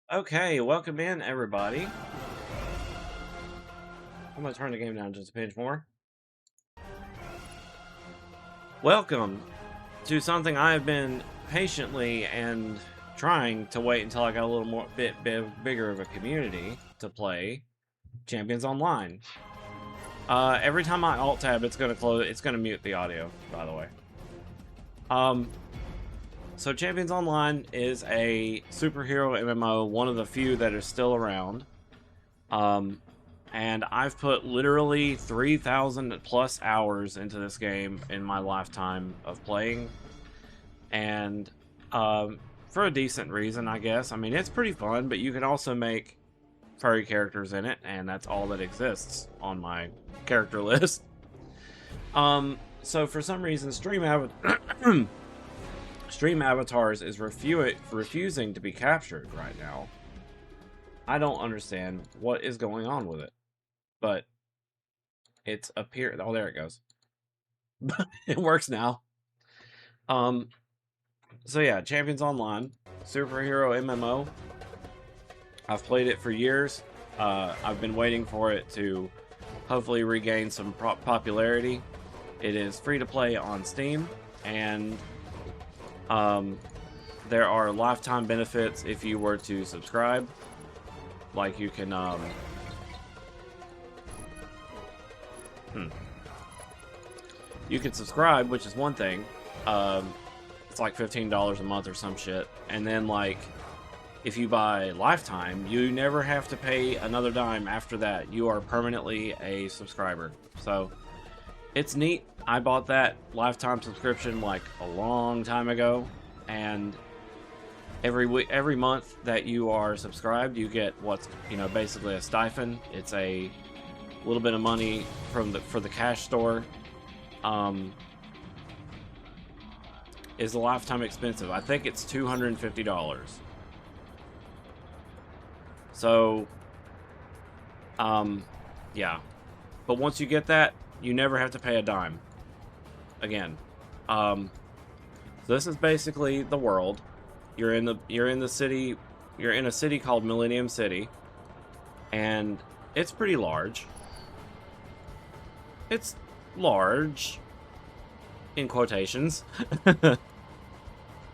Okay, welcome in everybody. I'm gonna turn the game down just a pinch more. Welcome to something I've been patiently and trying to wait until I got a little more bigger of a community to play Champions Online. Every time I alt tab, it's gonna close. It's gonna mute the audio. By the way. Um. So Champions Online is a superhero MMO, one of the few that is still around. And I've put literally 3,000 plus hours into this game in my lifetime of playing, and for a decent reason, I guess. I mean, it's pretty fun, but you can also make furry characters in it, and that's all that exists on my character list. So for some reason, Stream Avatars is refusing to be captured right now. I don't understand what is going on with it. But it's appeared. Oh, there it goes. It works now. So yeah, Champions Online, superhero MMO. I've played it for years. I've been waiting for it to hopefully regain some popularity. It is free to play on Steam, and there are lifetime benefits if you were to subscribe. Like you can you can subscribe, which is one thing. It's like $15 a month or some shit. And then, like, if you buy Lifetime, you never have to pay another dime after that. You are permanently a subscriber. So, it's neat. I bought that Lifetime subscription, like, a long time ago. And every month that you are subscribed, you get what's, basically a stipend. It's a little bit of money for the cash store. Is a lifetime expensive? I think it's $250. So, yeah. But once you get that, you never have to pay a dime again. So this is basically the world. You're in the city. You're in a city called Millennium City, and it's pretty large. It's large in quotations.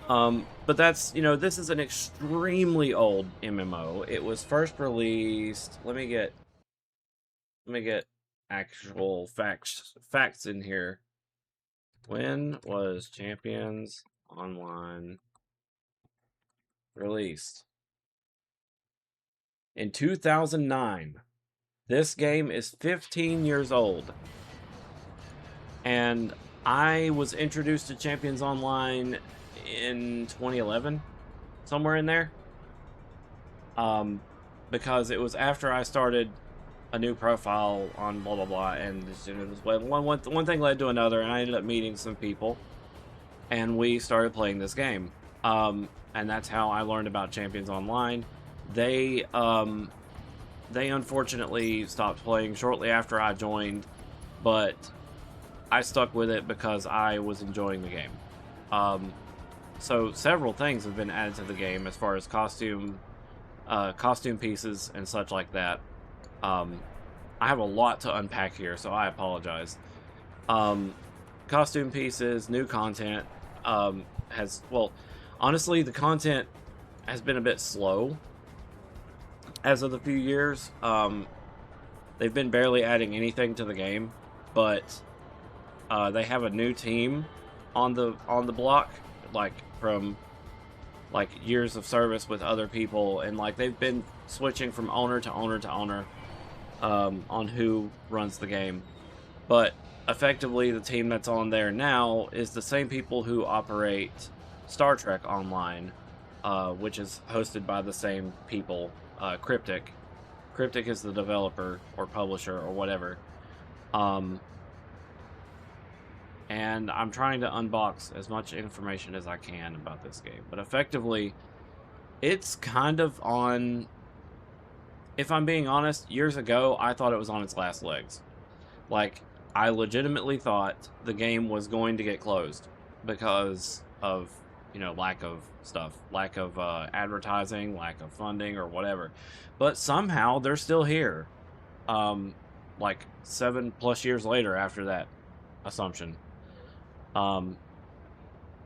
But that's, this is an extremely old MMO. It was first released, let me get actual facts in here. When was Champions Online released? In 2009. This game is 15 years old. And I was introduced to Champions Online in 2011, somewhere in there. Because it was after I started a new profile on blah blah blah, and it was one thing led to another, and I ended up meeting some people, and we started playing this game. And that's how I learned about Champions Online. They unfortunately stopped playing shortly after I joined, but I stuck with it because I was enjoying the game. So several things have been added to the game as far as costume pieces and such like that. I have a lot to unpack here, so I apologize. Costume pieces, new content, honestly, the content has been a bit slow as of the few years. They've been barely adding anything to the game, but they have a new team on the block, like from like years of service with other people, and like they've been switching from owner to owner to owner on who runs the game. But effectively, the team that's on there now is the same people who operate Star Trek Online, which is hosted by the same people. Cryptic is the developer or publisher or whatever. And I'm trying to unbox as much information as I can about this game. But effectively, it's kind of on... If I'm being honest, years ago, I thought it was on its last legs. Like, I legitimately thought the game was going to get closed because of you know, lack of stuff, lack of advertising, lack of funding, or whatever. But somehow they're still here, like 7+ years later after that assumption.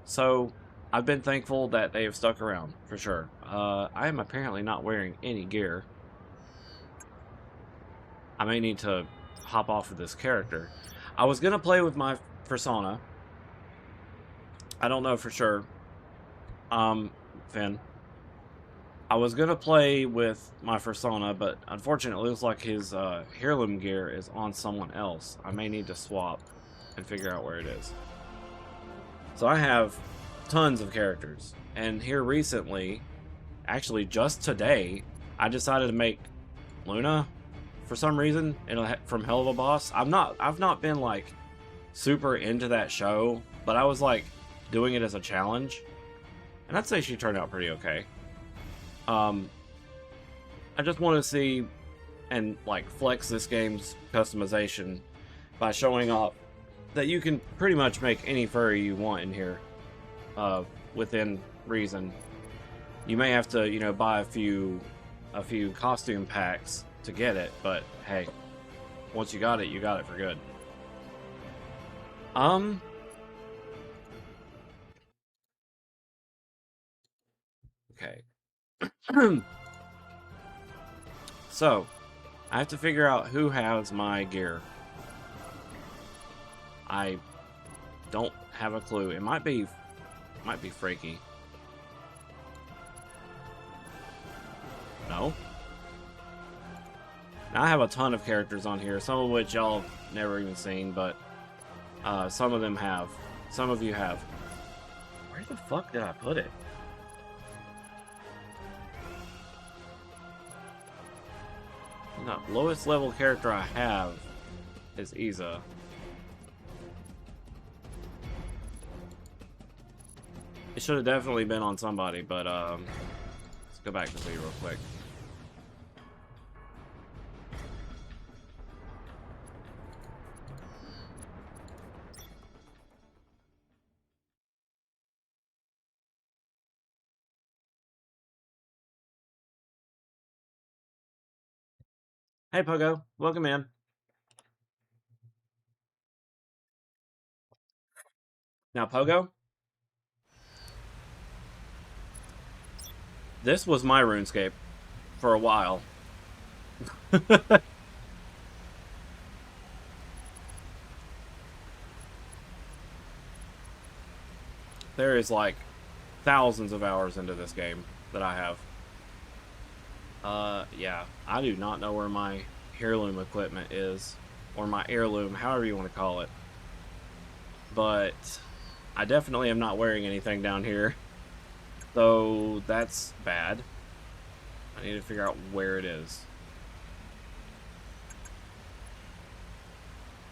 So I've been thankful that they have stuck around, for sure. I am apparently not wearing any gear. I may need to hop off of this character. I was going to play with my persona. I don't know for sure. Finn. I was going to play with my persona, but unfortunately it looks like his heirloom gear is on someone else. I may need to swap and figure out where it is. So I have tons of characters. And here recently, actually just today, I decided to make Luna for some reason from Helluva Boss. I've not been like super into that show, but I was like doing it as a challenge, and I'd say she turned out pretty okay. I just want to see and like flex this game's customization by showing off that you can pretty much make any furry you want in here, within reason. You may have to, you know, buy a few costume packs to get it, but hey, once you got it for good. Okay. So, I have to figure out who has my gear. I don't have a clue. It might be Freaky. No? Now, I have a ton of characters on here, some of which y'all have never even seen, but some of them have. Some of you have. Where the fuck did I put it? The lowest level character I have is Iza. It should have definitely been on somebody, but let's go back to see real quick. Hey Pogo, welcome in. Now Pogo, this was my RuneScape for a while. There is like thousands of hours into this game that I have. Yeah, I do not know where my heirloom equipment is, or my heirloom, however you want to call it. But I definitely am not wearing anything down here, so that's bad. I need to figure out where it is.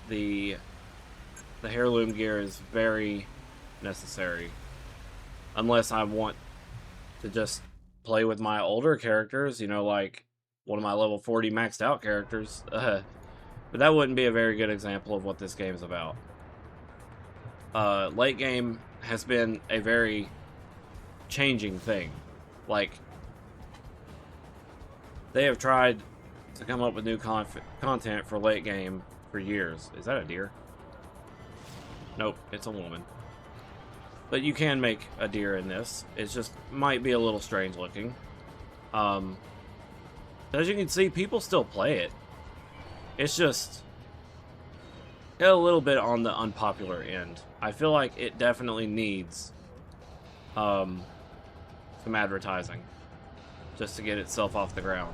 The heirloom gear is very necessary, unless I want to just play with my older characters, you know, like one of my level 40 maxed out characters. But that wouldn't be a very good example of what this game is about. Late game has been a very changing thing. Like, they have tried to come up with new content for late game for years. Is that a deer? Nope, it's a woman. But you can make a deer in this. It just might be a little strange looking. As you can see, people still play it. It's just a little bit on the unpopular end. I feel like it definitely needs some advertising just to get itself off the ground.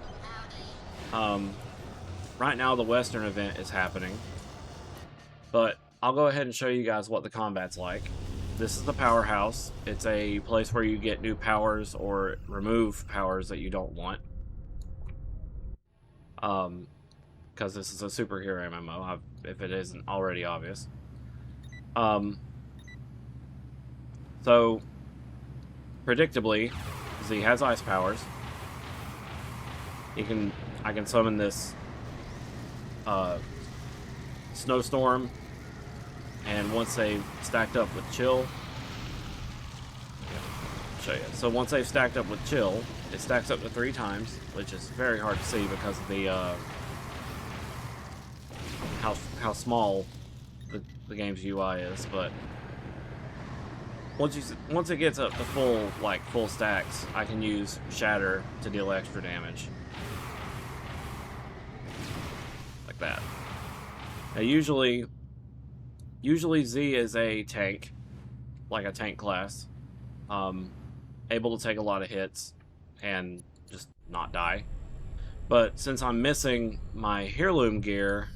Right now the Western event is happening, but I'll go ahead and show you guys what the combat's like. This is the powerhouse. It's a place where you get new powers or remove powers that you don't want. Because this is a superhero MMO, if it isn't already obvious. So, predictably, Z has ice powers. I can summon this snowstorm, and once they've stacked up with chill, show you. So once they've stacked up with Chill, it stacks up to 3 times, which is very hard to see because of the how small the game's UI is. But once it gets up to full stacks, I can use Shatter to deal extra damage, like that. Now usually Z is a tank, like a tank class, able to take a lot of hits and just not die. But since I'm missing my heirloom gear,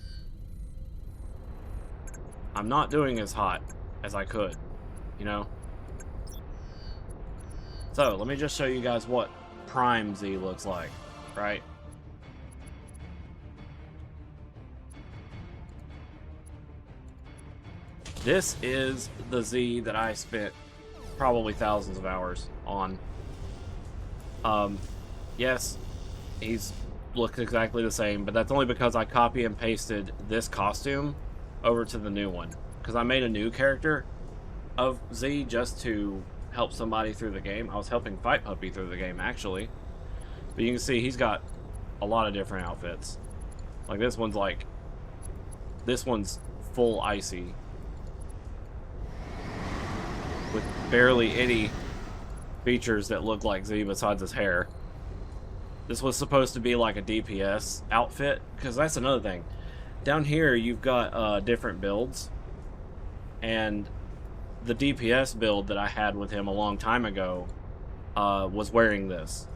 I'm not doing as hot as I could, you know? So, let me just show you guys what Prime Z looks like, right? This is the Z that I spent probably thousands of hours on. Yes, he's looks exactly the same, but that's only because I copy and pasted this costume over to the new one. Because I made a new character of Z just to help somebody through the game. I was helping Fight Puppy through the game, actually. But you can see he's got a lot of different outfits. Like this one's full icy, with barely any features that look like Z besides his hair. This was supposed to be like a DPS outfit, because that's another thing. Down here you've got different builds, and the DPS build that I had with him a long time ago was wearing this.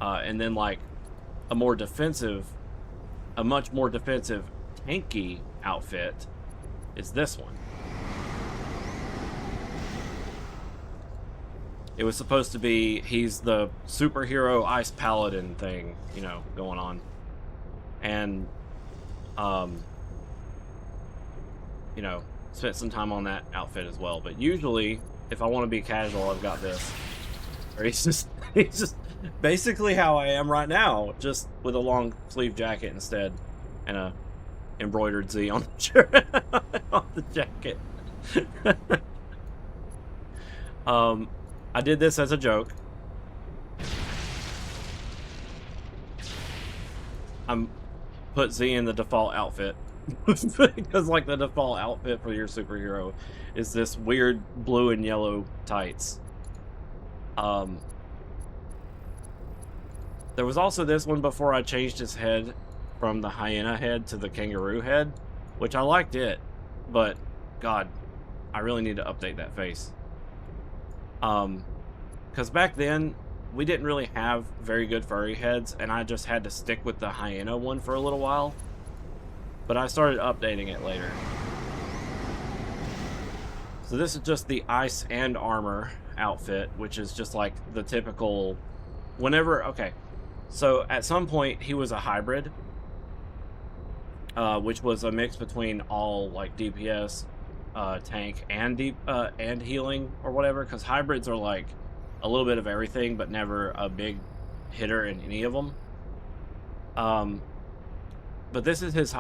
And then like a much more defensive tanky outfit is this one. It was supposed to be, he's the superhero ice paladin thing, you know, going on. And, you know, spent some time on that outfit as well. But usually, if I want to be casual, I've got this. Or he's just basically how I am right now, just with a long sleeve jacket instead, and a embroidered Z on the shirt, on the jacket. I did this as a joke. I'm put Z in the default outfit because like the default outfit for your superhero is this weird blue and yellow tights. There was also this one before I changed his head from the hyena head to the kangaroo head, which I liked it, but God, I really need to update that face. Because back then we didn't really have very good furry heads, and I just had to stick with the hyena one for a little while. But I started updating it later. So this is just the ice and armor outfit, which is just like the typical okay. So at some point he was a hybrid, which was a mix between all like DPS, tank, and healing or whatever, because hybrids are like a little bit of everything but never a big hitter in any of them. But this is his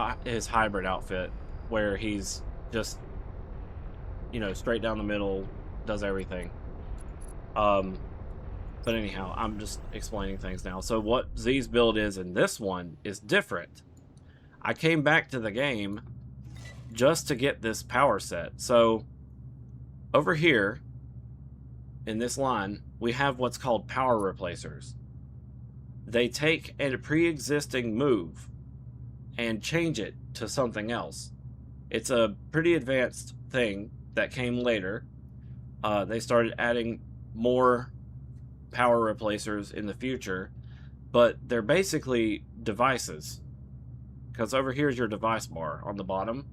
hybrid outfit, where he's just, you know, straight down the middle, does everything. But anyhow, I'm just explaining things now. So what Z's build is in this one is different. I came back to the game just to get this power set. So over here in this line, we have what's called power replacers. They take a pre-existing move and change it to something else. It's a pretty advanced thing that came later. They started adding more power replacers in the future, but they're basically devices. Because over here is your device bar on the bottom.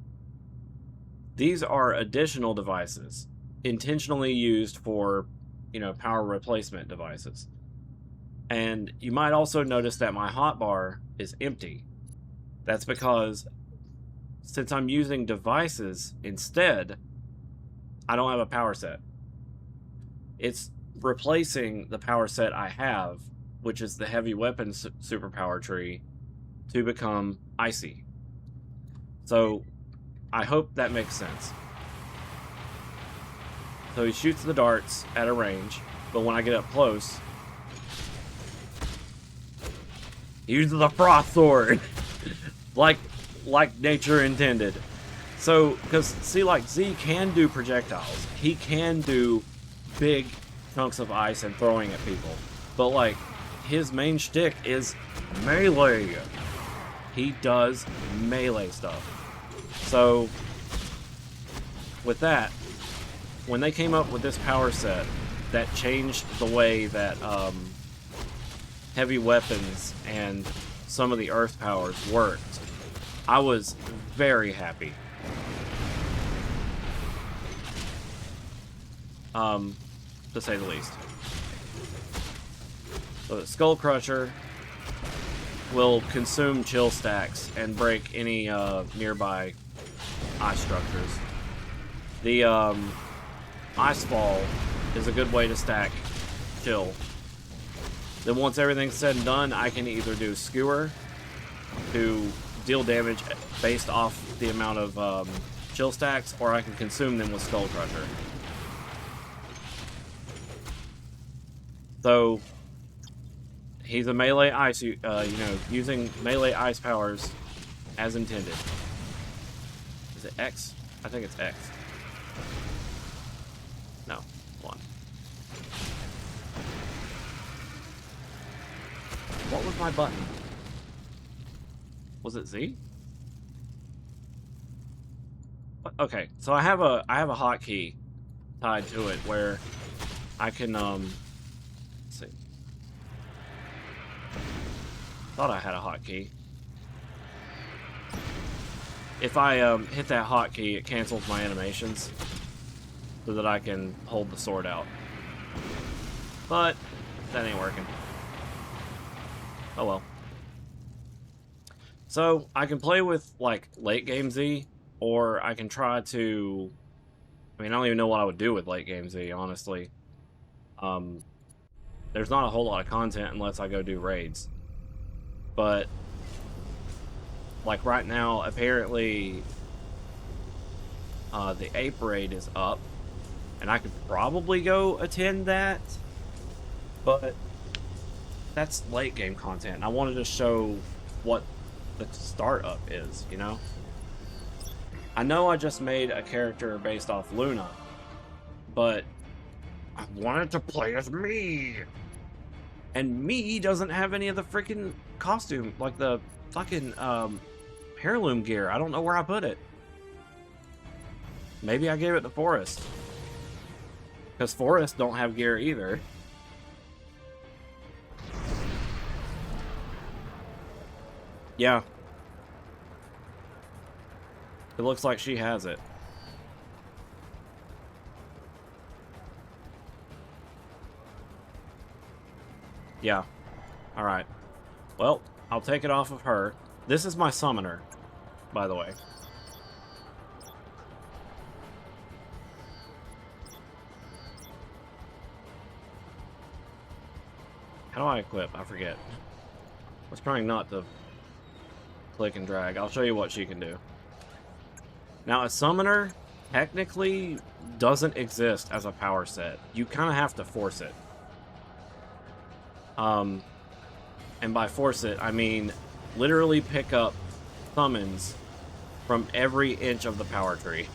These are additional devices, intentionally used for, you know, power replacement devices. And you might also notice that my hotbar is empty. That's because since I'm using devices instead, I don't have a power set. It's replacing the power set I have, which is the heavy weapon superpower tree, to become icy. So I hope that makes sense. So he shoots the darts at a range, But when I get up close, he uses the frost sword. like nature intended. So, because, see, like, Z can do projectiles. He can do big chunks of ice and throwing at people. But, like, his main shtick is melee. He does melee stuff. So, with that, when they came up with this power set that changed the way that heavy weapons and some of the earth powers worked, I was very happy. To say the least. So the Skull Crusher will consume chill stacks and break any nearby ice structures. The Ice Fall is a good way to stack chill. Then once everything's said and done, I can either do Skewer to deal damage based off the amount of chill stacks, or I can consume them with Skull Crusher. So, he's a melee ice, using melee ice powers as intended. Is it X? I think it's X. No, 1. What was my button? Was it Z? Okay, so I have a hotkey tied to it where I can let's see. Thought I had a hotkey. If I hit that hotkey, it cancels my animations so that I can hold the sword out. But that ain't working. Oh well. So I can play with like late game Z, or I can try to. I mean, I don't even know what I would do with late game Z, honestly. There's not a whole lot of content unless I go do raids. But like right now, apparently the Ape raid is up, and I could probably go attend that, but that's late game content. I wanted to show what the startup is, you know? I know I just made a character based off Luna, but I wanted to play as me. And me doesn't have any of the freaking costume, like the fucking heirloom gear. I don't know where I put it. Maybe I gave it to Forrest. Because Forrest don't have gear either. Yeah. It looks like she has it. Yeah. Alright. Well, I'll take it off of her. This is my summoner, by the way. How do I equip? I forget. I was trying not to click and drag. I'll show you what she can do. Now, a summoner technically doesn't exist as a power set. You kind of have to force it. And by force it, I mean literally pick up summons from every inch of the power tree.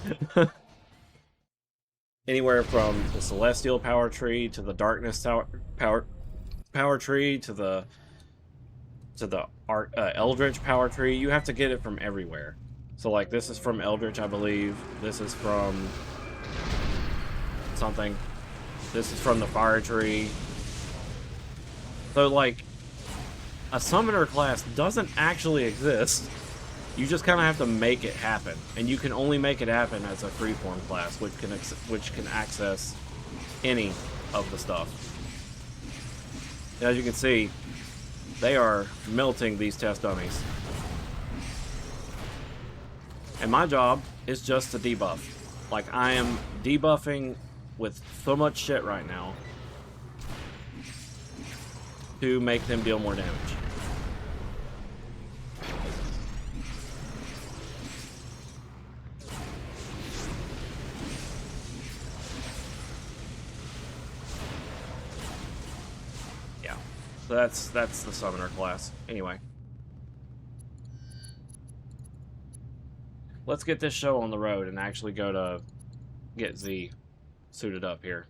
Anywhere from the Celestial power tree to the Darkness power tree to the Eldritch power tree. You have to get it from everywhere. So like this is from Eldritch, I believe. This is from something. This is from the fire tree. So like a summoner class doesn't actually exist. You just kind of have to make it happen, and you can only make it happen as a freeform class, which can access any of the stuff. As you can see, they are melting these test dummies, and my job is just to debuff. Like I am debuffing with so much shit right now to make them deal more damage. So that's the summoner class. Anyway. Let's get this show on the road and actually go to get Z suited up here.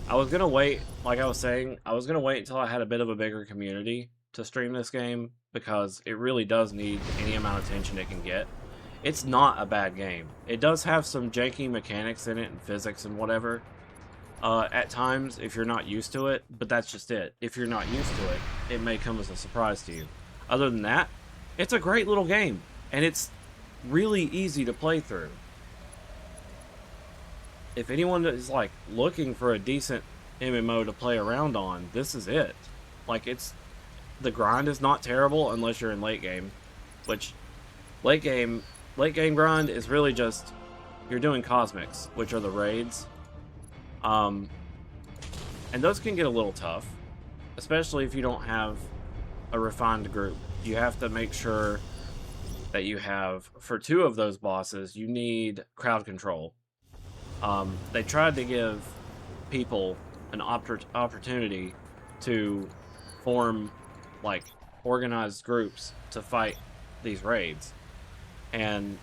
I was gonna wait, like I was saying, I was gonna wait until I had a bit of a bigger community to stream this game because it really does need any amount of attention it can get. It's not a bad game. It does have some janky mechanics in it and physics and whatever. At times, if you're not used to it, but that's just it. If you're not used to it, it may come as a surprise to you. Other than that, it's a great little game, and it's really easy to play through. If anyone is like looking for a decent MMO to play around on, this is it. Like, the grind is not terrible unless you're in late game, which late game grind is really just you're doing cosmics, which are the raids. And those can get a little tough, especially if you don't have a refined group. You have to make sure that you have, for 2 of those bosses, you need crowd control. They tried to give people an opportunity to form, like, organized groups to fight these raids. And,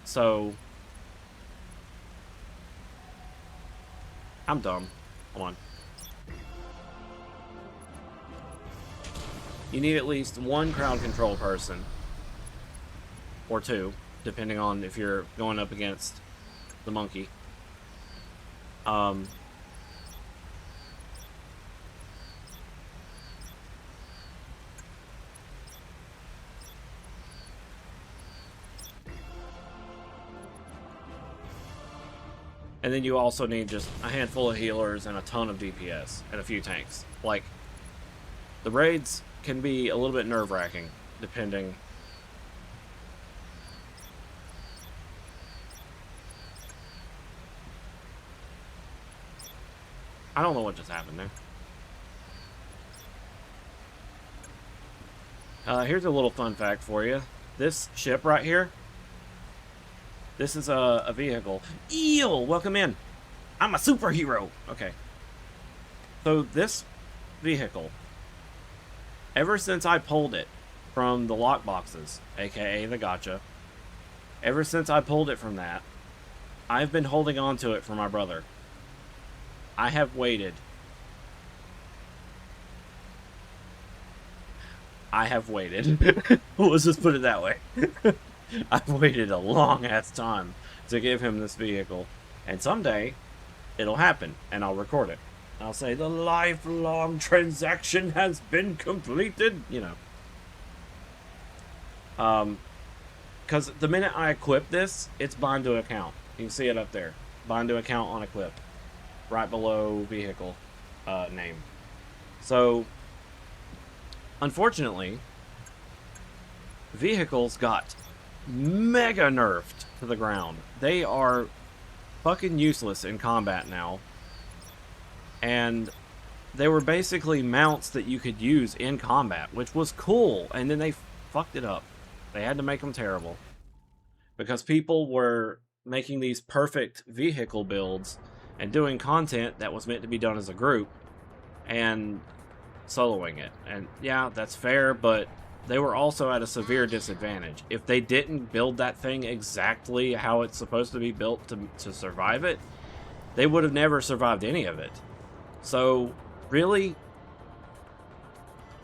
so... I'm dumb. Hold on. You need at least 1 crowd control person. Or 2, depending on if you're going up against the monkey. And then you also need just a handful of healers and a ton of DPS and a few tanks. Like, the raids can be a little bit nerve-wracking, depending. I don't know what just happened there. Here's a little fun fact for you. This ship right here, this is a vehicle. Eel, welcome in. I'm a superhero. Okay. So this vehicle, ever since I pulled it from the lockboxes, aka the gacha, ever since I pulled it from that, I've been holding on to it for my brother. I have waited. Let's just put it that way. I've waited a long-ass time to give him this vehicle. And someday, it'll happen, and I'll record it. I'll say, the lifelong transaction has been completed, you know. Because the minute I equip this, it's bind to account. You can see it up there. Bind to account on equip. Right below vehicle name. So, unfortunately, vehicles got mega nerfed to the ground. They are fucking useless in combat now. And they were basically mounts that you could use in combat, which was cool. And then they fucked it up. They had to make them terrible. Because people were making these perfect vehicle builds and doing content that was meant to be done as a group and soloing it. And yeah, that's fair, but they were also at a severe disadvantage. If they didn't build that thing exactly how it's supposed to be built to survive it, they would have never survived any of it. So, really,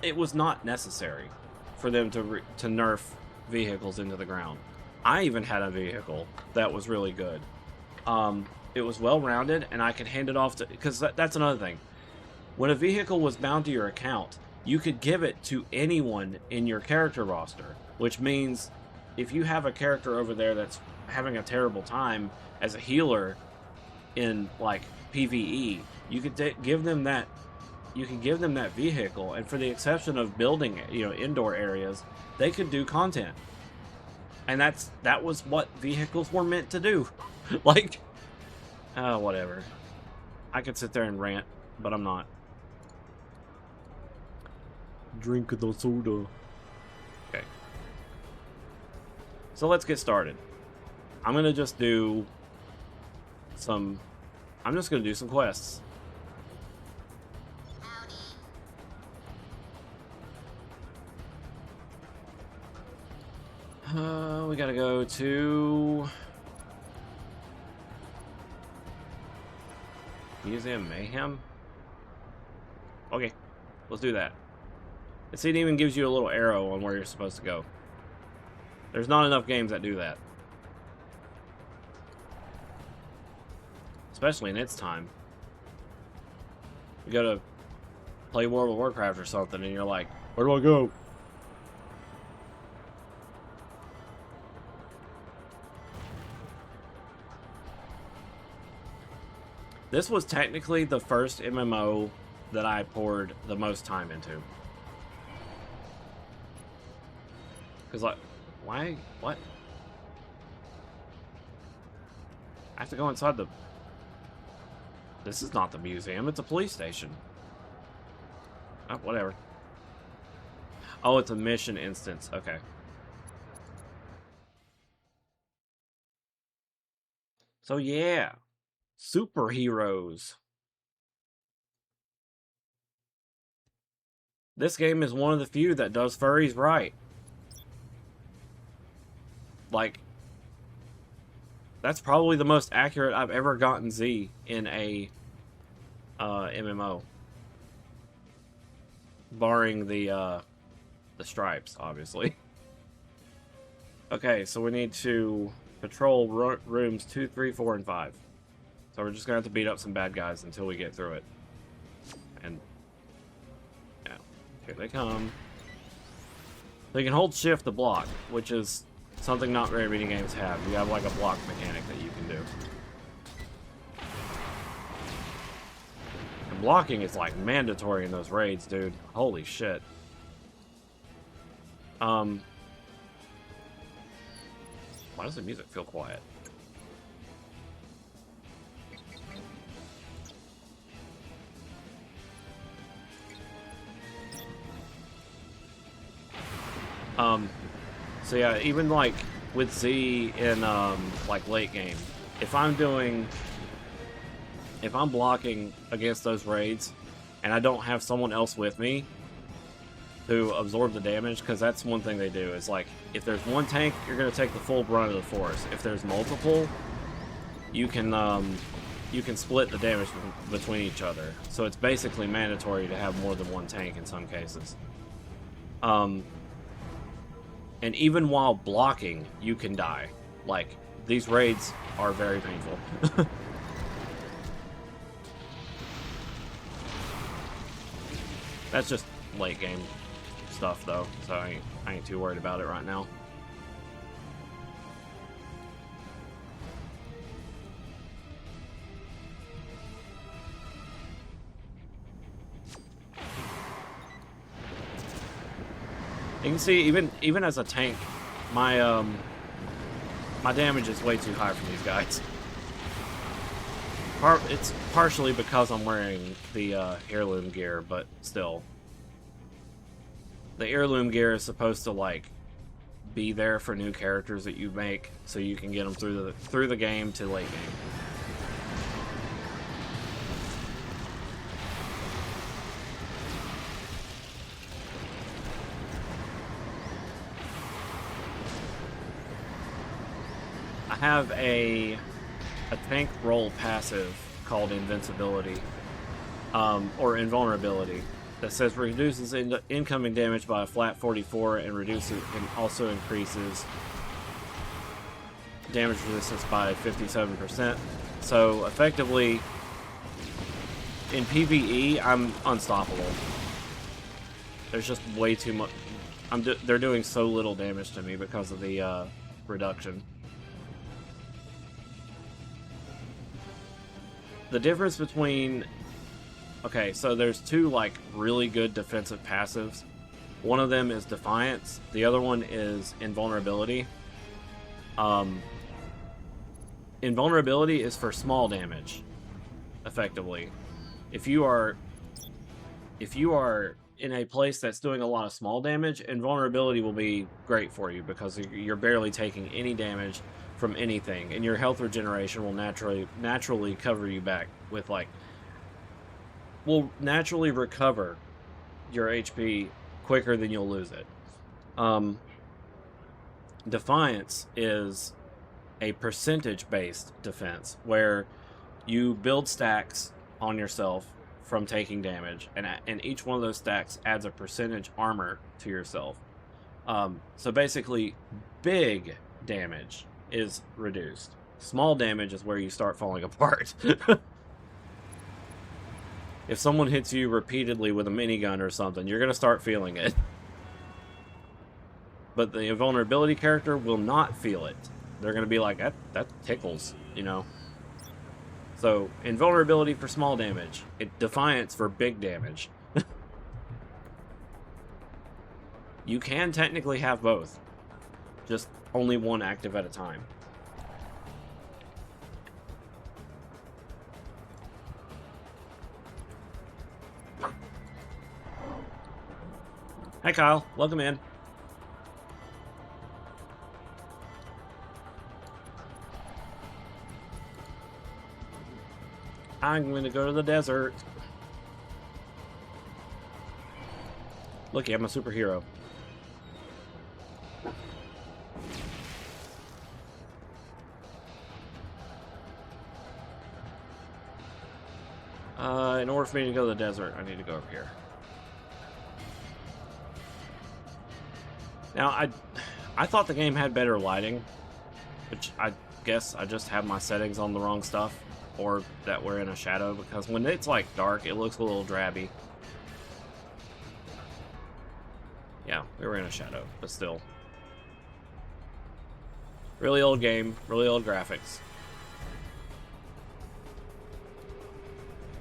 it was not necessary for them to nerf vehicles into the ground. I even had a vehicle that was really good. It was well-rounded, and I could hand it off to... Because that's another thing. When a vehicle was bound to your account, you could give it to anyone in your character roster, which means if you have a character over there that's having a terrible time as a healer in, like, PvE, you could give them that. You can give them that vehicle, and for the exception of building, you know, indoor areas, they could do content, and that was what vehicles were meant to do. Like, whatever. I could sit there and rant, but I'm not. Drink the soda. Okay. So let's get started. I'm gonna just do some... I'm just gonna do some quests. We gotta go to... Museum Mayhem? Okay, let's do that. It even gives you a little arrow on where you're supposed to go. There's not enough games that do that. Especially in its time. You go to play World of Warcraft or something and you're like, where do I go? This was technically the first MMO that I poured the most time into. Because, like, why? What? I have to go inside the... This is not the museum, it's a police station. Oh, whatever. Oh, it's a mission instance. Okay. So, yeah. Superheroes. This game is one of the few that does furries right. Like, that's probably the most accurate I've ever gotten Z in a MMO. Barring the stripes, obviously. Okay, so we need to patrol rooms 2, 3, 4, and 5. So we're just gonna have to beat up some bad guys until we get through it. And yeah, here they come. So you can hold shift to block, which is something not very many games have. You have like a block mechanic that you can do. And blocking is like mandatory in those raids, dude. Holy shit. Why does the music feel quiet? So yeah, even like with Z in like late game, if I'm blocking against those raids and I don't have someone else with me to absorb the damage, because that's one thing they do, is like if there's one tank, you're gonna take the full brunt of the force. If there's multiple, you can split the damage between each other. So it's basically mandatory to have more than one tank in some cases. And even while blocking, you can die. Like, these raids are very painful. That's just late game stuff, though, so I ain't too worried about it right now. You can see, even as a tank, my my damage is way too high from these guys. It's partially because I'm wearing the heirloom gear, but still. The heirloom gear is supposed to like be there for new characters that you make, so you can get them through the game to late game. I have a tank roll passive called Invincibility, or Invulnerability, that says reduces incoming damage by a flat 44 and also increases damage resistance by 57%. So effectively, in PvE, I'm unstoppable. There's just way too much. They're doing so little damage to me because of the reduction. The difference between... Okay, so there's two, like, really good defensive passives. One of them is Defiance. The other one is Invulnerability. Invulnerability is for small damage, effectively. If you are in a place that's doing a lot of small damage, Invulnerability will be great for you because you're barely taking any damage from anything, and your health regeneration will naturally cover you back with like will naturally recover your HP quicker than you'll lose it. Defiance is a percentage-based defense where you build stacks on yourself from taking damage, and each one of those stacks adds a percentage armor to yourself. So basically, big damage is reduced. Small damage is where you start falling apart. If someone hits you repeatedly with a minigun or something, you're going to start feeling it. But the invulnerability character will not feel it. They're going to be like, that tickles, you know? So, invulnerability for small damage. Defiance for big damage. You can technically have both. Just only one active at a time. Hi, Kyle. Welcome in. I'm going to go to the desert. Looky, I'm a superhero. In order for me to go to the desert, I need to go up here. Now, I thought the game had better lighting, which I guess I just have my settings on the wrong stuff, or that we're in a shadow, because when it's like dark, it looks a little drabby. Yeah, we were in a shadow, but still. Really old game, really old graphics.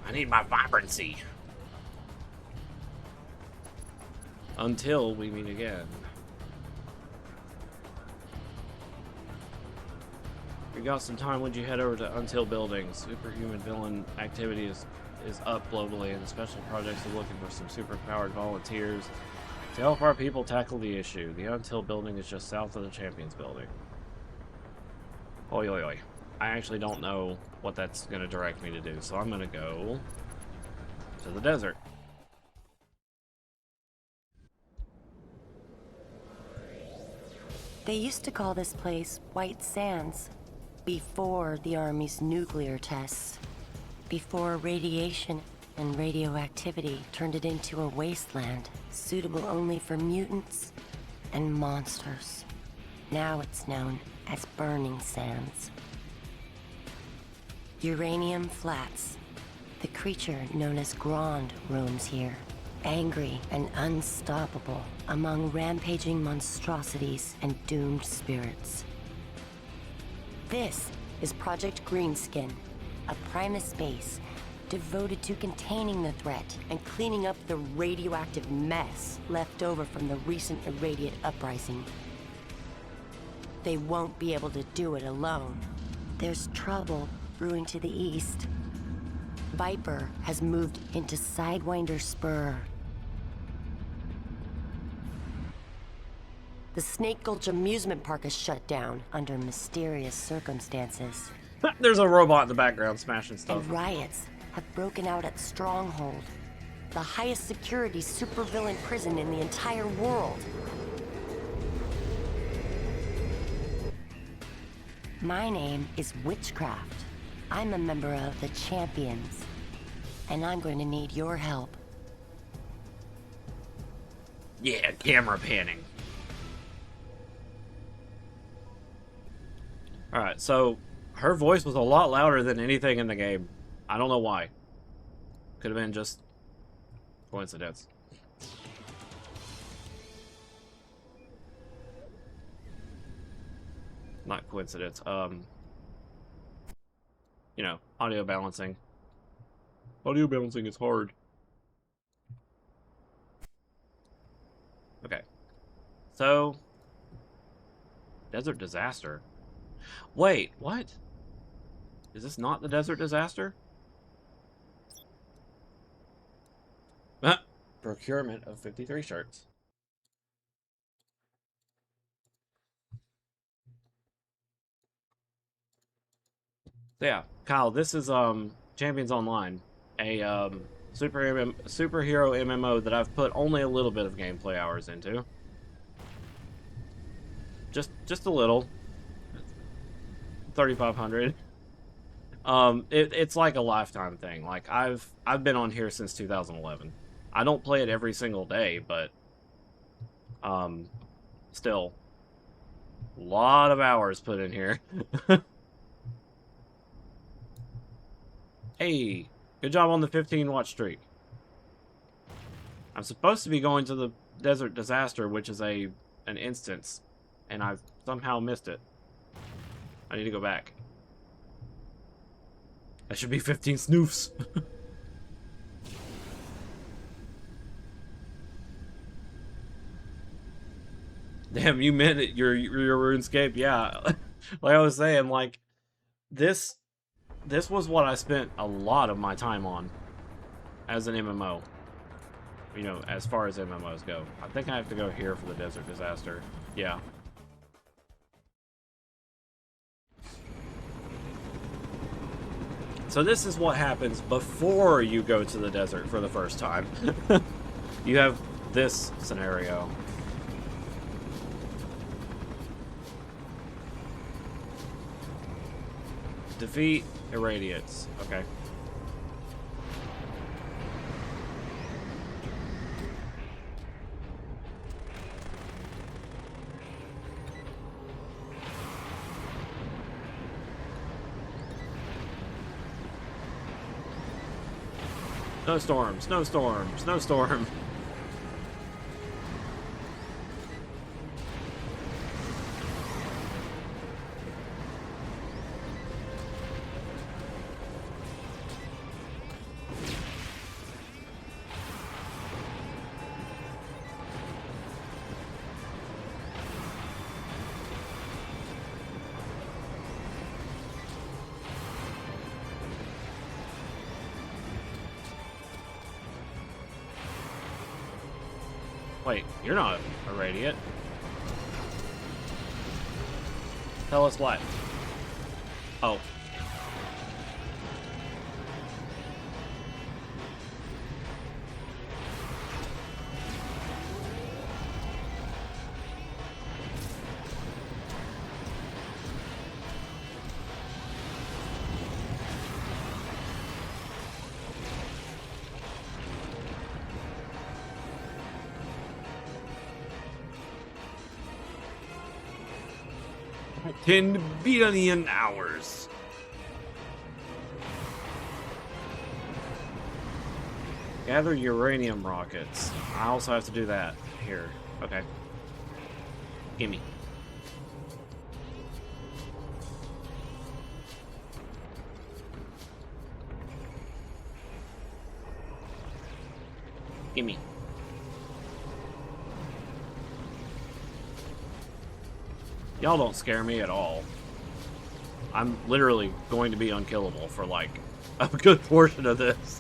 I need my vibrancy. Until we meet again. If you got some time, would you head over to Until Building? Superhuman villain activity is up globally, and the special projects are looking for some superpowered volunteers to help our people tackle the issue. The Until Building is just south of the Champions Building. Oi, oi, oi. I actually don't know what that's going to direct me to do, so I'm going to go to the desert. They used to call this place White Sands before the Army's nuclear tests, before radiation and radioactivity turned it into a wasteland suitable only for mutants and monsters. Now it's known as Burning Sands. Uranium Flats. The creature known as Grand roams here, angry and unstoppable among rampaging monstrosities and doomed spirits. This is Project Greenskin, a Primus base devoted to containing the threat and cleaning up the radioactive mess left over from the recent Irradiate uprising. They won't be able to do it alone. There's trouble brewing to the east. Viper has moved into Sidewinder Spur. The Snake Gulch amusement park is shut down under mysterious circumstances. There's a robot in the background smashing stuff. And riots have broken out at Stronghold, the highest security supervillain prison in the entire world. My name is Witchcraft. I'm a member of the Champions, and I'm going to need your help. Yeah, camera panning. Alright, so her voice was a lot louder than anything in the game. I don't know why. Could have been just coincidence. Not coincidence. You know, audio balancing. Audio balancing is hard. Okay. So, Desert Disaster. Wait, what? Is this not the Desert Disaster? Ah, procurement of 53 shirts. So yeah, Kyle, this is Champions Online, a superhero MMO that I've put only a little bit of gameplay hours into. Just a little. 3,500. It's like a lifetime thing. Like I've been on here since 2011. I don't play it every single day, but um still a lot of hours put in here. Hey, good job on the 15 watch streak. I'm supposed to be going to the Desert Disaster, which is an instance, and I've somehow missed it. I need to go back. That should be 15 snoofs. Damn, you meant it. Your RuneScape, yeah. Like I was saying, like this was what I spent a lot of my time on as an MMO. You know, as far as MMOs go. I think I have to go here for the Desert Disaster. Yeah. So this is what happens before you go to the desert for the first time. You have this scenario. Defeat Irradiates. Okay. Snowstorm, snowstorm, snowstorm. Wait, you're not a radiant. Tell us what. Oh. $10 billion hours. Gather uranium rockets. I also have to do that here. Okay. Gimme. Gimme. Y'all don't scare me at all. I'm literally going to be unkillable for like a good portion of this.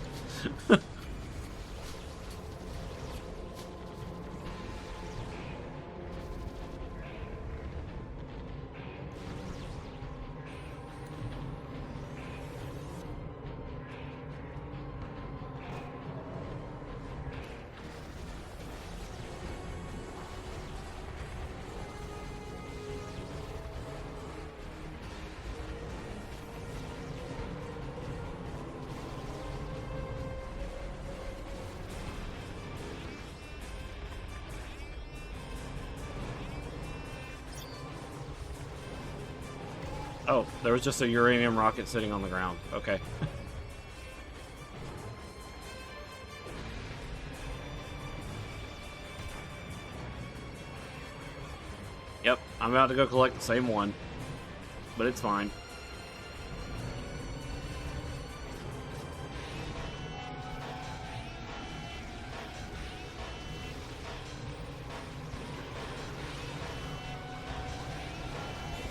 Oh, there was just a uranium rocket sitting on the ground. Okay. Yep, I'm about to go collect the same one. But it's fine.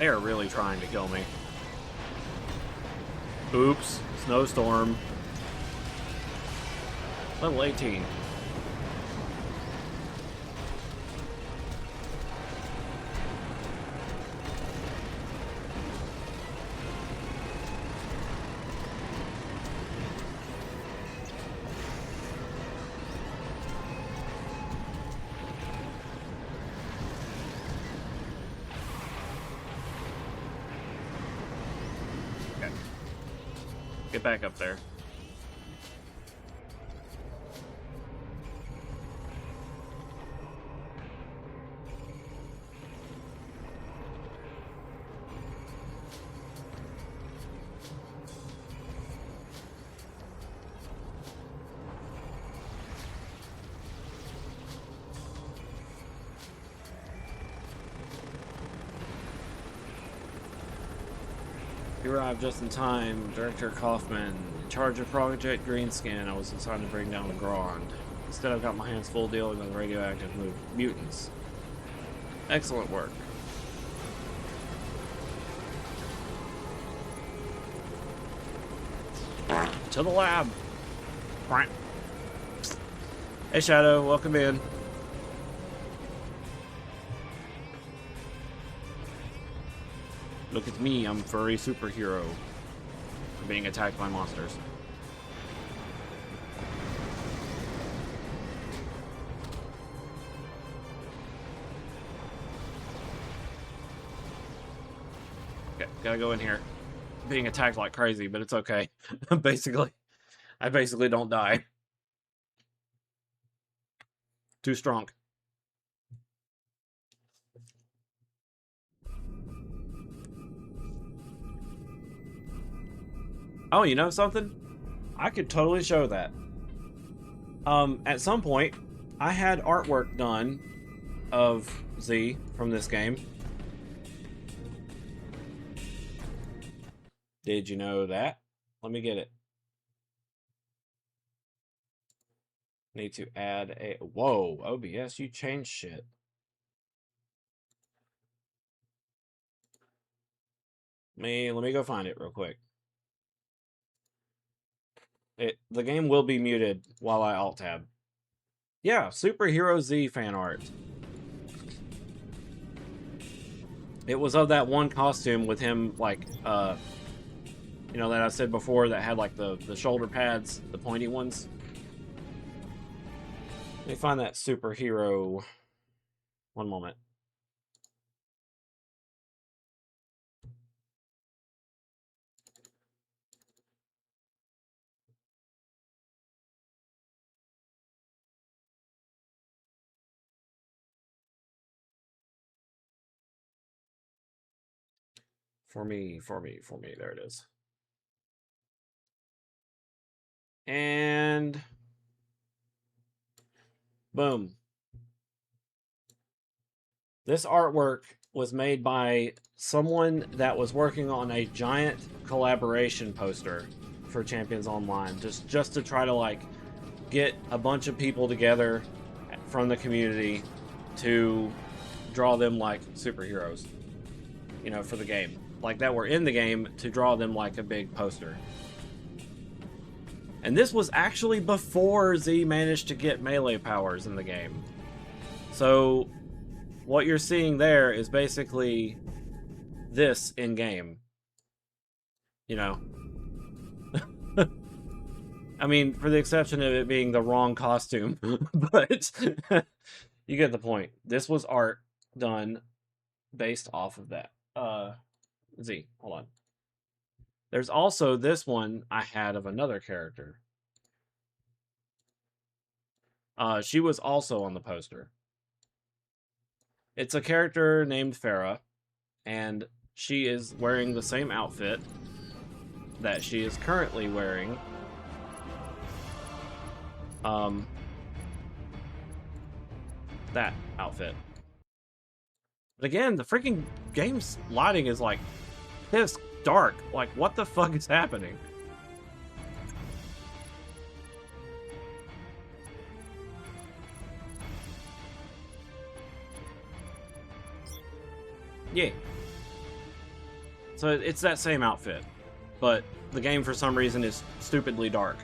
They are really trying to kill me. Oops. Snowstorm. Level 18. Get back up there. You arrived just in time. Director Kaufman, in charge of Project Greenskin. I was assigned to bring down the Grand. Instead, I've got my hands full dealing with radioactive mutants. Excellent work. To the lab. Hey, Shadow, welcome in. Look at me, I'm furry superhero. I'm being attacked by monsters. Okay, gotta go in here. I'm being attacked like crazy, but it's okay. I basically don't die. Too strong. Oh, you know something? I could totally show that. At some point, I had artwork done of Z from this game. Did you know that? Let me get it. Need to add a... Whoa, OBS, you changed shit. Let me go find it real quick. The game will be muted while I alt-tab. Yeah, Superhero Z fan art. It was of that one costume with him, like, you know, that I said before that had, like, the shoulder pads, the pointy ones. Let me find that superhero. One moment. For me. There it is. And boom. This artwork was made by someone that was working on a giant collaboration poster for Champions Online, just to try to, like, get a bunch of people together from the community to draw them like superheroes, you know, for the game. Like, that were in the game, to draw them like a big poster. And this was actually before Z managed to get melee powers in the game. So what you're seeing there is basically this in-game. You know? I mean, for the exception of it being the wrong costume. But you get the point. This was art done based off of that. Z, hold on. There's also this one I had of another character. She was also on the poster. It's a character named Farah, and she is wearing the same outfit that she is currently wearing. That outfit. But again, the freaking game's lighting is like this dark. Like, what the fuck is happening? Yeah. So it's that same outfit, but the game for some reason is stupidly dark.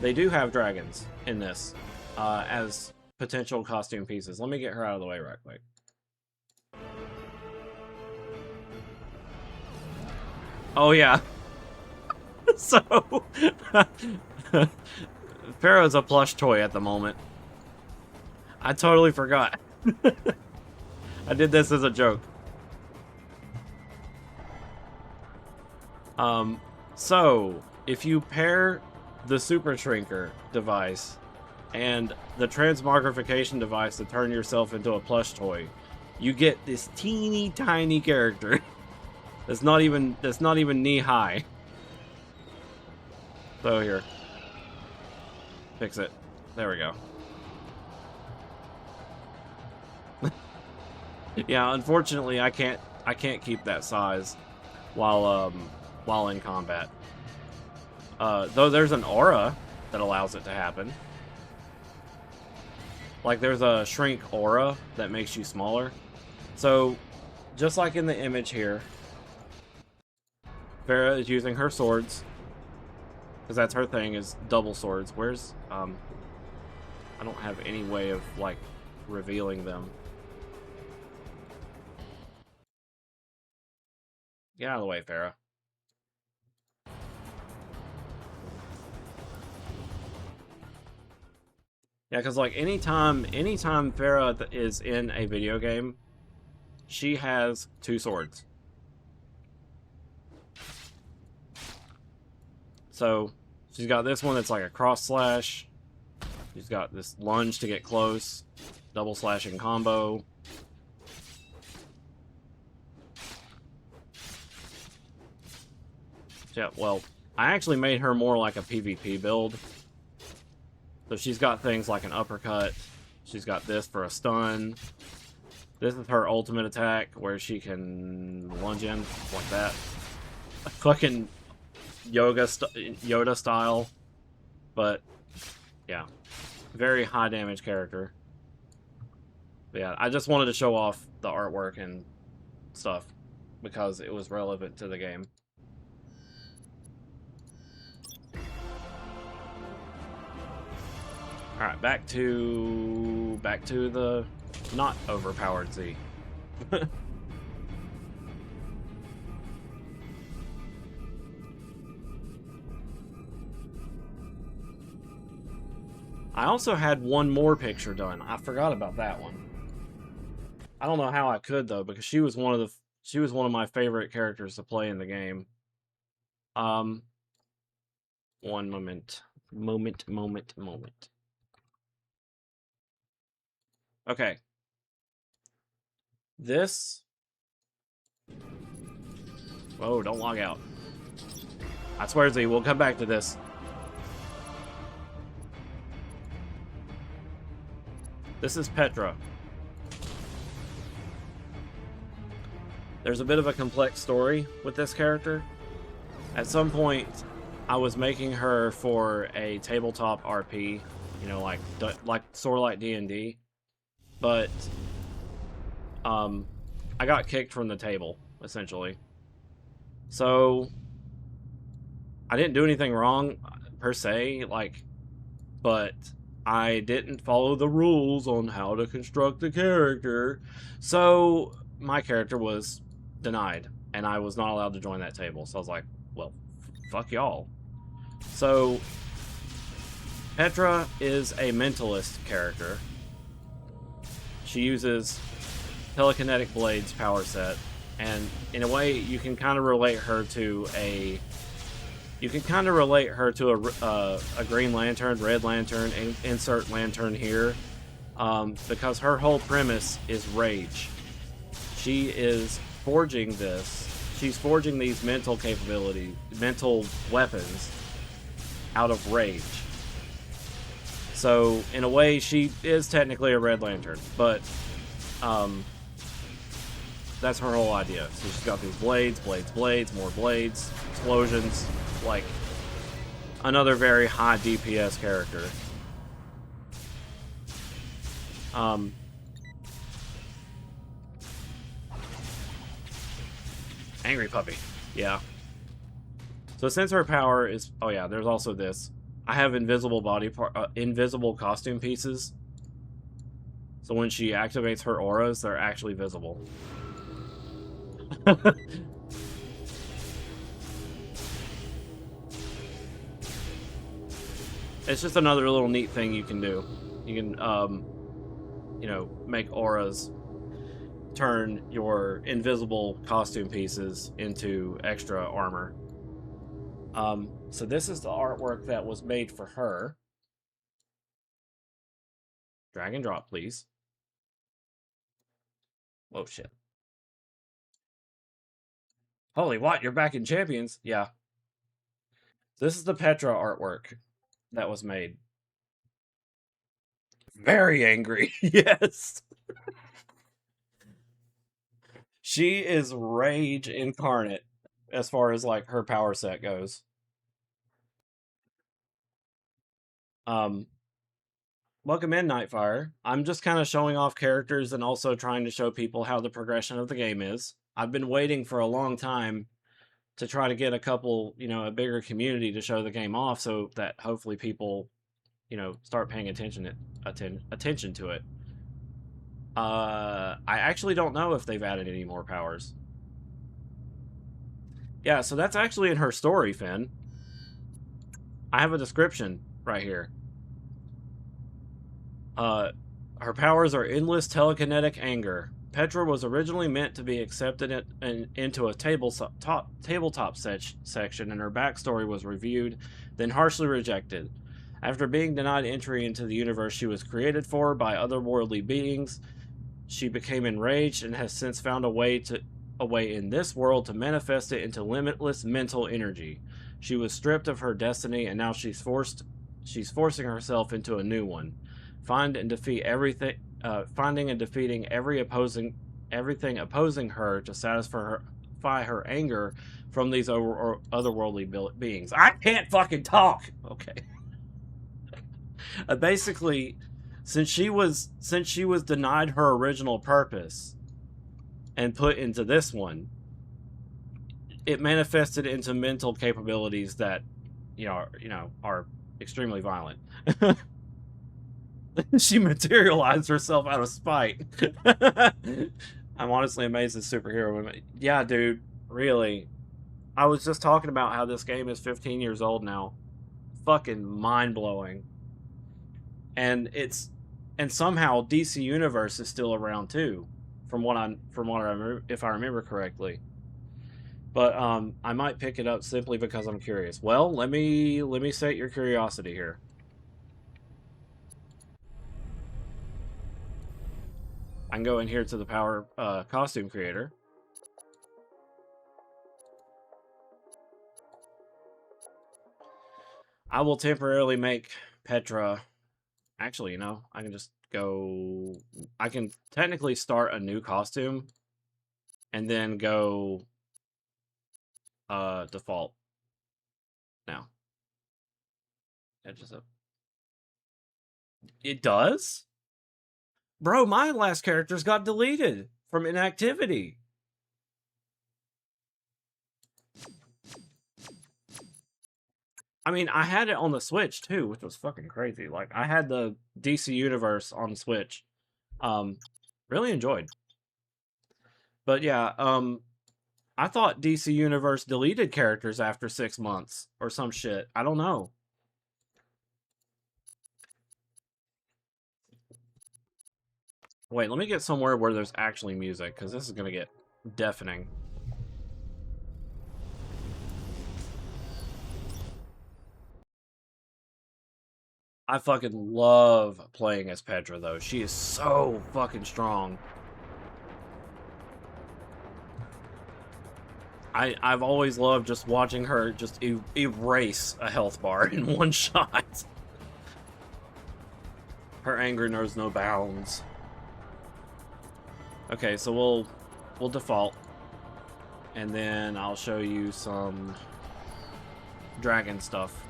They do have dragons in this as potential costume pieces. Let me get her out of the way right quick. Oh, yeah. So, Pharaoh's a plush toy at the moment. I totally forgot. I did this as a joke. So if you pair the Super Shrinker device and the transmogrification device to turn yourself into a plush toy, you get this teeny tiny character that's not even knee high. So here, fix it. There we go. Yeah, unfortunately, I can't keep that size while in combat. Though there's an aura that allows it to happen. Like there's a shrink aura that makes you smaller. So, just like in the image here, Farah is using her swords, because that's her thing, is double swords. Where's I don't have any way of like revealing them. Get out of the way, Farah. Yeah, because like anytime Farah is in a video game, she has two swords. So she's got this one that's like a cross slash. She's got this lunge to get close, double slashing combo. Yeah, well, I actually made her more like a PvP build. So she's got things like an uppercut. She's got this for a stun. This is her ultimate attack, where she can lunge in like that. A fucking Yoda style. But, yeah. Very high damage character. But yeah, I just wanted to show off the artwork and stuff, because it was relevant to the game. Alright, back to the not overpowered Z. I also had one more picture done. I forgot about that one. I don't know how I could though, because she was one of my favorite characters to play in the game. One moment. Moment. Okay. This... Oh, don't log out. I swear, Z, we'll come back to this. This is Petra. There's a bit of a complex story with this character. At some point, I was making her for a tabletop RP, you know, like sort of like D&D. But, I got kicked from the table, essentially. So, I didn't do anything wrong, per se, like, but I didn't follow the rules on how to construct the character. So, my character was denied, and I was not allowed to join that table. So I was like, well, fuck y'all. So, Petra is a mentalist character. She uses telekinetic blades power set, and in a way you can kind of relate her to a Green Lantern, Red Lantern, insert Lantern here, because her whole premise is rage. She is forging this. She's forging these mental weapons out of rage. So, in a way, she is technically a Red Lantern, but that's her whole idea. So she's got these blades, more blades, explosions, like another very high DPS character. Angry puppy, yeah. So since her power is, oh yeah, there's also this. I have invisible invisible costume pieces. So when she activates her auras, they're actually visible. It's just another little neat thing you can do. You can, you know, make auras turn your invisible costume pieces into extra armor. So this is the artwork that was made for her. Drag and drop, please. Oh, shit. Holy what? You're back in Champions? Yeah. This is the Petra artwork that was made. Very angry. Yes. She is rage incarnate as far as like her power set goes. Um Welcome in, Nightfire. I'm just kind of showing off characters and also trying to show people how the progression of the game is. I've been waiting for a long time to try to get a couple, a bigger community to show the game off so that hopefully people, start paying attention to it. I actually don't know if they've added any more powers. Yeah, so that's actually in her story, Finn. I have a description right here. Her powers are endless telekinetic anger. Petra was originally meant to be accepted into a tabletop section, and her backstory was reviewed, then harshly rejected. After being denied entry into the universe she was created for by otherworldly beings, she became enraged and has since found a way in this world to manifest it into limitless mental energy. She was stripped of her destiny, and now she's forcing herself into a new one. Finding and defeating everything opposing her to satisfy her anger from these otherworldly beings. I can't fucking talk. Okay. Basically, since she was denied her original purpose and put into this one, it manifested into mental capabilities that are extremely violent. She materialized herself out of spite. I'm honestly amazed at superhero women. Yeah, dude, really. I was just talking about how this game is 15 years old now. Fucking mind-blowing. And somehow DC Universe is still around too, if I remember correctly. But I might pick it up simply because I'm curious. Well, let me sate your curiosity here. I can go in here to the power costume creator. I will temporarily make Petra. Actually, I can just go. I can technically start a new costume and then go default now. Edges up. It does? Bro, my last characters got deleted from inactivity. I mean, I had it on the Switch too, which was fucking crazy. Like, I had the DC Universe on the Switch. Really enjoyed. But yeah, I thought DC Universe deleted characters after 6 months or some shit. I don't know. Wait, let me get somewhere where there's actually music, because this is going to get deafening. I fucking love playing as Petra, though. She is so fucking strong. I've always loved just watching her just erase a health bar in one shot. Her anger knows no bounds. Okay, so we'll default. And then I'll show you some dragon stuff.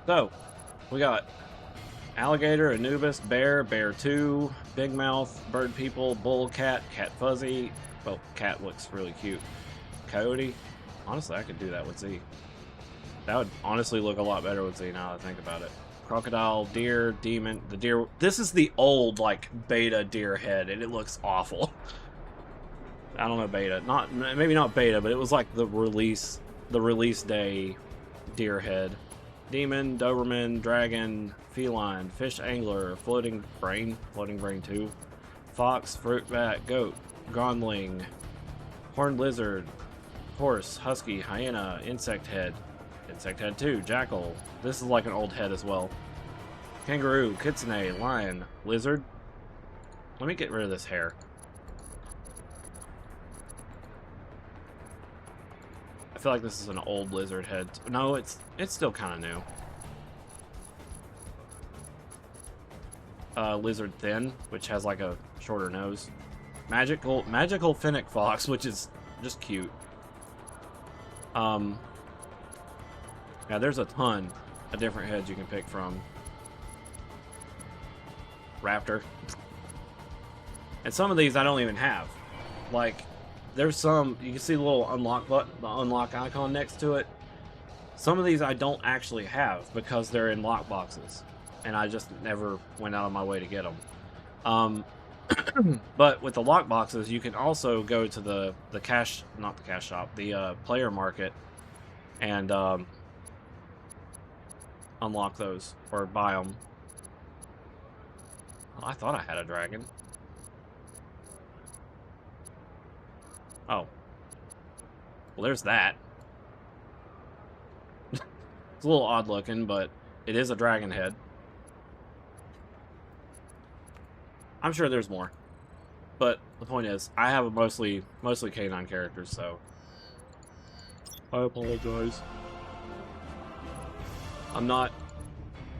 So, we got alligator, Anubis, bear, bear 2, big mouth, bird people, bull, cat, cat fuzzy. Well, cat looks really cute. Coyote. Honestly, I could do that with Z. That would honestly look a lot better with Z now that I think about it. Crocodile, deer, demon. The deer. This is the old, like, beta deer head, and it looks awful. I don't know, beta. Not maybe not beta, but it was like the release day deer head. Demon, Doberman, Dragon, Feline, Fish Angler, Floating Brain 2, Fox, Fruit Bat, Goat, Gondling, Horned Lizard, Horse, Husky, Hyena, Insect Head 2, Jackal. This is like an old head as well. Kangaroo, Kitsune, Lion, Lizard. Let me get rid of this hair. I feel like this is an old lizard head. No, it's still kind of new. Lizard Thin, which has like a shorter nose. Magical Fennec Fox, which is just cute. Yeah, there's a ton of different heads you can pick from. Raptor. And some of these I don't even have. Like, there's some, you can see the little unlock button, the unlock icon next to it. Some of these I don't actually have because they're in lock boxes. And I just never went out of my way to get them. But with the lock boxes, you can also go to the cash, not the cash shop, the player market, and unlock those or buy them. Oh, I thought I had a dragon. Oh. Well, there's that. It's a little odd looking, but it is a dragon head. I'm sure there's more. But the point is, I have a mostly canine characters, so I apologize. I'm not...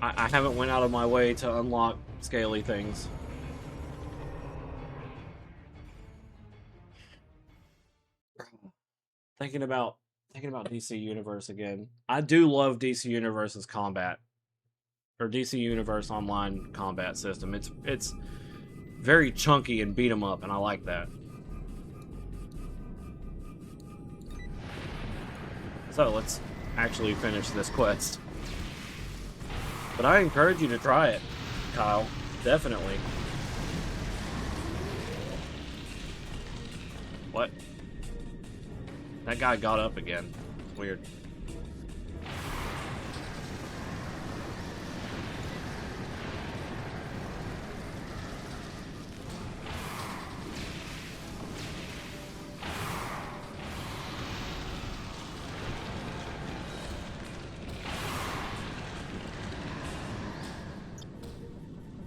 I haven't went out of my way to unlock scaly things. Thinking about DC Universe again. I do love DC Universe's combat, or DC Universe Online combat system. It's very chunky and beat 'em up, and I like that. So let's actually finish this quest. But I encourage you to try it, Kyle. Definitely. What? That guy got up again. Weird.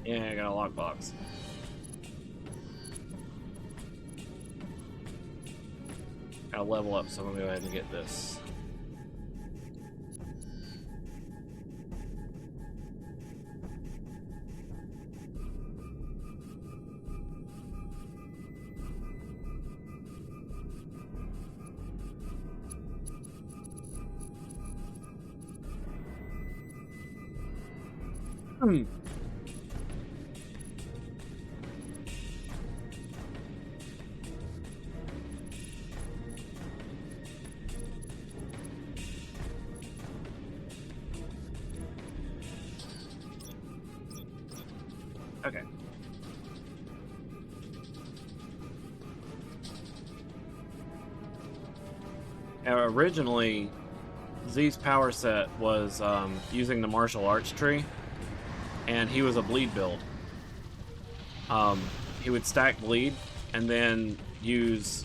Yeah, I got a lockbox. Gotta level up, so I'm gonna go ahead and get this. Okay. Now, originally, Z's power set was using the martial arts tree, and he was a bleed build. He would stack bleed, and then use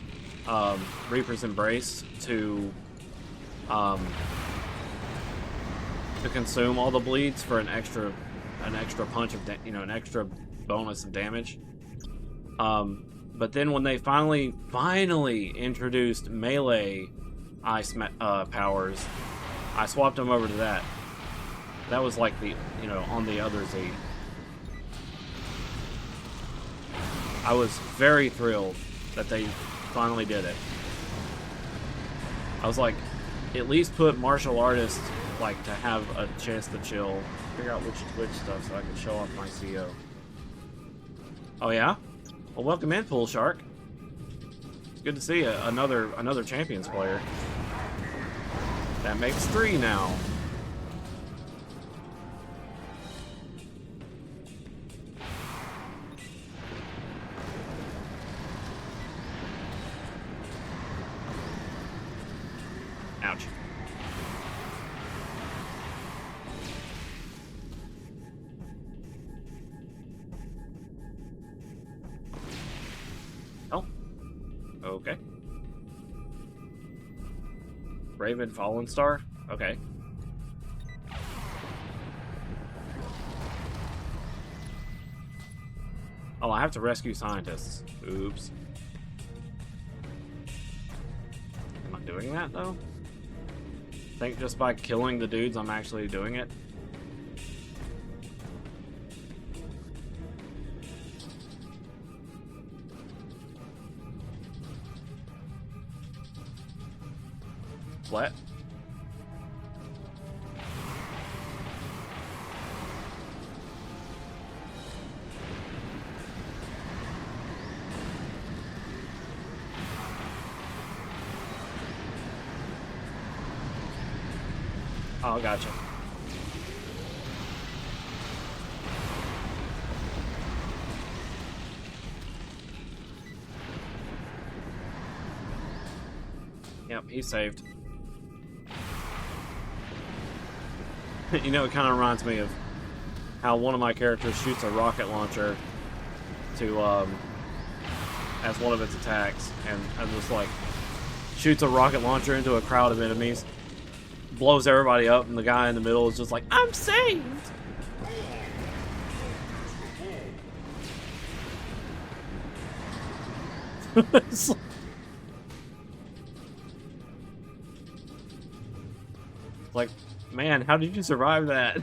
Reaper's Embrace to consume all the bleeds for an extra punch of an extra bonus of damage. But then when they finally introduced melee ice powers, I swapped them over to that. That was like the on the other Z. I was very thrilled that they finally did it. I was like, at least put martial artists like to have a chance to chill. Figure out which Twitch stuff so I can show off my CO. Oh yeah? Well, welcome in, Pool Shark. It's good to see another Champions player. That makes 3 now. Okay. Raven Fallen Star? Okay. Oh, I have to rescue scientists. Oops. Am I doing that, though? I think just by killing the dudes, I'm actually doing it. What? Oh, gotcha. Yep, he's saved. You know, it kind of reminds me of how one of my characters shoots a rocket launcher to, as one of its attacks, and just like shoots a rocket launcher into a crowd of enemies, blows everybody up, and the guy in the middle is just like, I'm saved! Like, man, how did you survive that?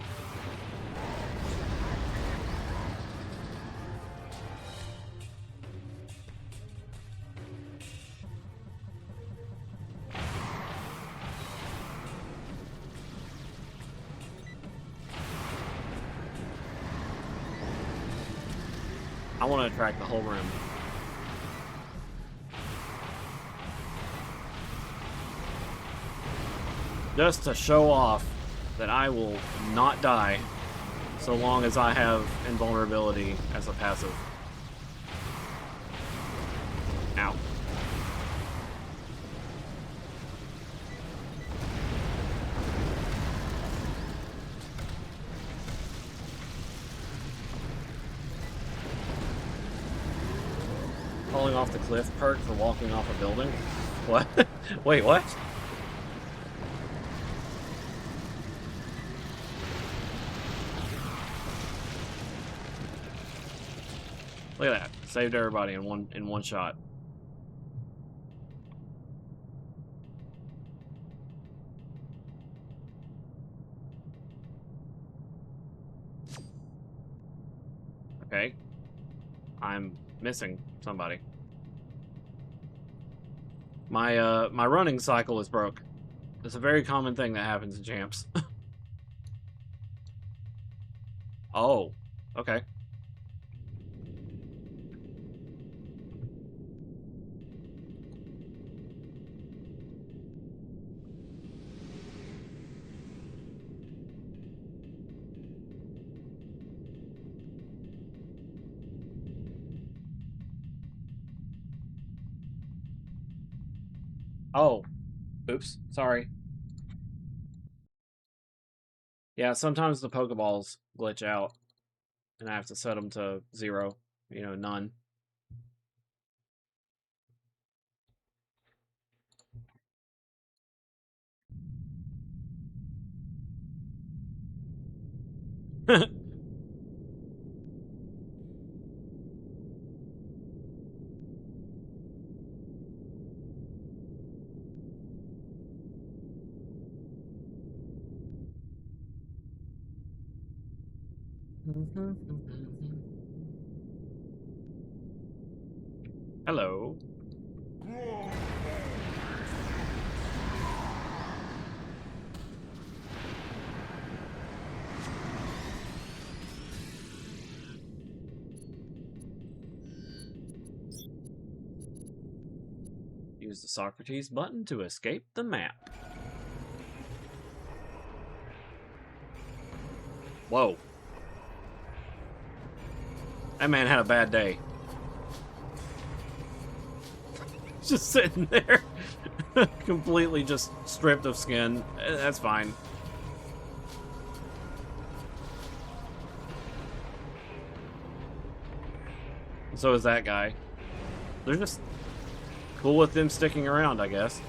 I want to attract the whole room. Just to show off that I will not die so long as I have invulnerability as a passive. Ow. Falling off the cliff perk for walking off a building? What? Wait, what? Look at that. Saved everybody in one shot. Okay. I'm missing somebody. My running cycle is broke. It's a very common thing that happens in champs. Oh, okay. Oh, oops, sorry. Yeah, sometimes the Pokeballs glitch out, and I have to set them to 0, you know, none. Hello. Use the Socrates button to escape the map. Whoa. That man had a bad day. Just sitting there. Completely just stripped of skin. That's fine. So is that guy. They're just... cool with them sticking around, I guess.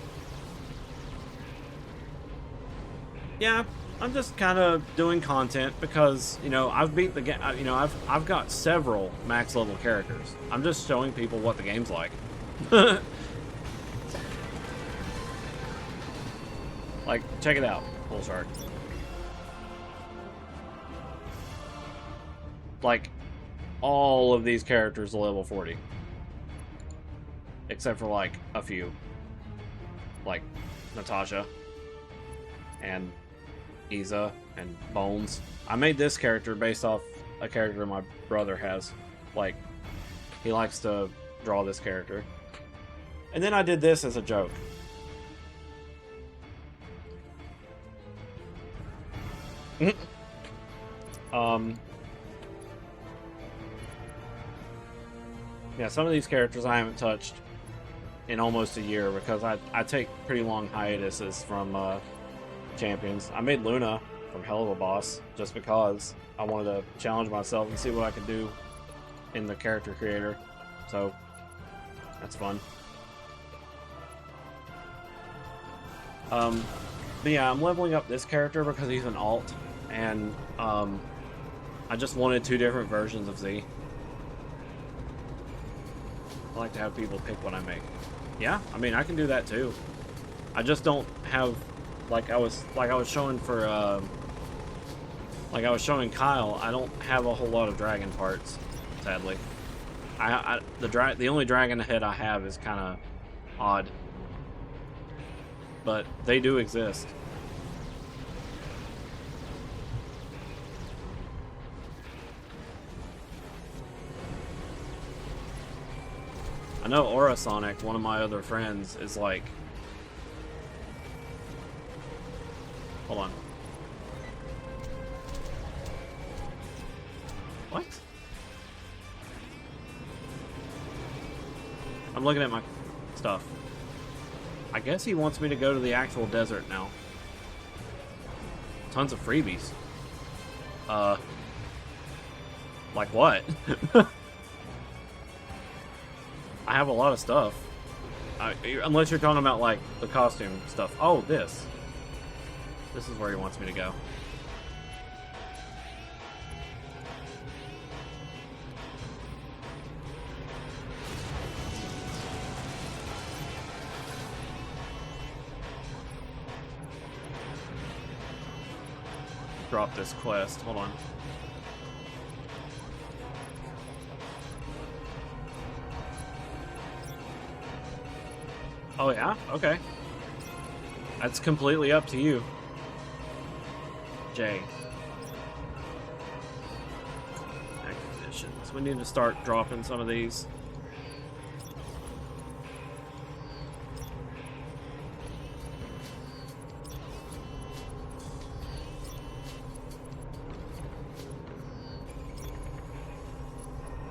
Yeah, I'm just kind of doing content because, you know, I've beat the game. You know, I've got several max level characters. I'm just showing people what the game's like. Like, check it out, Bull Shark. Like, all of these characters are level 40. Except for, like, a few. Like, Natasha. And Iza. And Bones. I made this character based off a character my brother has. Like, he likes to draw this character. And then I did this as a joke. Yeah, some of these characters I haven't touched in almost a year because I take pretty long hiatuses from Champions. I made Luna from Hell of a Boss just because I wanted to challenge myself and see what I could do in the character creator. So, that's fun. But yeah, I'm leveling up this character because he's an alt, and I just wanted 2 different versions of Z. I like to have people pick what I make. Yeah, I mean, I can do that too. I just don't have, like I was showing for like I was showing Kyle, I don't have a whole lot of dragon parts, sadly. The only dragon head I have is kind of odd. But they do exist. I know Aura Sonic, one of my other friends, is like... Hold on. What? I'm looking at my stuff. I guess he wants me to go to the actual desert now. Tons of freebies. Like what? I have a lot of stuff. Unless you're talking about, like, the costume stuff. Oh, this. This is where he wants me to go. Drop this quest. Hold on. Oh yeah? Okay. That's completely up to you. J. Acquisitions. We need to start dropping some of these.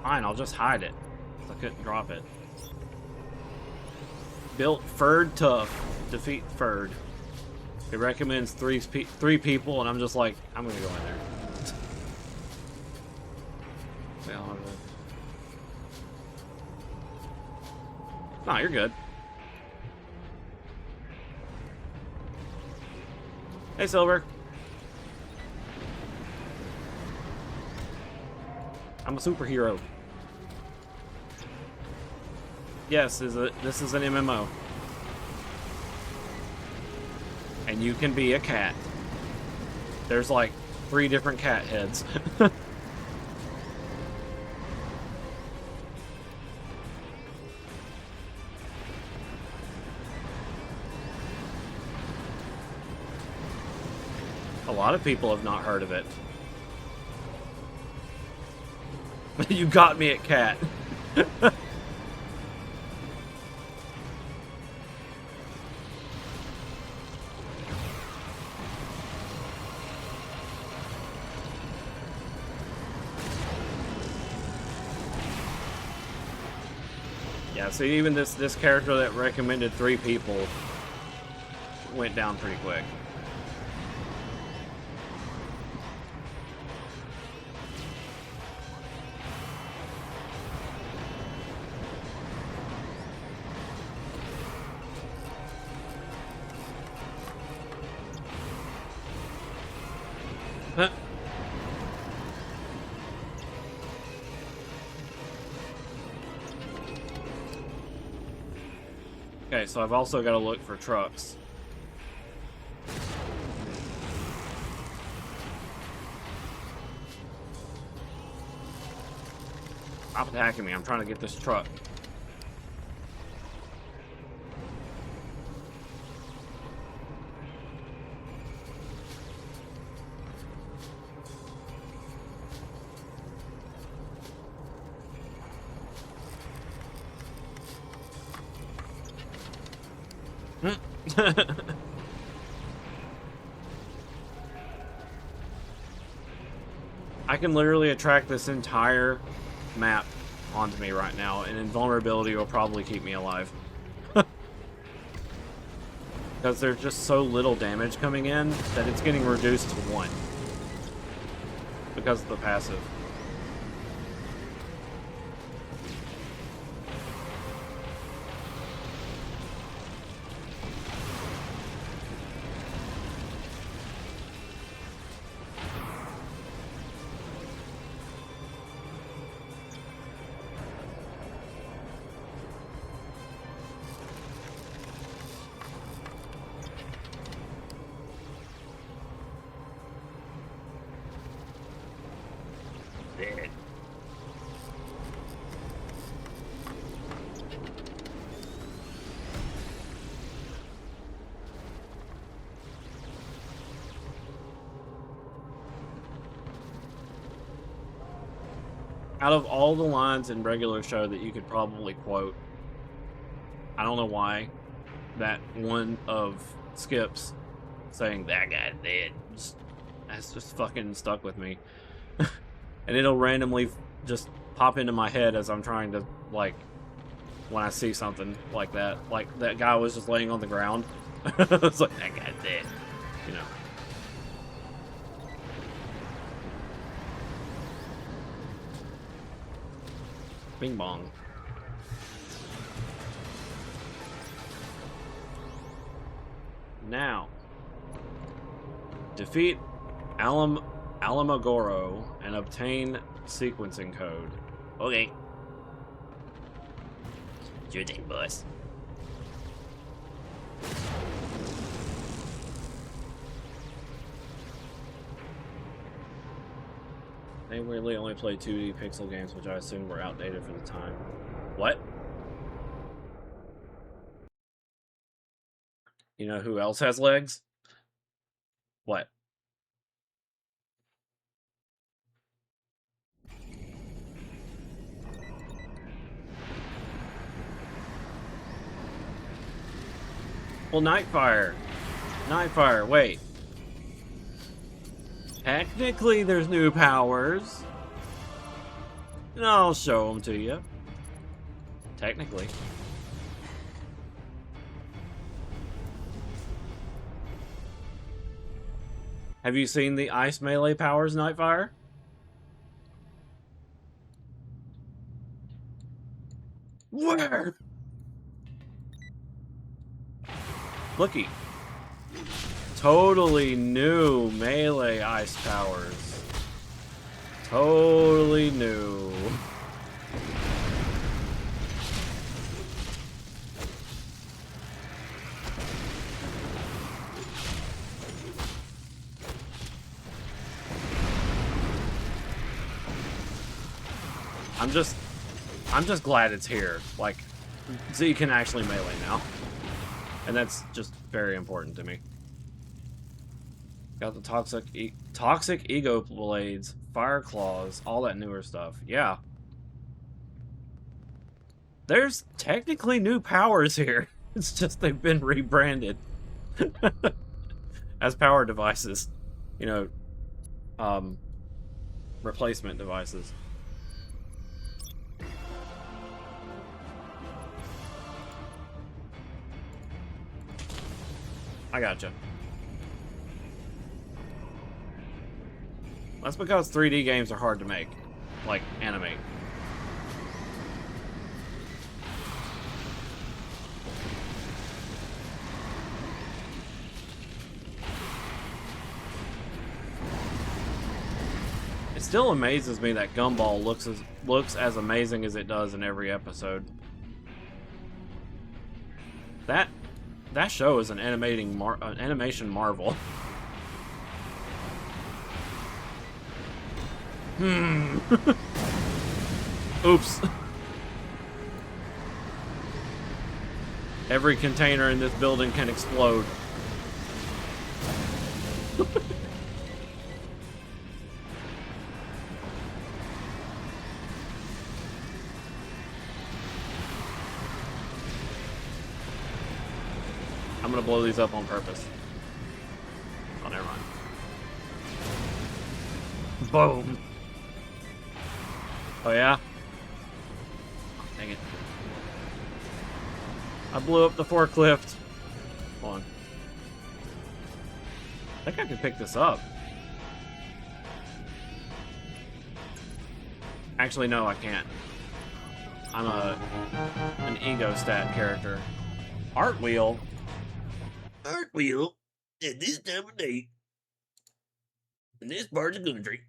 Fine, I'll just hide it. I couldn't drop it. Built Ferd tough. Defeat Ferd. It recommends three people, and I'm just like, I'm gonna go in there. Well, nah, you're good. Hey, Silver. I'm a superhero. Yes, this is an MMO. And you can be a cat. There's like 3 different cat heads. A lot of people have not heard of it. You got me at cat. Yeah, so even this character that recommended 3 people went down pretty quick. Okay, so I've also got to look for trucks. Stop attacking me. I'm trying to get this truck. I can literally attract this entire map onto me right now, and invulnerability will probably keep me alive. Because there's just so little damage coming in that it's getting reduced to 1. Because of the passive. Dead. Out of all the lines in regular show that you could probably quote, I don't know why, that one of Skip's saying that guy's dead, that's just fucking stuck with me. And it'll randomly just pop into my head as I'm trying to, like, when I see something like that. Like, that guy was just laying on the ground. It's like, that guy's dead. You know. Bing bong. Now. Defeat Alamogoro and obtain sequencing code. Okay. Sure thing, boss. They really only play 2D pixel games, which I assume were outdated for the time. What? You know who else has legs? What? Well, Nightfire. Nightfire, wait. Technically, there's new powers. And I'll show them to you. Technically. Have you seen the ice melee powers, Nightfire? Where? Looky. Totally new melee ice powers. Totally new. I'm just glad it's here. Like, Z can actually melee now. And that's just very important to me. Got the toxic ego blades, fire claws, all that newer stuff. Yeah. There's technically new powers here. It's just they've been rebranded as power devices. You know, replacement devices. I gotcha. That's because 3D games are hard to make. Like, animate. It still amazes me that Gumball looks as amazing as it does in every episode. That show is an animation marvel. Oops. Every container in this building can explode. I'm gonna blow these up on purpose. Oh, never mind. Boom. Oh, yeah? Dang it. I blew up the forklift. Hold on. I think I can pick this up. Actually, no, I can't. I'm an ego stat character. Art wheel? Art wheel? At this time of day. In this part of the country.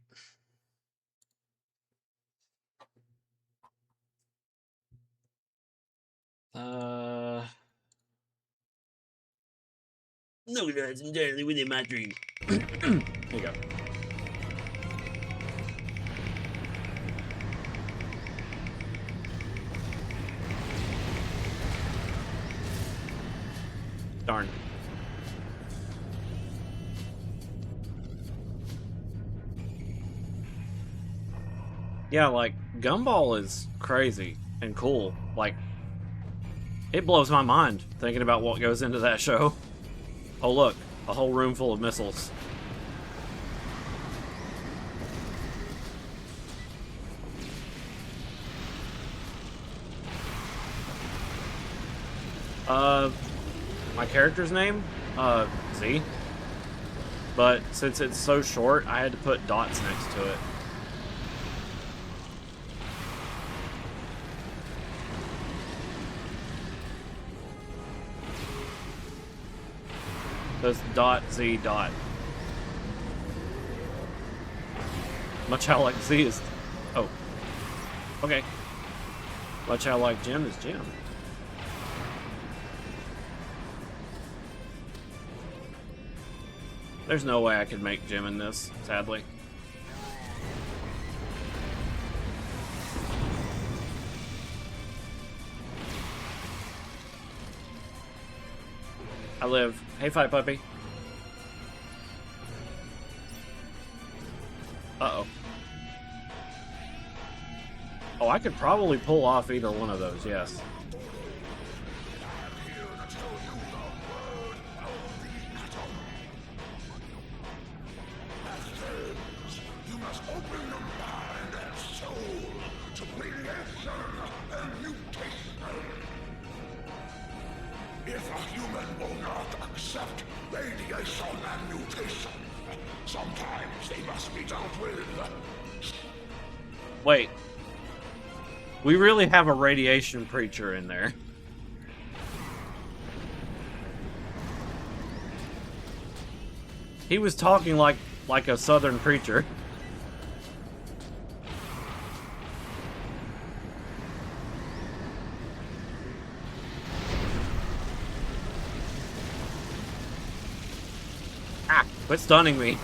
No, that's entirely within my dream. Here you go. Darn. Yeah, like, Gumball is crazy and cool. Like, it blows my mind thinking about what goes into that show. Oh, look, a whole room full of missiles. My character's name? Z. But since it's so short, I had to put dots next to it. So it's .Z. Much how like Z is... Oh. Okay. Much how like Jim is Jim. There's no way I could make Jim in this, sadly. I live. Hey, Fight Puppy. Uh-oh. Oh, I could probably pull off either one of those, yes. If a human will not accept radiation and mutation, sometimes they must be dealt with. Wait. We really have a radiation preacher in there. He was talking like a southern preacher. Ah, quit stunning me.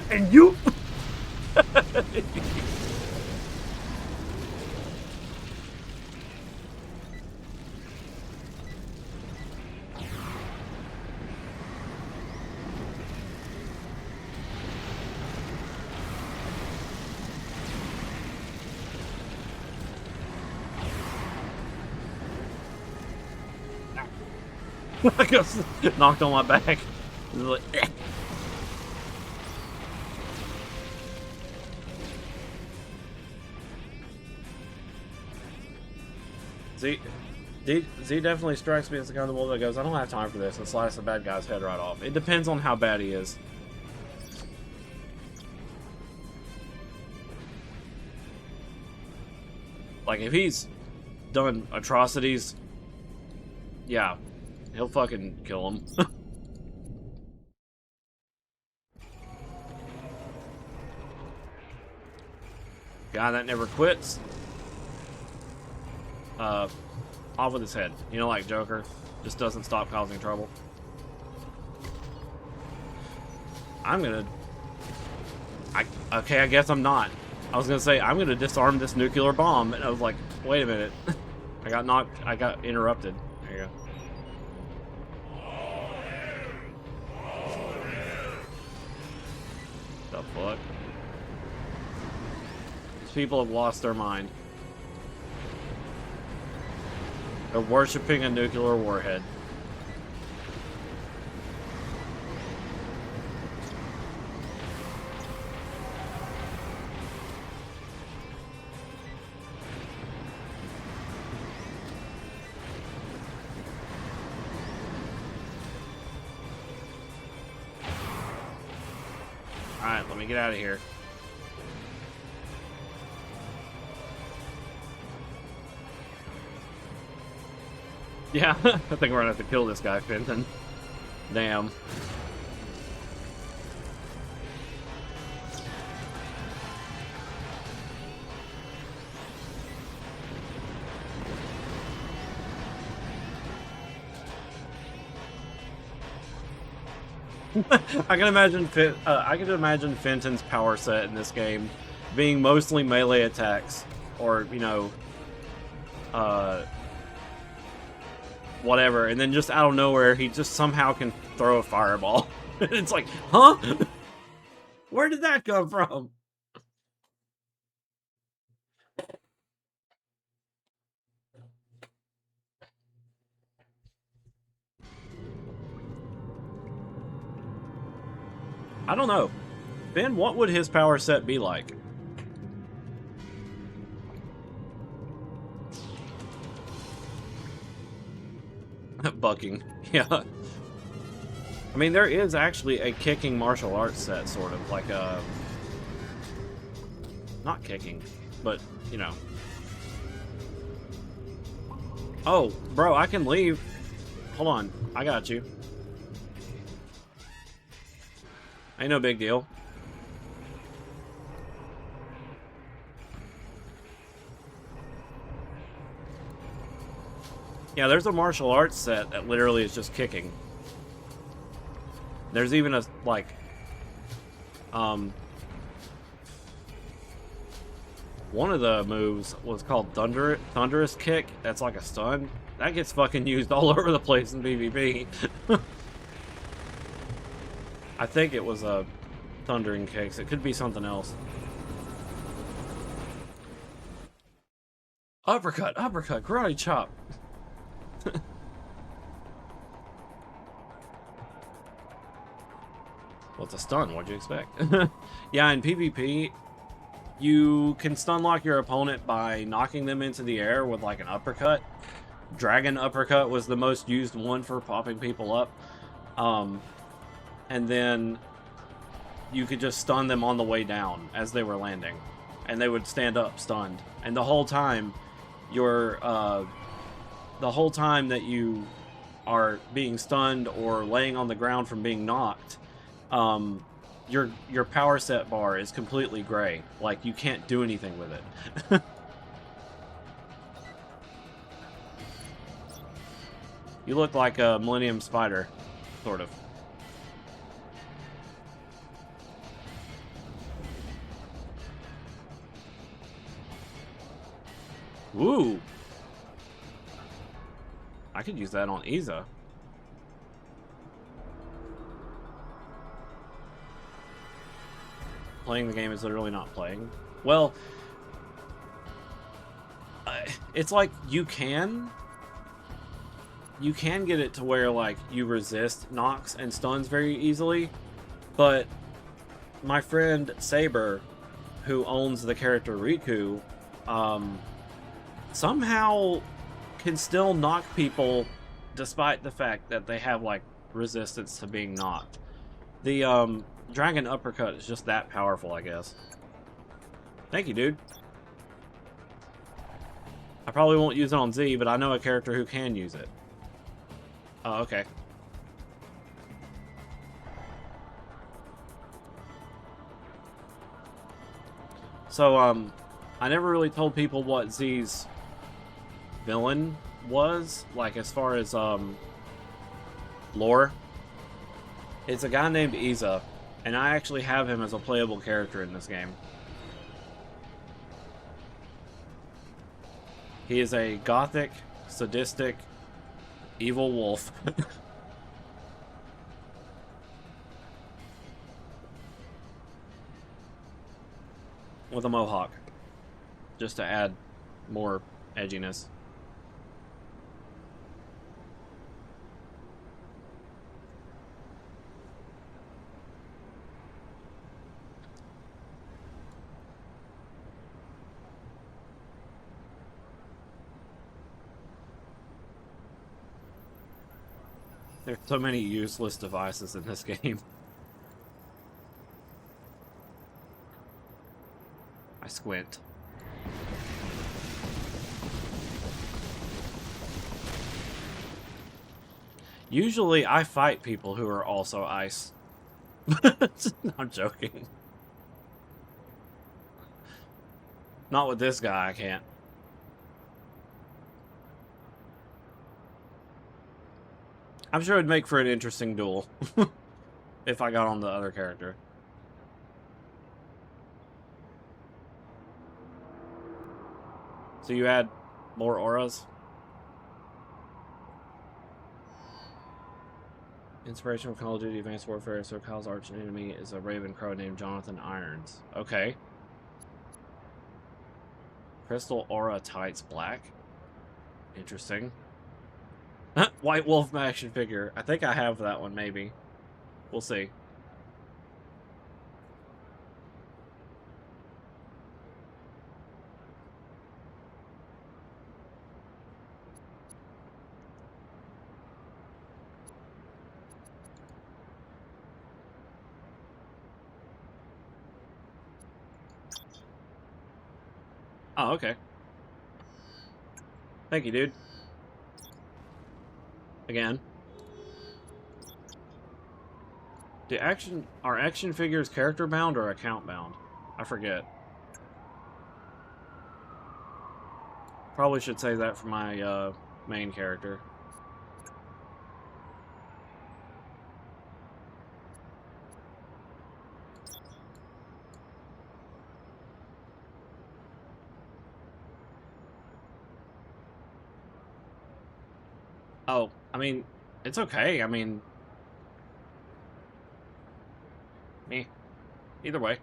And you. I got knocked on my back. Like, eh. Z definitely strikes me as the kind of wolf that goes, I don't have time for this, and slices the bad guy's head right off. It depends on how bad he is. Like, if he's done atrocities, yeah, he'll fucking kill him. Guy that never quits. off with his head. You know, like Joker, just doesn't stop causing trouble. I'm gonna... okay, I guess I'm not. I was gonna say, I'm gonna disarm this nuclear bomb, and I was like, wait a minute. I got interrupted. There you go. The fuck? These people have lost their mind. They're worshipping a nuclear warhead. Alright, let me get out of here. Yeah, I think we're gonna have to kill this guy, Fenton. Damn. I can imagine Fenton's power set in this game being mostly melee attacks, or you know, whatever, and then just out of nowhere he just somehow can throw a fireball. It's like, huh? Where did that come from? I don't know. Ben, what would his power set be like? Bucking. Yeah. I mean, there is actually a kicking martial arts set, sort of. Like a... not kicking, but, you know. Oh, bro, I can leave. Hold on. I got you. Ain't no big deal. Yeah, there's a martial arts set that literally is just kicking. There's even a, like, one of the moves was called Thunderous Kick. That's like a stun. That gets fucking used all over the place in PvP. I think it was a Thundering Kicks. It could be something else. Uppercut, karate chop. Well, it's a stun. What'd you expect? Yeah, in PvP, you can stun lock your opponent by knocking them into the air with like an uppercut. Dragon uppercut was the most used one for popping people up. And then you could just stun them on the way down as they were landing. And they would stand up stunned. And the whole time that you are being stunned or laying on the ground from being knocked, your power set bar is completely gray. Like, you can't do anything with it. You look like a Millennium Spider, sort of. Ooh. I could use that on Iza. Playing the game is literally not playing. Well, it's like you can get it to where like you resist knocks and stuns very easily, but my friend Saber, who owns the character Riku, somehow can still knock people despite the fact that they have like resistance to being knocked. The Dragon Uppercut is just that powerful, I guess. Thank you, dude. I probably won't use it on Z, but I know a character who can use it. Oh, okay. So, I never really told people what Z's villain was, like as far as lore. It's a guy named Iza, and I actually have him as a playable character in this game. He is a gothic, sadistic, evil wolf. With a mohawk. Just to add more edginess. There's so many useless devices in this game. I squint. Usually I fight people who are also ice. I'm joking. Not with this guy, I can't. I'm sure it'd make for an interesting duel. If I got on the other character. So you add more auras? Inspiration from Call of Duty Advanced Warfare, so Kyle's arch enemy is a Raven Crow named Jonathan Irons. Okay. Crystal Aura Tights Black. Interesting. White Wolf action figure. I think I have that one, maybe. We'll see. Oh, okay. Thank you, dude. Again. Are action figures character bound or account bound? I forget. Probably should say that for my main character. Oh, I mean, it's okay. I mean, me. Either way.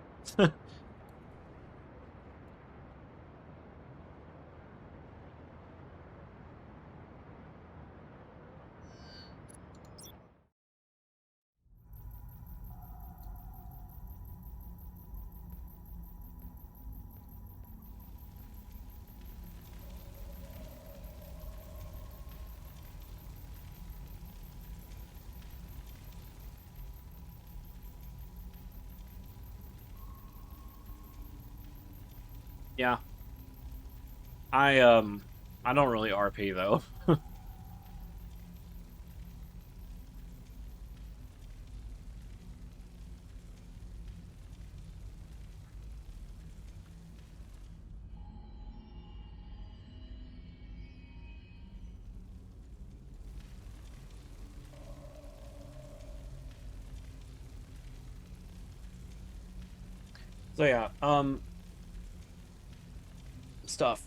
Yeah. I don't really RP though. So yeah, stuff.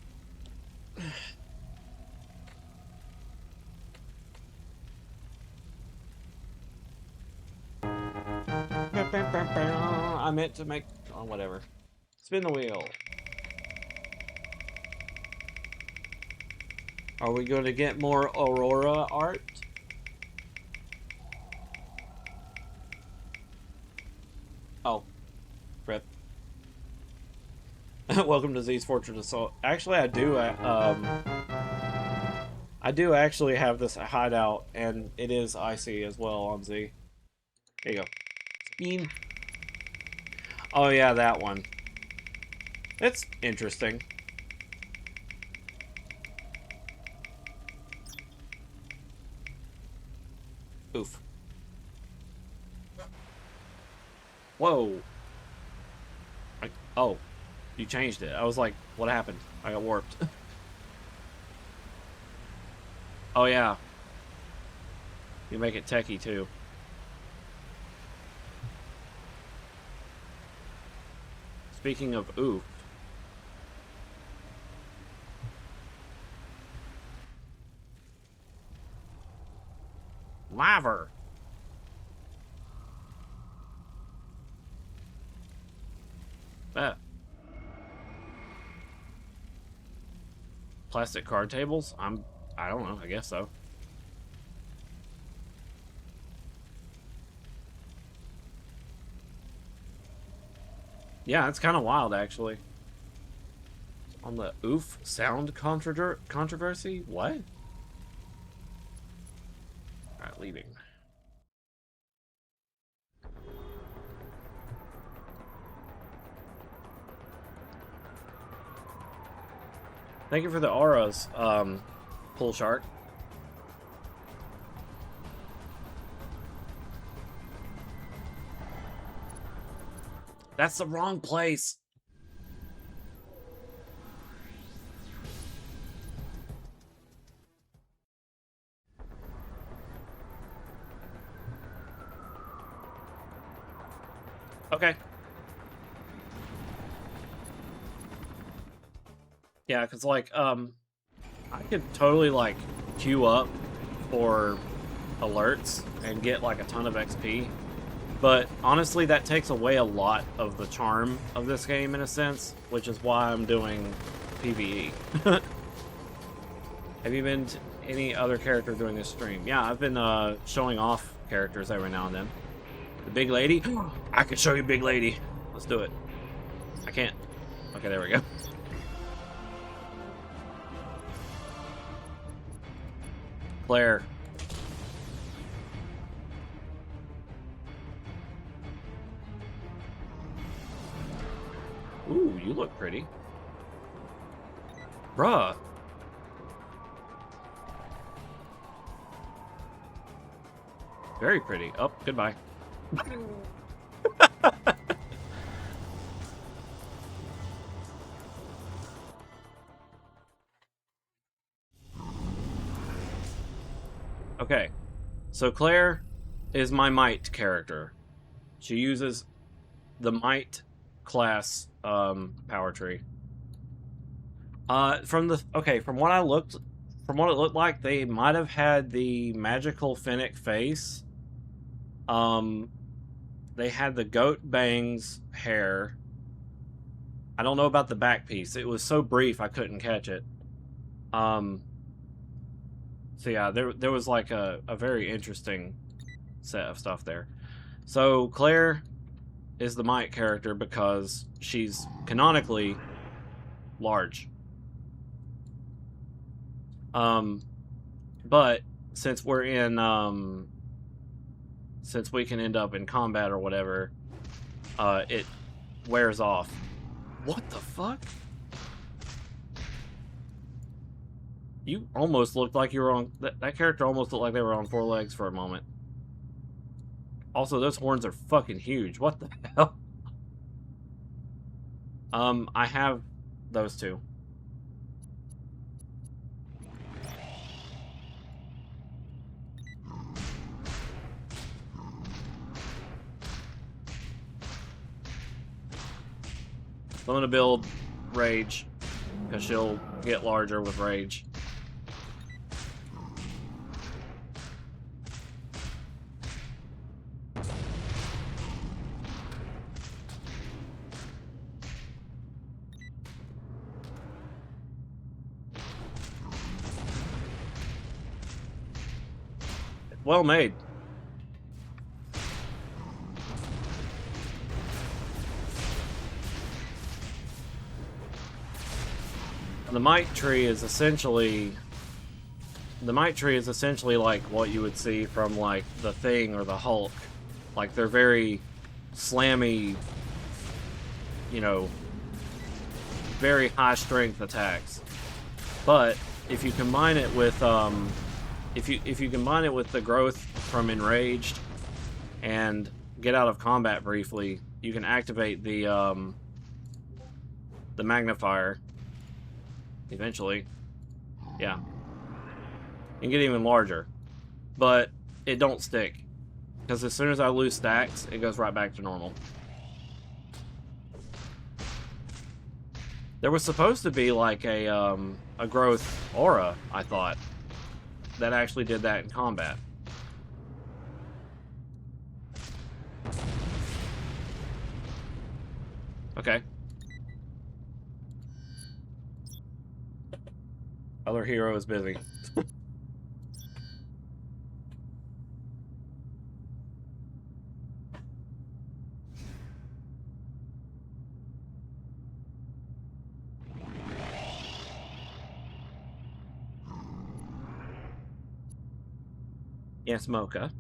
I meant to make... Oh, whatever. Spin the wheel. Are we going to get more Aurora art? Oh. Rip. Welcome to Z's Fortress Assault. Actually, I do actually have this hideout, and it is icy as well on Z. There you go. Spin. Oh yeah, that one. It's interesting. Oof. Whoa. Oh, you changed it. I was like, what happened? I got warped. Oh, yeah. You make it techie, too. Speaking of oof. Laver. That. Plastic card tables? I don't know, I guess so. Yeah, it's kind of wild, actually. On the oof sound controversy? What? Alright, leaving. Thank you for the auras, Pool Shark. That's the wrong place. Okay. Yeah, because, like, I could totally, like, queue up for alerts and get, like, a ton of XP. But, honestly, that takes away a lot of the charm of this game, in a sense, which is why I'm doing PvE. Have you been to any other character during this stream? Yeah, I've been, showing off characters every now and then. The big lady? I could show you big lady. Let's do it. I can't. Okay, there we go. Claire. Ooh, you look pretty. Bruh. Very pretty. Oh, goodbye. Okay, so Claire is my Might character. She uses the Might class power tree. From what it looked like, they might have had the magical Fennec face. They had the goat bangs hair. I don't know about the back piece. It was so brief I couldn't catch it. So yeah, there was like a very interesting set of stuff there. So Claire is the Might character because she's canonically large. But since we're in since we can end up in combat or whatever, it wears off. What the fuck? You almost looked like you were on... That character almost looked like they were on 4 legs for a moment. Also, those horns are fucking huge. What the hell? I have those two. I'm gonna build Rage, because she'll get larger with Rage. Well made. The Might tree is essentially like what you would see from like the Thing or the Hulk. Like they're very slammy, you know, very high strength attacks. But if you combine it with if you combine it with the growth from Enraged and get out of combat briefly, you can activate the magnifier eventually. Yeah. and get even larger. But it don't stick. Because as soon as I lose stacks, it goes right back to normal. There was supposed to be like a growth aura, I thought, that actually did that in combat. Okay. Other hero is busy. Yes, Mocha.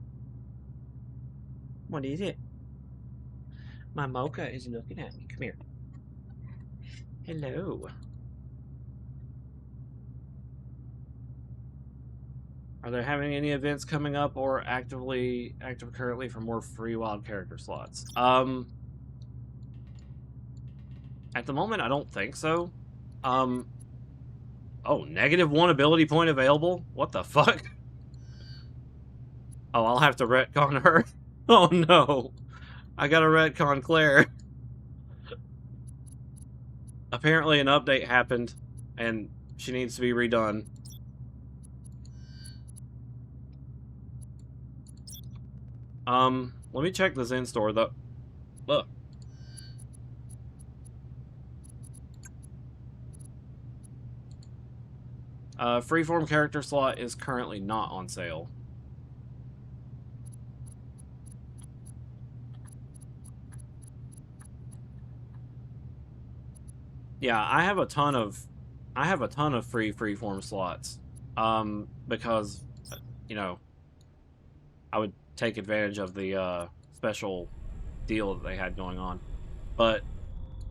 What is it? My Mocha is looking at me. Come here. Hello. Are they having any events coming up or active currently for more free wild character slots? At the moment, I don't think so. Oh, -1 ability point available? What the fuck? Oh, I'll have to retcon her. Oh no. I gotta retcon Claire. Apparently an update happened, and she needs to be redone. Let me check the Zen store, though. Look. Freeform character slot is currently not on sale. Yeah, I have a ton of freeform slots. Because, you know, I would take advantage of the special deal that they had going on. But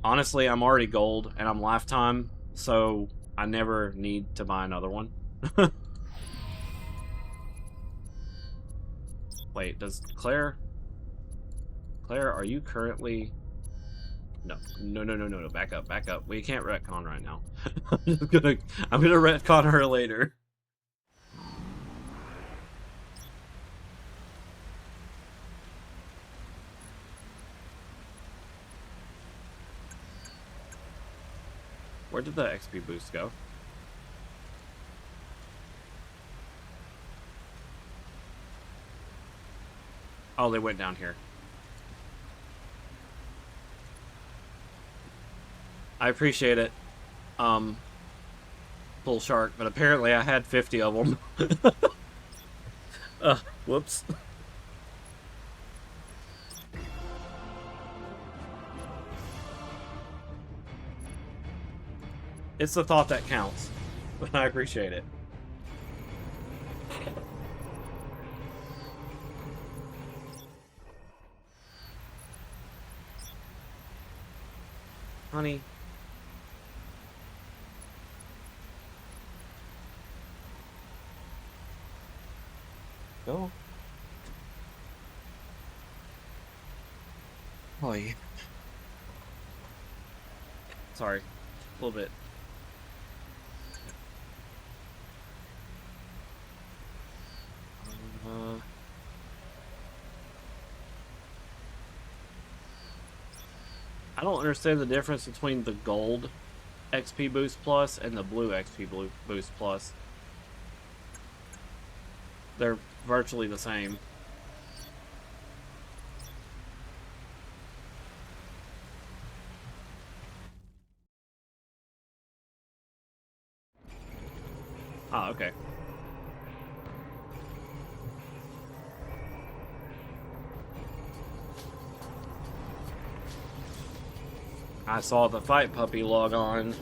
honestly, I'm already gold and I'm lifetime, so I never need to buy another one. Wait, does Claire, are you currently... No, back up. We can't retcon right now. I'm gonna retcon her later. Where did the XP boost go? Oh, they went down here. I appreciate it, Bull Shark, but apparently I had 50 of them. Whoops. It's the thought that counts, but I appreciate it. Honey. Go. Oi. Sorry. A little bit. I don't understand the difference between the gold XP boost plus and the blue XP boost plus. They're virtually the same. Ah, okay. I saw the fight puppy log on.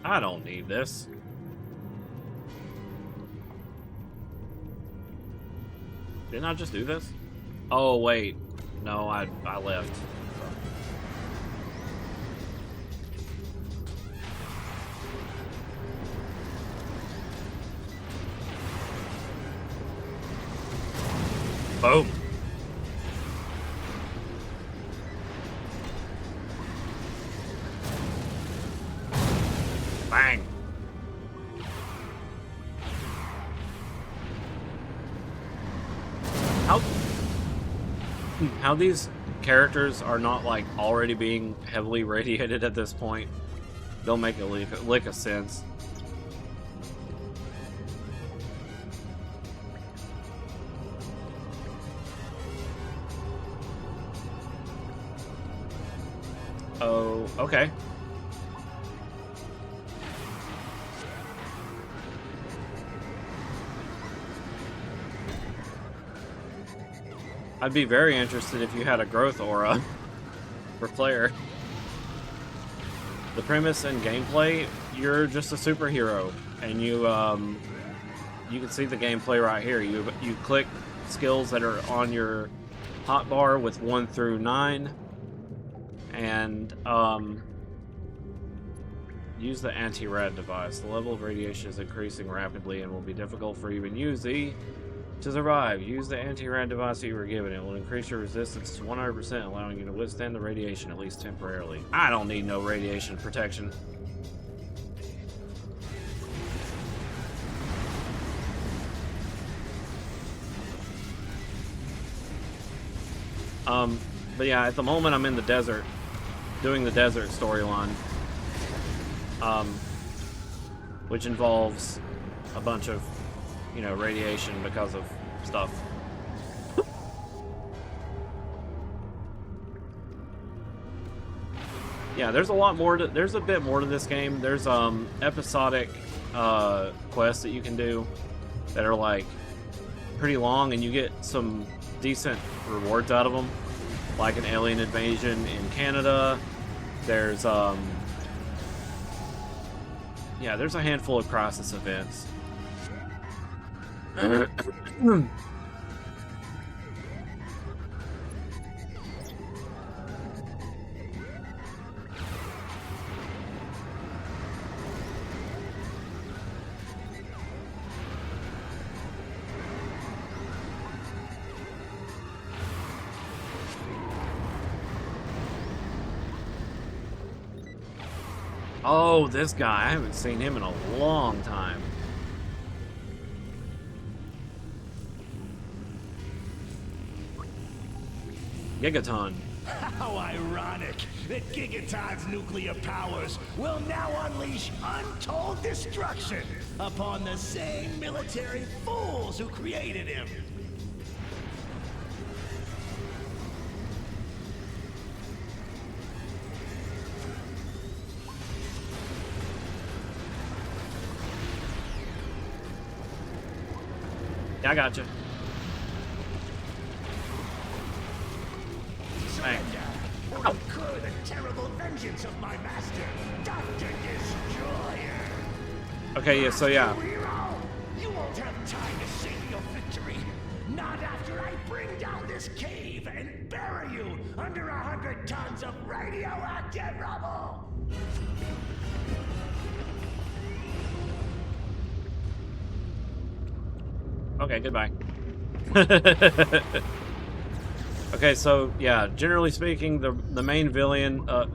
I don't need this. Didn't I just do this? Oh, wait. No, I left. Boom. Bang. How these characters are not like already being heavily radiated at this point, they'll make a lick of sense. Oh, okay. I'd be very interested if you had a growth aura for player. The premise and gameplay, you're just a superhero, and you can see the gameplay right here. You click skills that are on your hotbar with 1 through 9, and use the anti-rad device. The level of radiation is increasing rapidly and will be difficult for even UZ to survive. Use the anti-rad device that you were given. It will increase your resistance to 100%, allowing you to withstand the radiation at least temporarily. I don't need no radiation protection. But yeah, at the moment I'm in the desert, doing the desert storyline, which involves a bunch of, you know, radiation because of stuff. Yeah, there's a lot more to, there's a bit more to this game. There's episodic quests that you can do that are like pretty long, and you get some decent rewards out of them, like an alien invasion in Canada. There's yeah, there's a handful of crisis events. Oh, this guy. I haven't seen him in a long time. Gigaton. How ironic that Gigaton's nuclear powers will now unleash untold destruction upon the same military fools who created him. Yeah, I gotcha. Bang. Or incur the terrible vengeance of my master, Dr. Destroyer. Okay, yeah, so yeah. Hero, you won't have time to save your victory. Not after I bring down this cave and bury you under 100 tons of radioactive rubble. Okay, goodbye. Okay, so yeah, generally speaking, the main villain of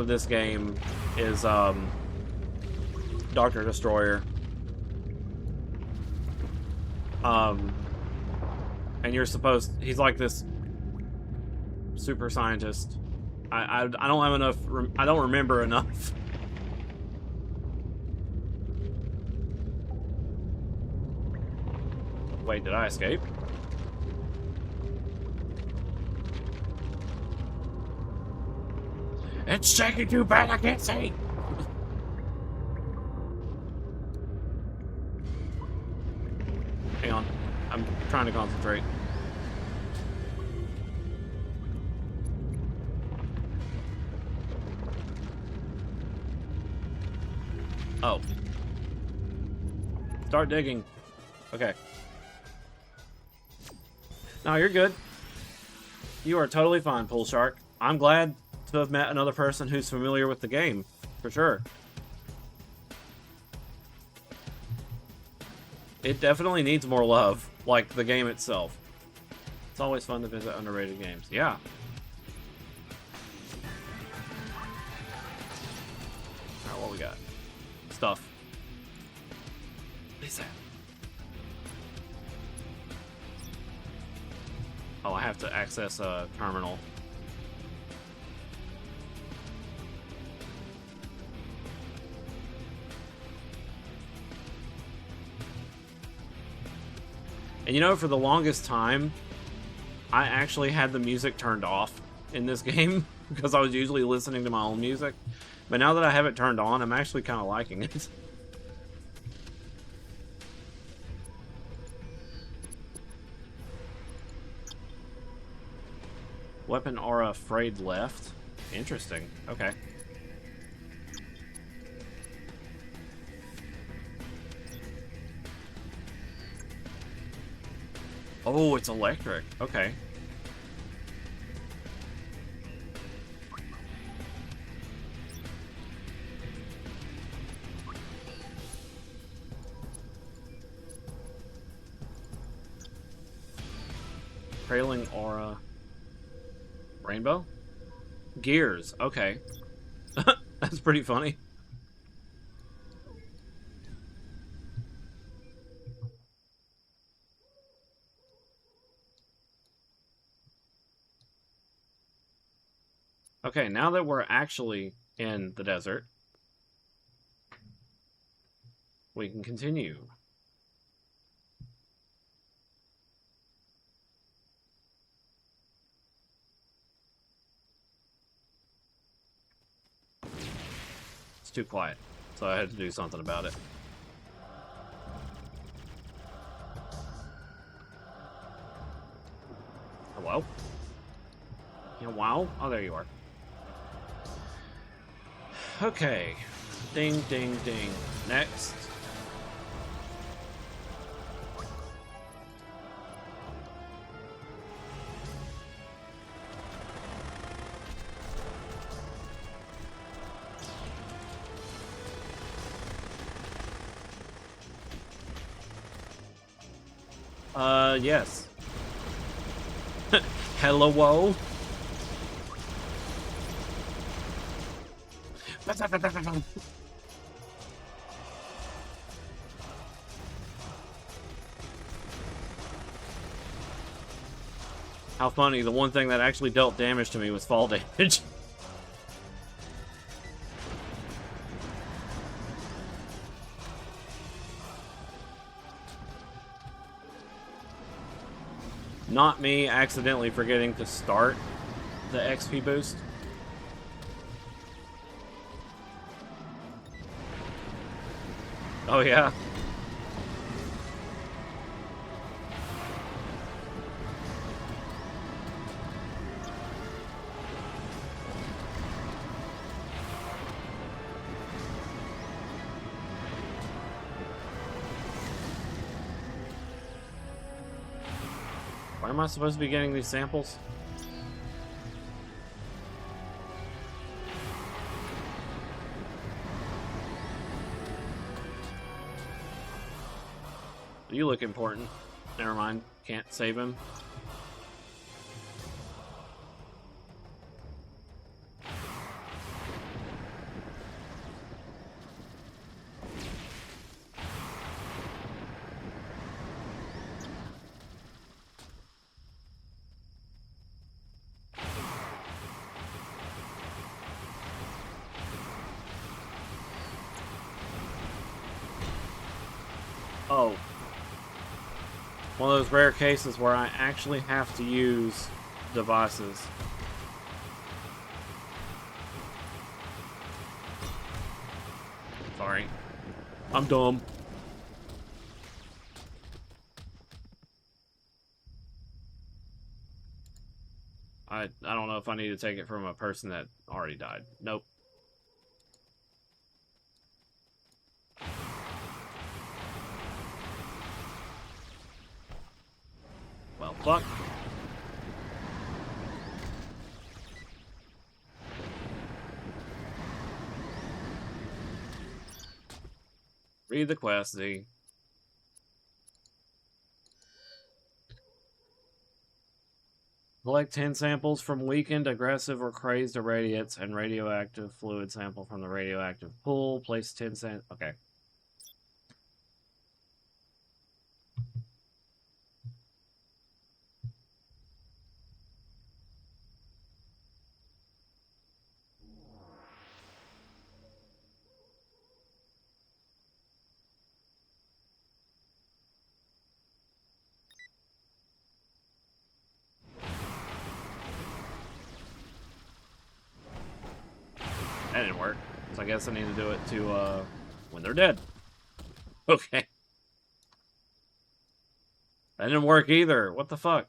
this game is Dr. Destroyer. And you're supposed, he's like this super scientist. I don't have enough, I don't remember enough. Wait, did I escape? It's shaking too bad, I can't see. Hang on, I'm trying to concentrate. Oh. Start digging. Okay. No, you're good. You are totally fine, Pool Shark. I'm glad to have met another person who's familiar with the game, for sure. It definitely needs more love, like the game itself. It's always fun to visit underrated games. Yeah. Alright, what we got? Stuff. What is that? Oh, I have to access a terminal. And you know, for the longest time, I actually had the music turned off in this game because I was usually listening to my own music. But now that I have it turned on, I'm actually kind of liking it. Weapon aura frayed left. Interesting. Okay. Oh, it's electric. Okay. Trailing aura. Rainbow? Gears. Okay. That's pretty funny. Okay, now that we're actually in the desert, we can continue. It's too quiet, so I had to do something about it. Hello? Yeah, wow? Oh, there you are. Okay. Ding, ding, ding. Next. Yes. Hello, whoa. How funny, the one thing that actually dealt damage to me was fall damage. Not me accidentally forgetting to start the XP boost. Oh yeah. Where am I supposed to be getting these samples? You look important. Never mind. Can't save him. Oh. One of those rare cases where I actually have to use devices. Sorry. I'm dumb. I don't know if I need to take it from a person that already died. Nope. Well, fuck. Read the quest, Z. Collect 10 samples from weakened, aggressive, or crazed irradiates and radioactive fluid sample from the radioactive pool. Place 10 samples. Okay. That didn't work. So I guess I need to do it to, when they're dead. Okay. That didn't work either. What the fuck?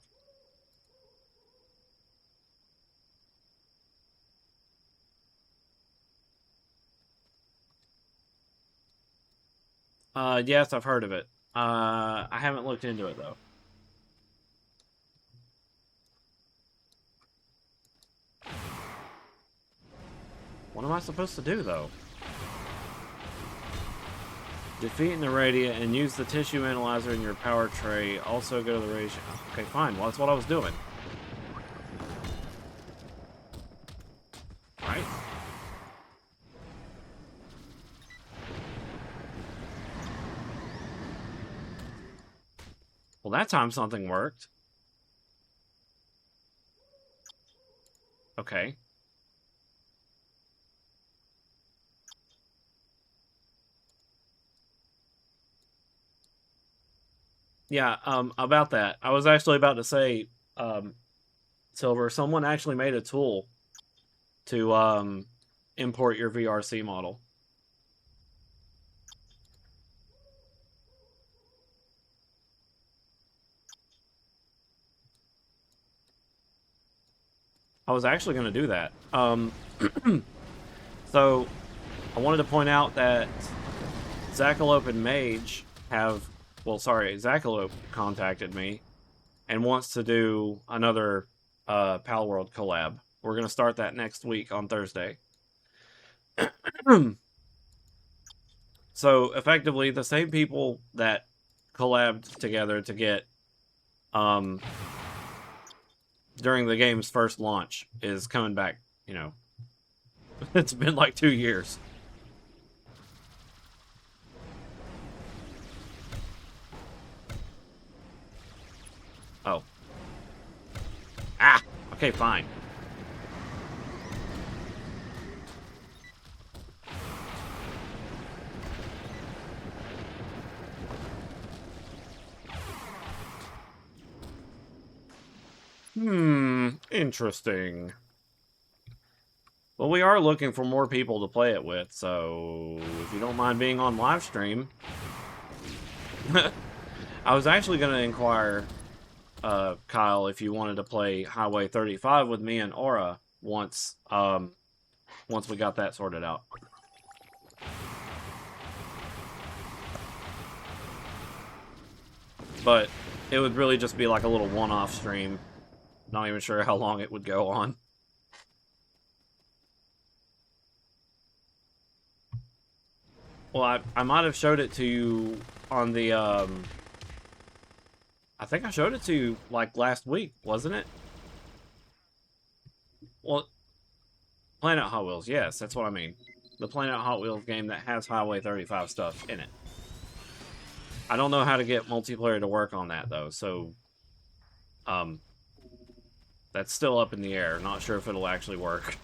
Yes, I've heard of it. I haven't looked into it, though. What am I supposed to do, though? Defeat an irradiate and use the tissue analyzer in your power tray. Also go to the radiation. Okay, fine. Well, that's what I was doing. Right? Well, that time something worked. Okay. Yeah, about that. I was actually about to say, Silver, someone actually made a tool to import your VRC model. I was actually going to do that. So, I wanted to point out that Zackalope and Mage have... Well, sorry, Zackalope contacted me and wants to do another Palworld collab. We're going to start that next week on Thursday. So, effectively, the same people that collabed together to get... during the game's first launch is coming back, you know. It's been like 2 years. Oh. Ah! Okay, fine. Interesting. Well, we are looking for more people to play it with, so if you don't mind being on live stream. I was actually going to inquire, Kyle, if you wanted to play Highway 35 with me and Aura once we got that sorted out. But it would really just be like a little one-off stream. Not even sure how long it would go on. Well, I might have showed it to you on the, I think I showed it to you, like, last week, wasn't it? Well, Planet Hot Wheels, yes, that's what I mean. The Planet Hot Wheels game that has Highway 35 stuff in it. I don't know how to get multiplayer to work on that, though, so... that's still up in the air. Not sure if it'll actually work.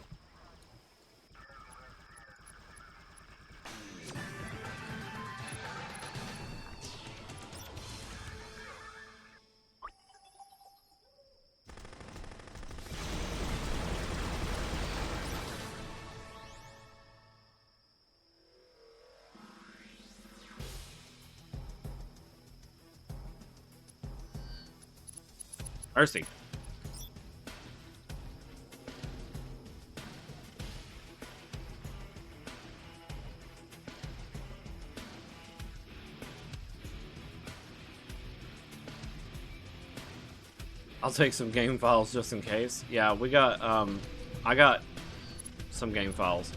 Mercy. I'll take some game files just in case. Yeah, we got, I got some game files.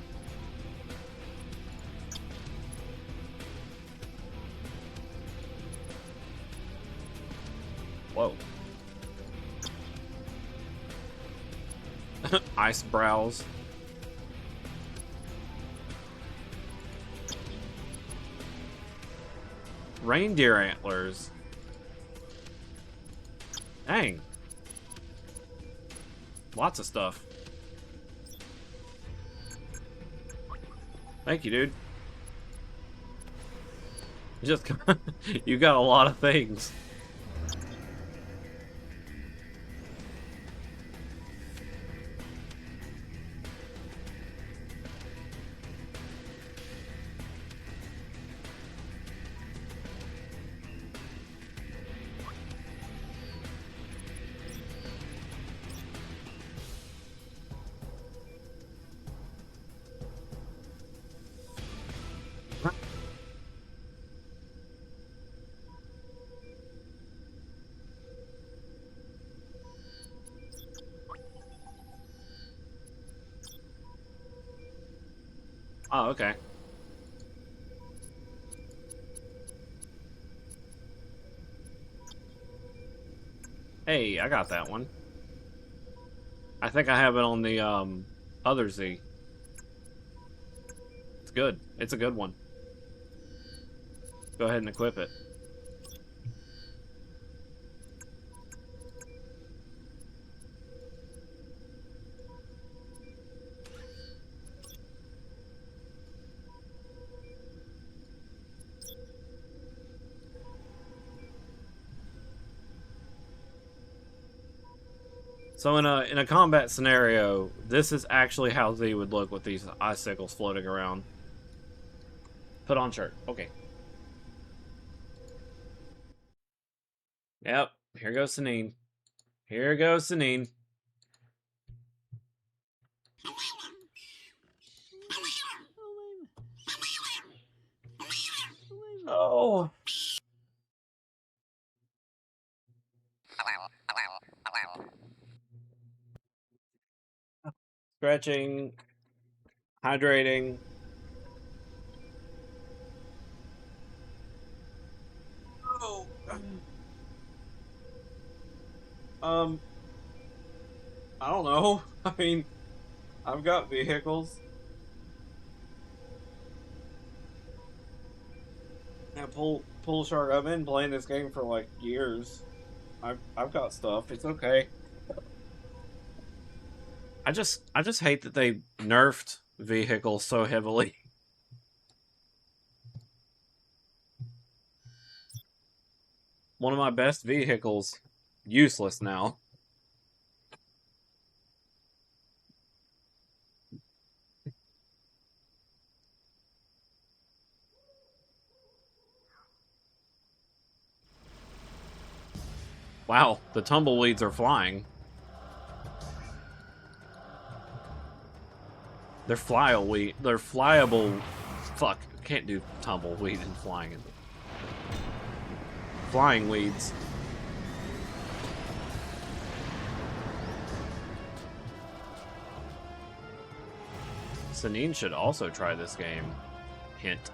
Whoa. Ice brows. Reindeer antlers. Dang. Lots of stuff. Thank you, dude. Just you got a lot of things. Oh, okay. Hey, I got that one. I think I have it on the other Z. It's good. It's a good one. Go ahead and equip it. So in a combat scenario, this is actually how Z would look with these icicles floating around. Put on shirt. Okay. Yep. Here goes Sanine. Here goes Sanine. Oh. Stretching. Hydrating. Oh. I don't know. I mean, I've got vehicles. Yeah, pull shark. I've been playing this game for like years. I've got stuff. It's okay. I just hate that they nerfed vehicles so heavily. One of my best vehicles, useless now. Wow, the tumbleweeds are flying. They're flyable. They're flyable. Fuck, can't do tumbleweed and flying. Flying weeds. Sanine should also try this game. Hint.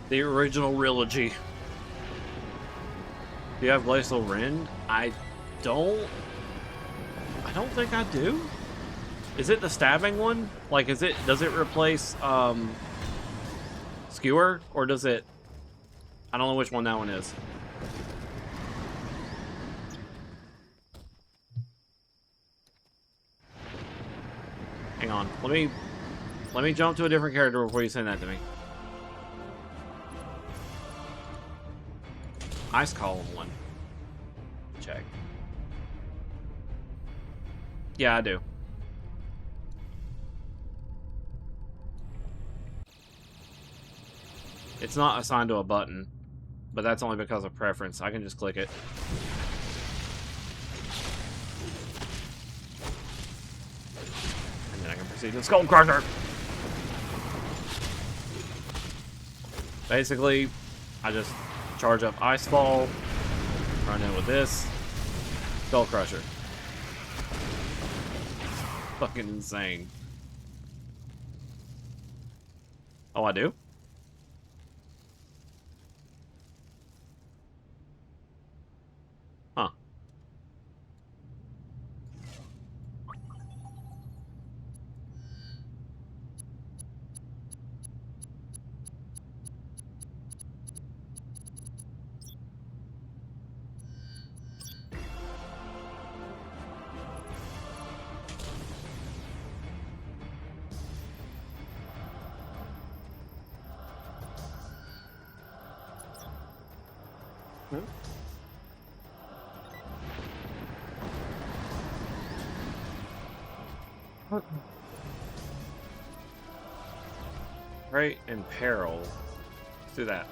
The original Rilogy. Do you have Glacial Rend? I don't I don't think I do. Is it the stabbing one? Like, does it replace, Skewer? Or does it... I don't know which one that one is. Hang on. Let me jump to a different character before you send that to me. Ice Column one. Check. Yeah, I do. It's not assigned to a button, but that's only because of preference. I can just click it. And then I can proceed to Skull Crusher. Basically, I just charge up Ice Fall, run in with this, Skull Crusher. Fucking insane. Oh, I do? Huh. Right in peril. Let's do that.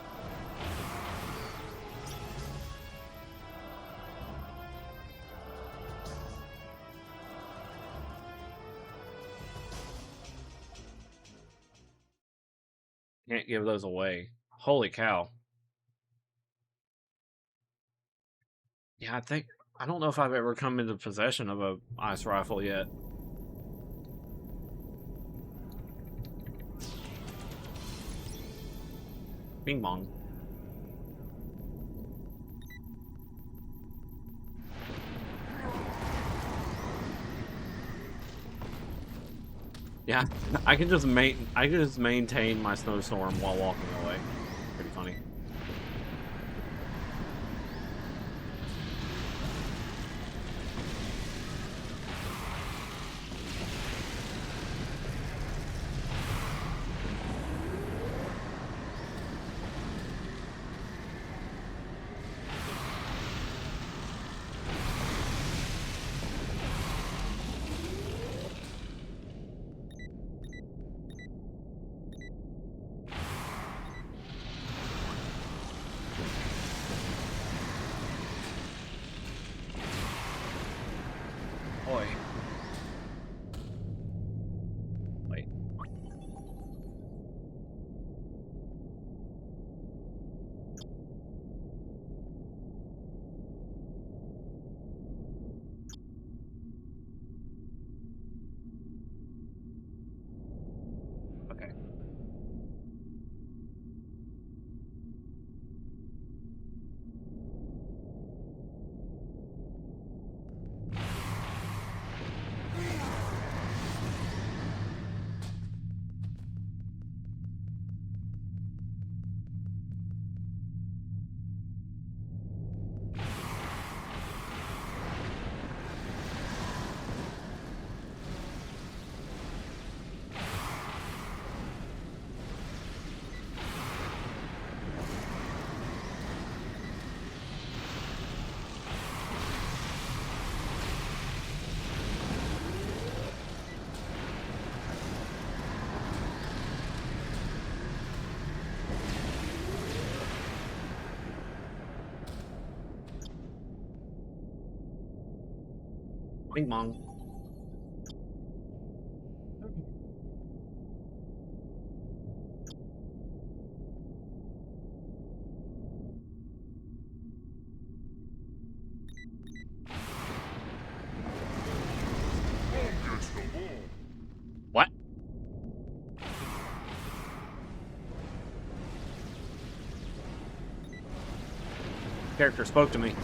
Can't give those away. Holy cow. Yeah, I don't know if I've ever come into possession of a ice rifle yet. Bing bong. Yeah, I can just maintain my snowstorm while walking away. Pretty funny. Boy. Wait. Okay. Bing bong. What? Character spoke to me.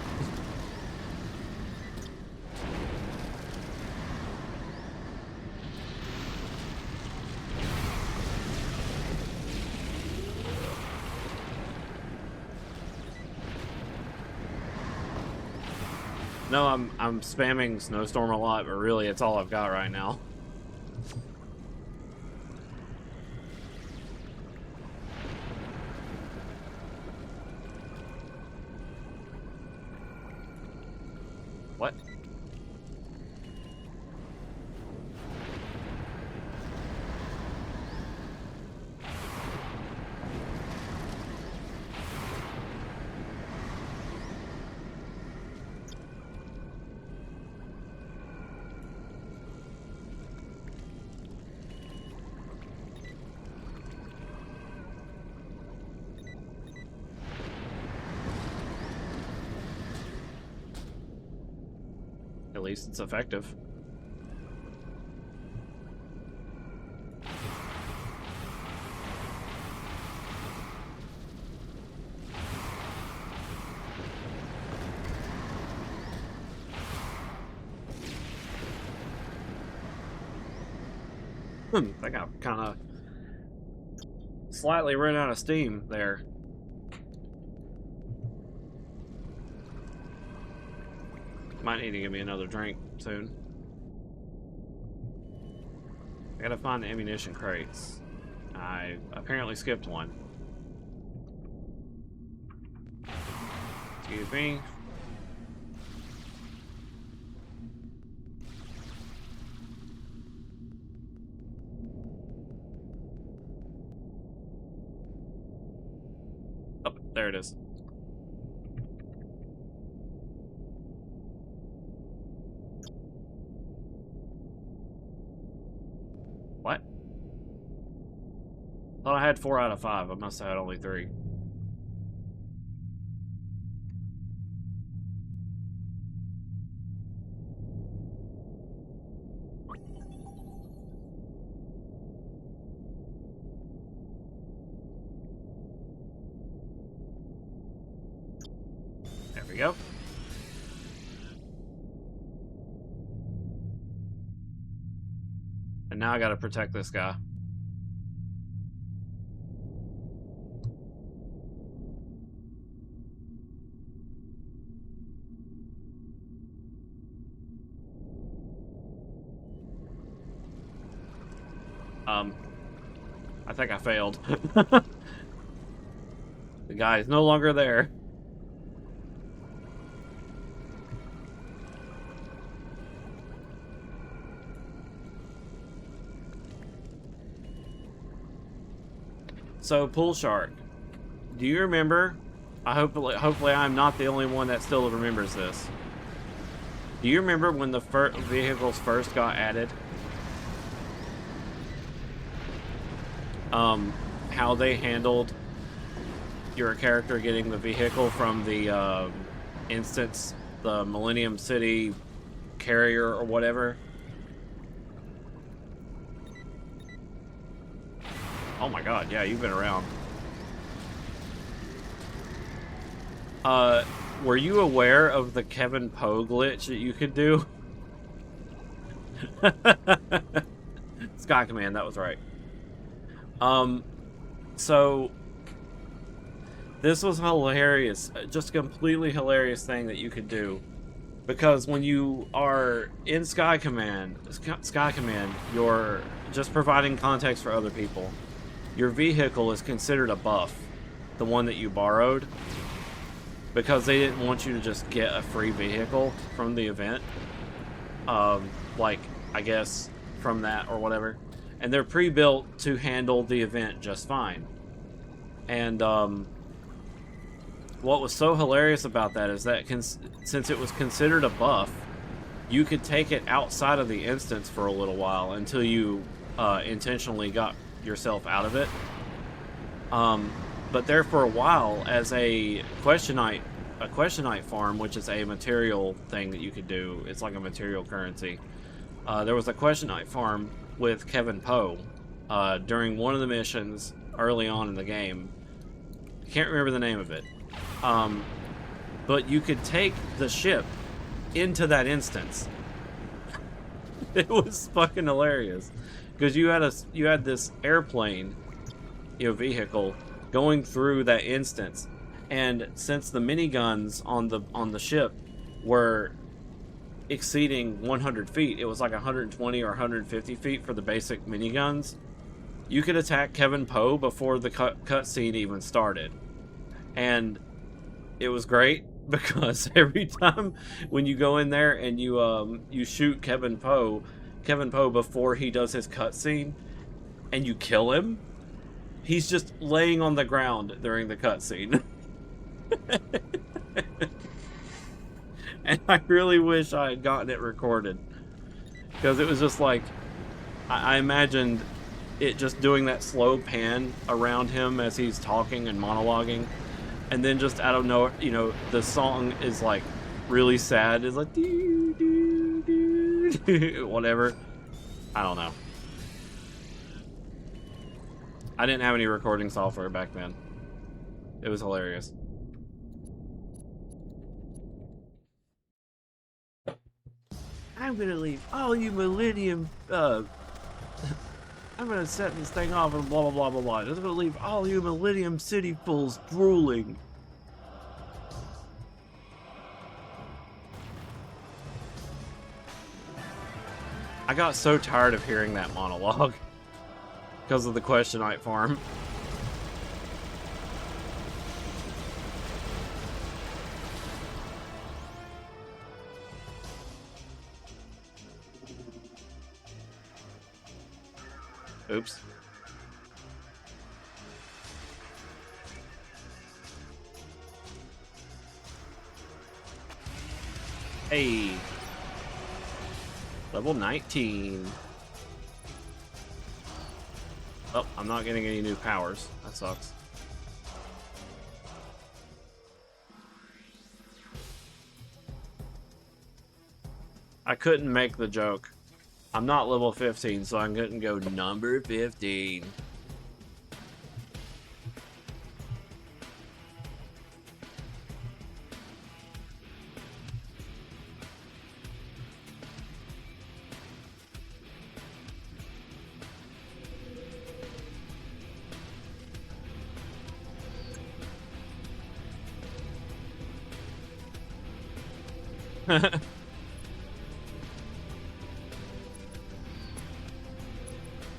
No, I'm spamming Snowstorm a lot, but really it's all I've got right now. What? At least it's effective. I think I've kind of slightly run out of steam there. Might need to give me another drink soon. I gotta find the ammunition crates. I apparently skipped one. Excuse me. Oh, there it is. What? Thought I had 4 out of 5. I must have had only 3. There we go. And now I gotta protect this guy. I think I failed. The guy is no longer there. So, Pool Shark, do you remember? Hopefully I'm not the only one that still remembers this. Do you remember when the vehicles first got added? How they handled your character getting the vehicle from the instance, the Millennium City carrier or whatever? Oh my god, yeah, you've been around. Were you aware of the Kevin Poe glitch that you could do? Sky Command, that was right. So this was hilarious, just a completely hilarious thing that you could do, because when you are in Sky Command, you're just providing context for other people. Your vehicle is considered a buff, the one that you borrowed, because they didn't want you to just get a free vehicle from the event, like, I guess, from that or whatever. And they're pre-built to handle the event just fine. And what was so hilarious about that is that since it was considered a buff, you could take it outside of the instance for a little while until you intentionally got yourself out of it. But there for a while, as a questionite farm, which is a material thing that you could do, it's like a material currency. There was a questionite farm with Kevin Poe during one of the missions early on in the game. I can't remember the name of it. But you could take the ship into that instance. It was fucking hilarious, because you had this airplane, vehicle going through that instance, and since the miniguns on the ship were exceeding 100 feet. It was like 120 or 150 feet for the basic miniguns. You could attack Kevin Poe before the cutscene even started. And it was great because every time when you go in there and you shoot Kevin Poe before he does his cutscene and you kill him, he's just laying on the ground during the cutscene. And I really wish I had gotten it recorded, because it was just like, I imagined it just doing that slow pan around him as he's talking and monologuing, and then just out of nowhere, you know, the song is like really sad. It's like doo, doo, doo, whatever. I don't know. I didn't have any recording software back then. It was hilarious. I'm gonna leave all you Millennium, I'm gonna set this thing off and blah blah blah blah blah. I'm gonna leave all you Millennium City fools drooling. I got so tired of hearing that monologue because of the Questionite farm. Oops. Hey. Level 19. Oh, I'm not getting any new powers. That sucks. I couldn't make the joke. I'm not level 15, so I'm going to go number 15.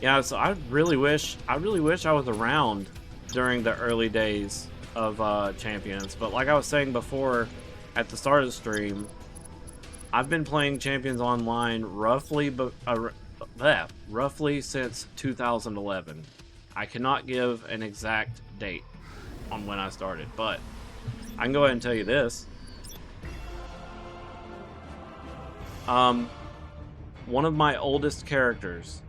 Yeah, so I really wish I was around during the early days of Champions. But like I was saying before at the start of the stream, I've been playing Champions Online roughly since 2011. I cannot give an exact date on when I started, but I can go ahead and tell you this. One of my oldest characters.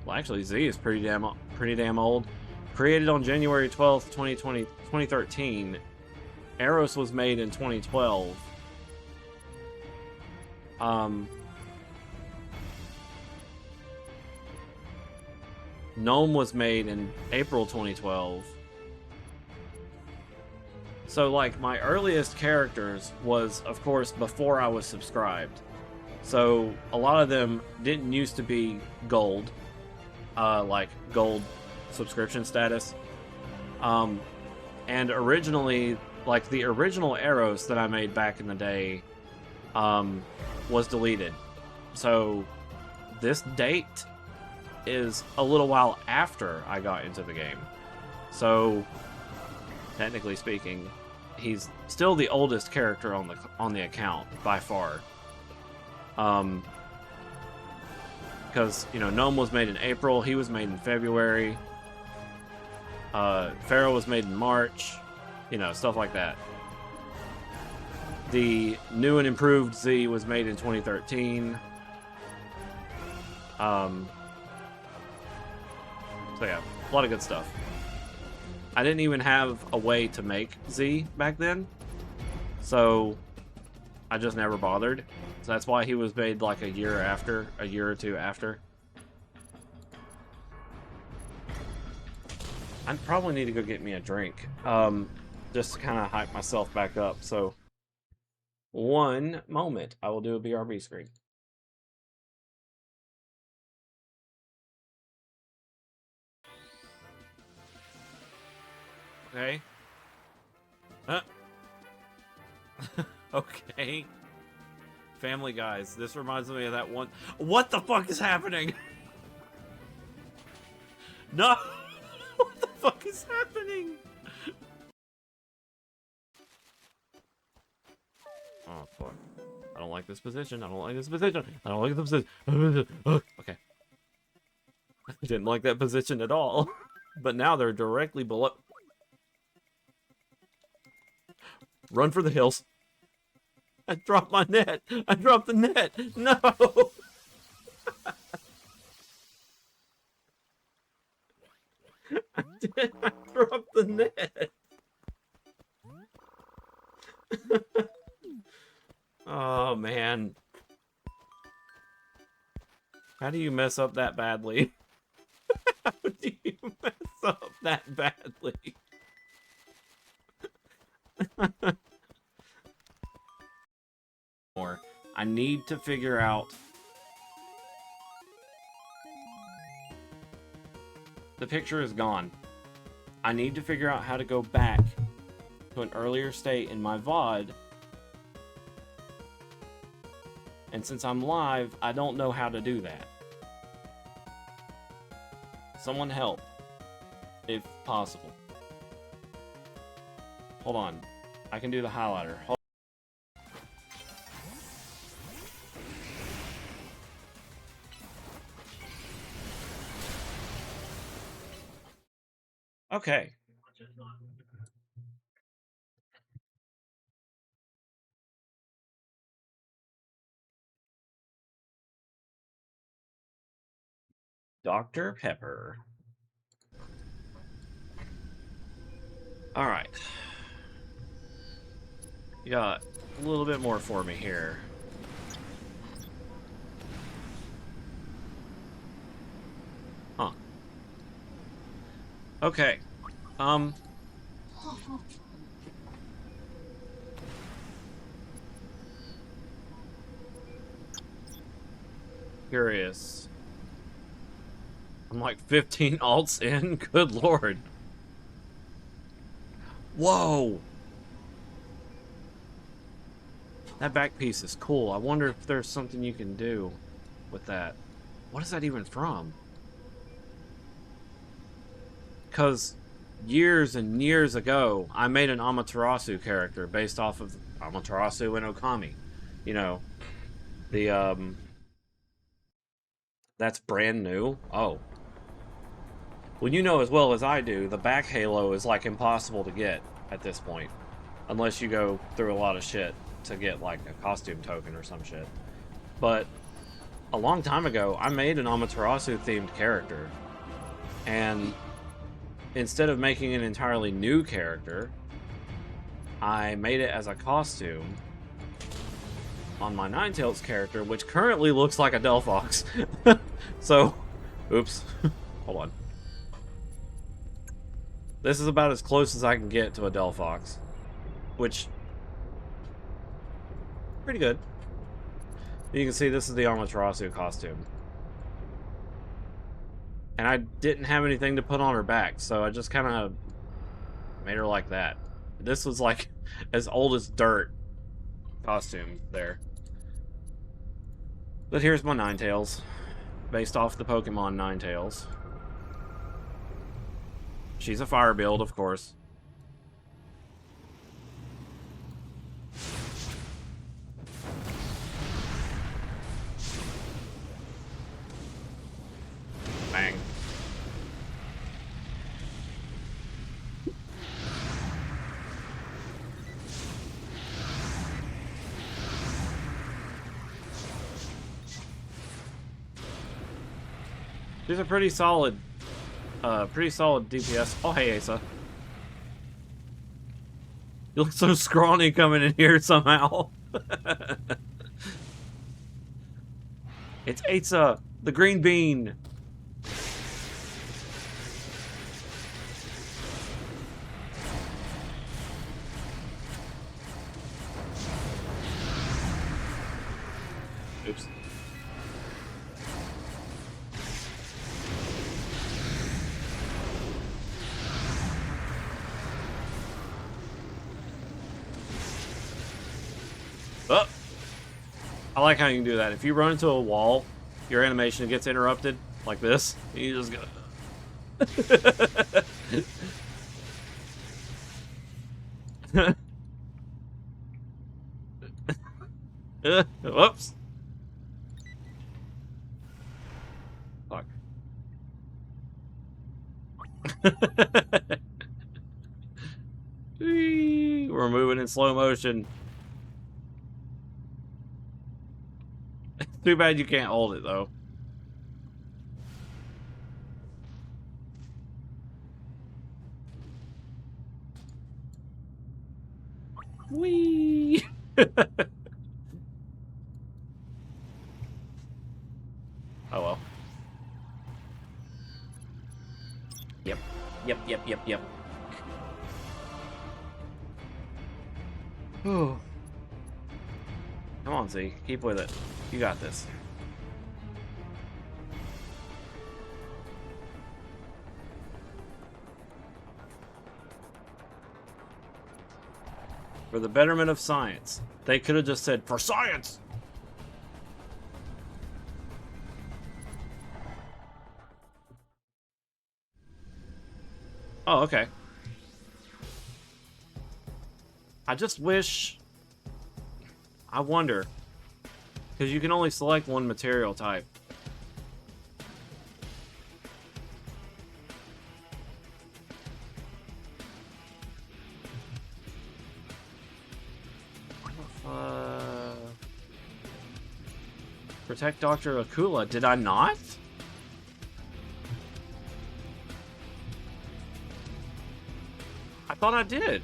Well, actually, Z is pretty damn old. Created on January 12th, 2013. Eros was made in 2012. Gnome was made in April 2012. So, like, my earliest characters was, of course, before I was subscribed. So, a lot of them didn't used to be gold. Like, gold subscription status. And originally, like, the original Eros that I made back in the day, was deleted. So, this date is a little while after I got into the game. So, technically speaking, he's still the oldest character on the account by far. Because, you know, Gnome was made in April, he was made in February, Pharaoh was made in March, you know, stuff like that. The new and improved Z was made in 2013. So yeah, a lot of good stuff. I didn't even have a way to make Z back then, so I just never bothered. So that's why he was made like a year or two after. I probably need to go get me a drink, just to kind of hype myself back up. So, one moment, I will do a BRB screen. Okay. Okay. Family Guys. This reminds me of that one. What the fuck is happening? No! What the fuck is happening? Oh, fuck. I don't like this position. I don't like this position. I don't like this position. Okay. I didn't like that position at all. But now they're directly below. Run for the hills. I dropped my net. I dropped the net. No! I did. I dropped the net. Oh, man. How do you mess up that badly? How do you mess up that badly? More. I need to figure out... The picture is gone. I need to figure out how to go back to an earlier state in my VOD. And since I'm live, I don't know how to do that. Someone help, if possible. Hold on. I can do the highlighter. Okay. Dr. Pepper. Alright. You got a little bit more for me here. Huh. Okay. Curious. I'm like 15 alts in? Good lord. Whoa! That back piece is cool. I wonder if there's something you can do with that. What is that even from? Because years and years ago, I made an Amaterasu character based off of Amaterasu and Okami. You know, the, that's brand new. Oh. Well, you know as well as I do, the back halo is, like, impossible to get at this point. Unless you go through a lot of shit to get, like, a costume token or some shit. But a long time ago, I made an Amaterasu-themed character. And instead of making an entirely new character, I made it as a costume on my Ninetales character, which currently looks like a Delphox. So, oops. Hold on. This is about as close as I can get to a Delphox, which, pretty good. You can see this is the Amaterasu costume. And I didn't have anything to put on her back, so I just kind of made her like that. This was like as old as dirt costume there. But here's my Ninetales, based off the Pokemon Ninetales. She's a fire build, of course. Bang. She's a pretty solid DPS. Oh, hey, Asa. You look so scrawny coming in here somehow. It's Asa, the green bean. Oops. Oh! I like how you can do that. If you run into a wall, your animation gets interrupted, like this. You just go... Whoops. Fuck. We're moving in slow motion. Too bad you can't hold it, though. Whee! Oh well. Yep. Yep. Whew. Come on, Z. Keep with it. You got this. For the betterment of science. They could have just said, for science! Oh, okay. I just wish... I wonder. Because you can only select one material type. Protect Dr. Akula. Did I not? I thought I did.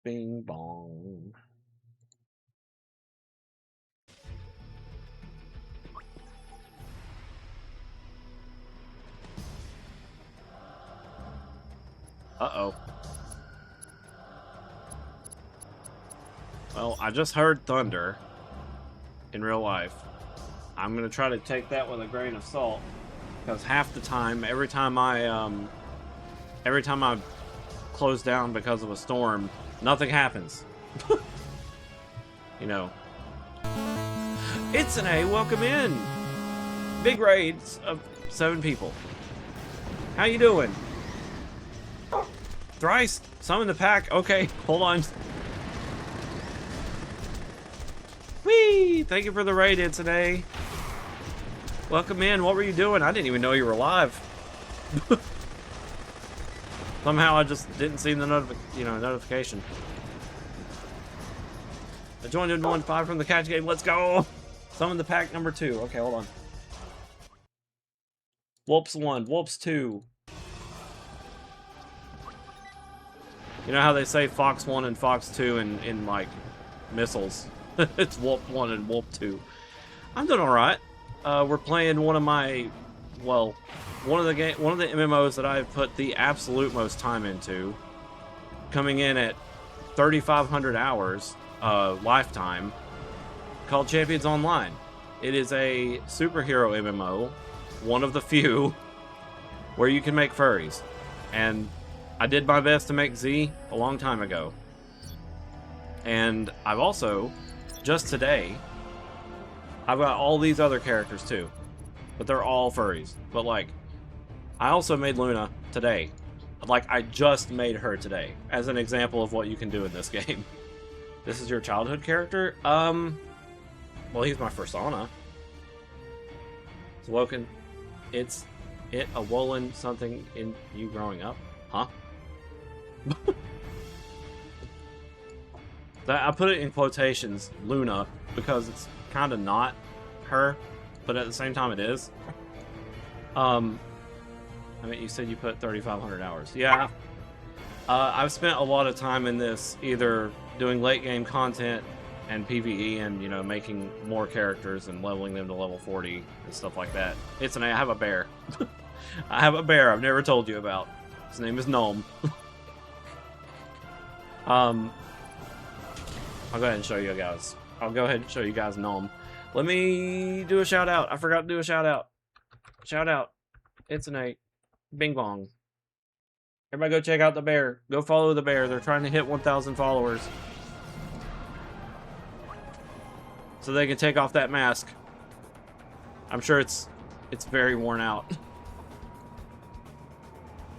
Bing bong. Uh-oh. Well, I just heard thunder in real life. I'm gonna try to take that with a grain of salt, because half the time, every time I close down because of a storm, nothing happens. You know. It's an A, welcome in. Big raids of 7 people. How you doing? Thrice, summon the pack. Okay, hold on. Whee! Thank you for the raid, It's an A. Welcome in. What were you doing? I didn't even know you were alive. Somehow I just didn't see the notification. I joined in 1-5 from the catch game. Let's go! Summon the pack number 2. Okay, hold on. Whoops 1, Whoops 2. You know how they say Fox 1 and Fox 2 in like missiles? It's Whoop 1 and Whoop 2. I'm doing alright. We're playing one of my, well, one of the MMOs that I've put the absolute most time into, coming in at 3,500 hours lifetime, called Champions Online. It is a superhero MMO, one of the few where you can make furries, and I did my best to make Z a long time ago. And I've also, just today, I've got all these other characters too, but they're all furries. But like, I also made Luna today. Like, I just made her today, as an example of what you can do in this game. This is your childhood character? Well, he's my persona. It's Woken. It's a Wolin something in you growing up? Huh? I put it in quotations, Luna, because it's kind of not her, but at the same time it is. I mean, you said you put 3,500 hours. Yeah. I've spent a lot of time in this, either doing late game content and PvE and, you know, making more characters and leveling them to level 40 and stuff like that. I have a bear. I have a bear I've never told you about. His name is Gnome. I'll go ahead and show you guys. I'll go ahead and show you guys Gnome. Let me do a shout out. I forgot to do a shout out. Shout out. It's an 8. Bing bong. Everybody go check out the bear. Go follow the bear. They're trying to hit 1,000 followers. So they can take off that mask. I'm sure it's very worn out.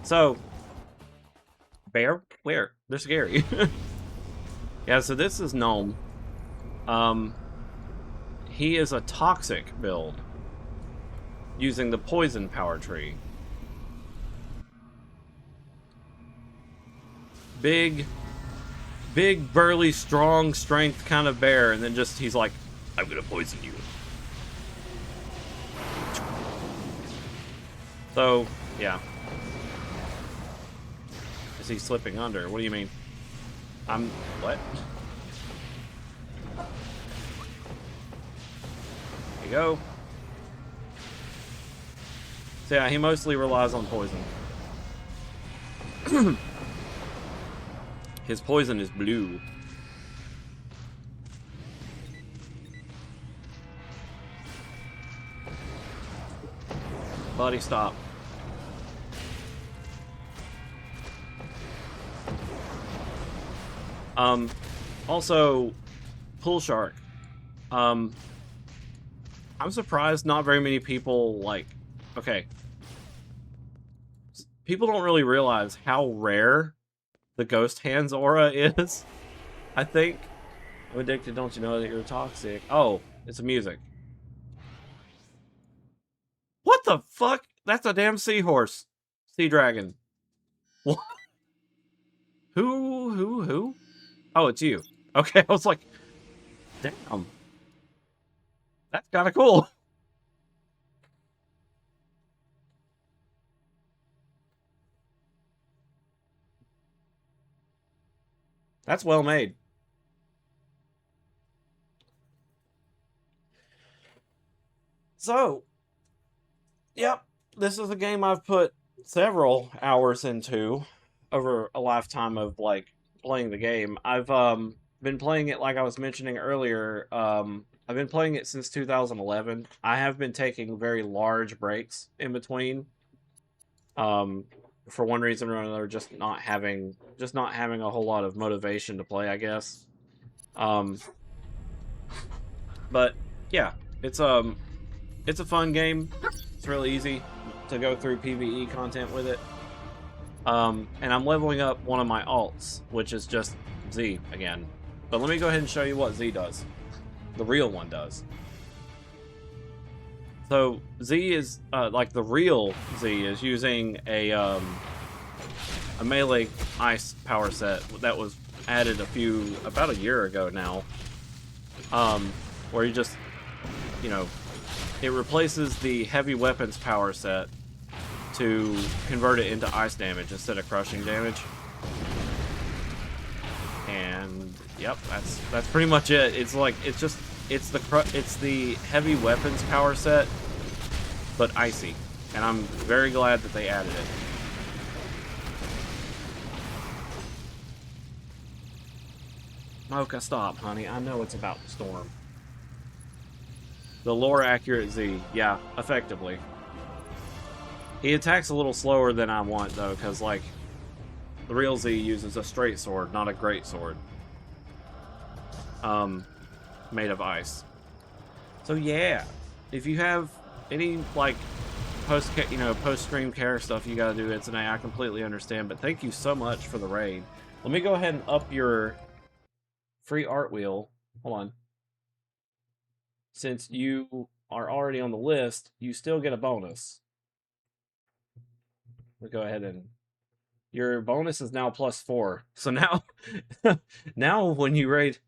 So, bear? Where? They're scary. Yeah, so this is Gnome. He is a toxic build using the poison power tree. Big, burly, strong, strength kind of bear, and then just he's like, I'm gonna poison you. So, yeah. Is he slipping under? What do you mean? What? There you go. So yeah, he mostly relies on poison. His poison is blue. Buddy, stop. Also, Pool Shark. I'm surprised not very many people, like, okay. People don't really realize how rare the Ghost Hands aura is, I think. I'm addicted, don't you know that you're toxic? Oh, it's a music. What the fuck? That's a damn seahorse. Sea dragon. What? Who? Oh, it's you. Okay, I was like, damn. That's kind of cool. That's well made. So, yep, this is a game I've put several hours into over a lifetime of, like, playing the game. I've been playing it, like I was mentioning earlier. I've been playing it since 2011. I have been taking very large breaks in between. For one reason or another, just not having a whole lot of motivation to play, I guess. But yeah, it's a fun game. It's really easy to go through PvE content with it. And I'm leveling up one of my alts, which is just Z again. But let me go ahead and show you what Z does. The real one does. So Z is like the real Z is using a melee ice power set that was added about a year ago now. Where you just, you know, it replaces the heavy weapons power set to convert it into ice damage instead of crushing damage. And yep, that's pretty much it. It's like it's the heavy weapons power set, but icy, and I'm very glad that they added it. Mocha, stop, honey. I know it's about to storm. The lore accurate Z, yeah, effectively. He attacks a little slower than I want, though, because, like, the real Z uses a straight sword, not a great sword. Made of ice. So, yeah. If you have any, like, post-stream care stuff you gotta do, it's an A, I completely understand, but thank you so much for the raid. Let me go ahead and up your free art wheel. Hold on. Since you are already on the list, you still get a bonus. We'll go ahead and your bonus is now +4. So now, now when you raid,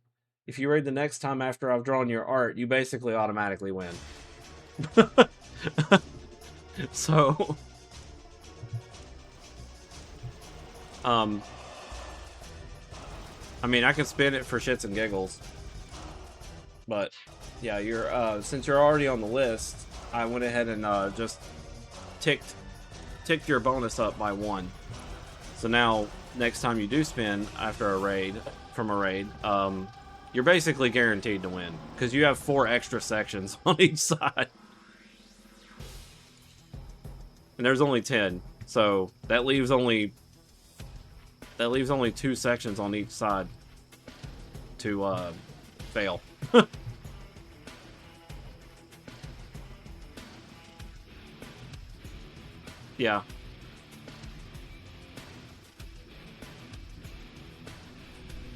if you raid the next time after I've drawn your art, you basically automatically win. So, I mean, I can spin it for shits and giggles, but yeah, you're since you're already on the list, I went ahead and just ticked your bonus up by 1. So now next time you do spin after a raid, from a raid, you're basically guaranteed to win. Because you have 4 extra sections on each side. And there's only 10. So that leaves only 2 sections on each side to fail. Yeah.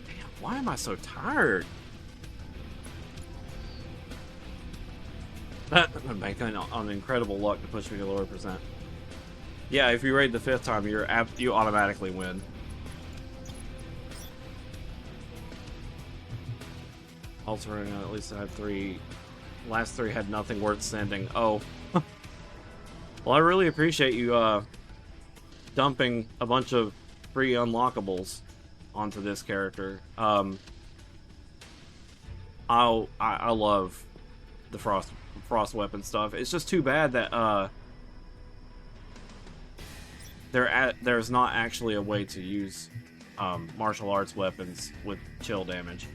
Damn, why am I so tired? I'm banking on incredible luck to push me to lower percent. Yeah, if you raid the 5th time, you automatically win. Also, at least I have 3. Last 3 had nothing worth sending. Oh. Well, I really appreciate you dumping a bunch of free unlockables onto this character. I love the frost weapon stuff. It's just too bad that there's not actually a way to use martial arts weapons with chill damage.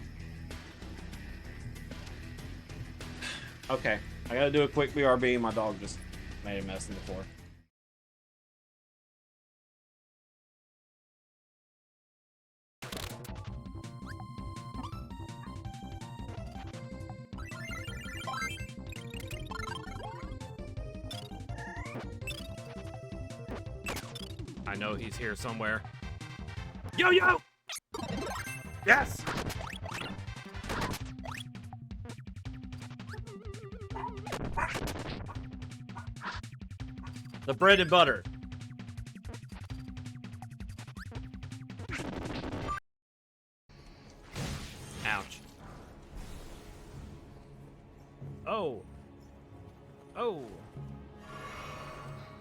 Okay, I gotta do a quick BRB. My dog just made a mess in the floor. I know he's here somewhere. Yo! Yes! The bread and butter. Ouch. Oh. Oh.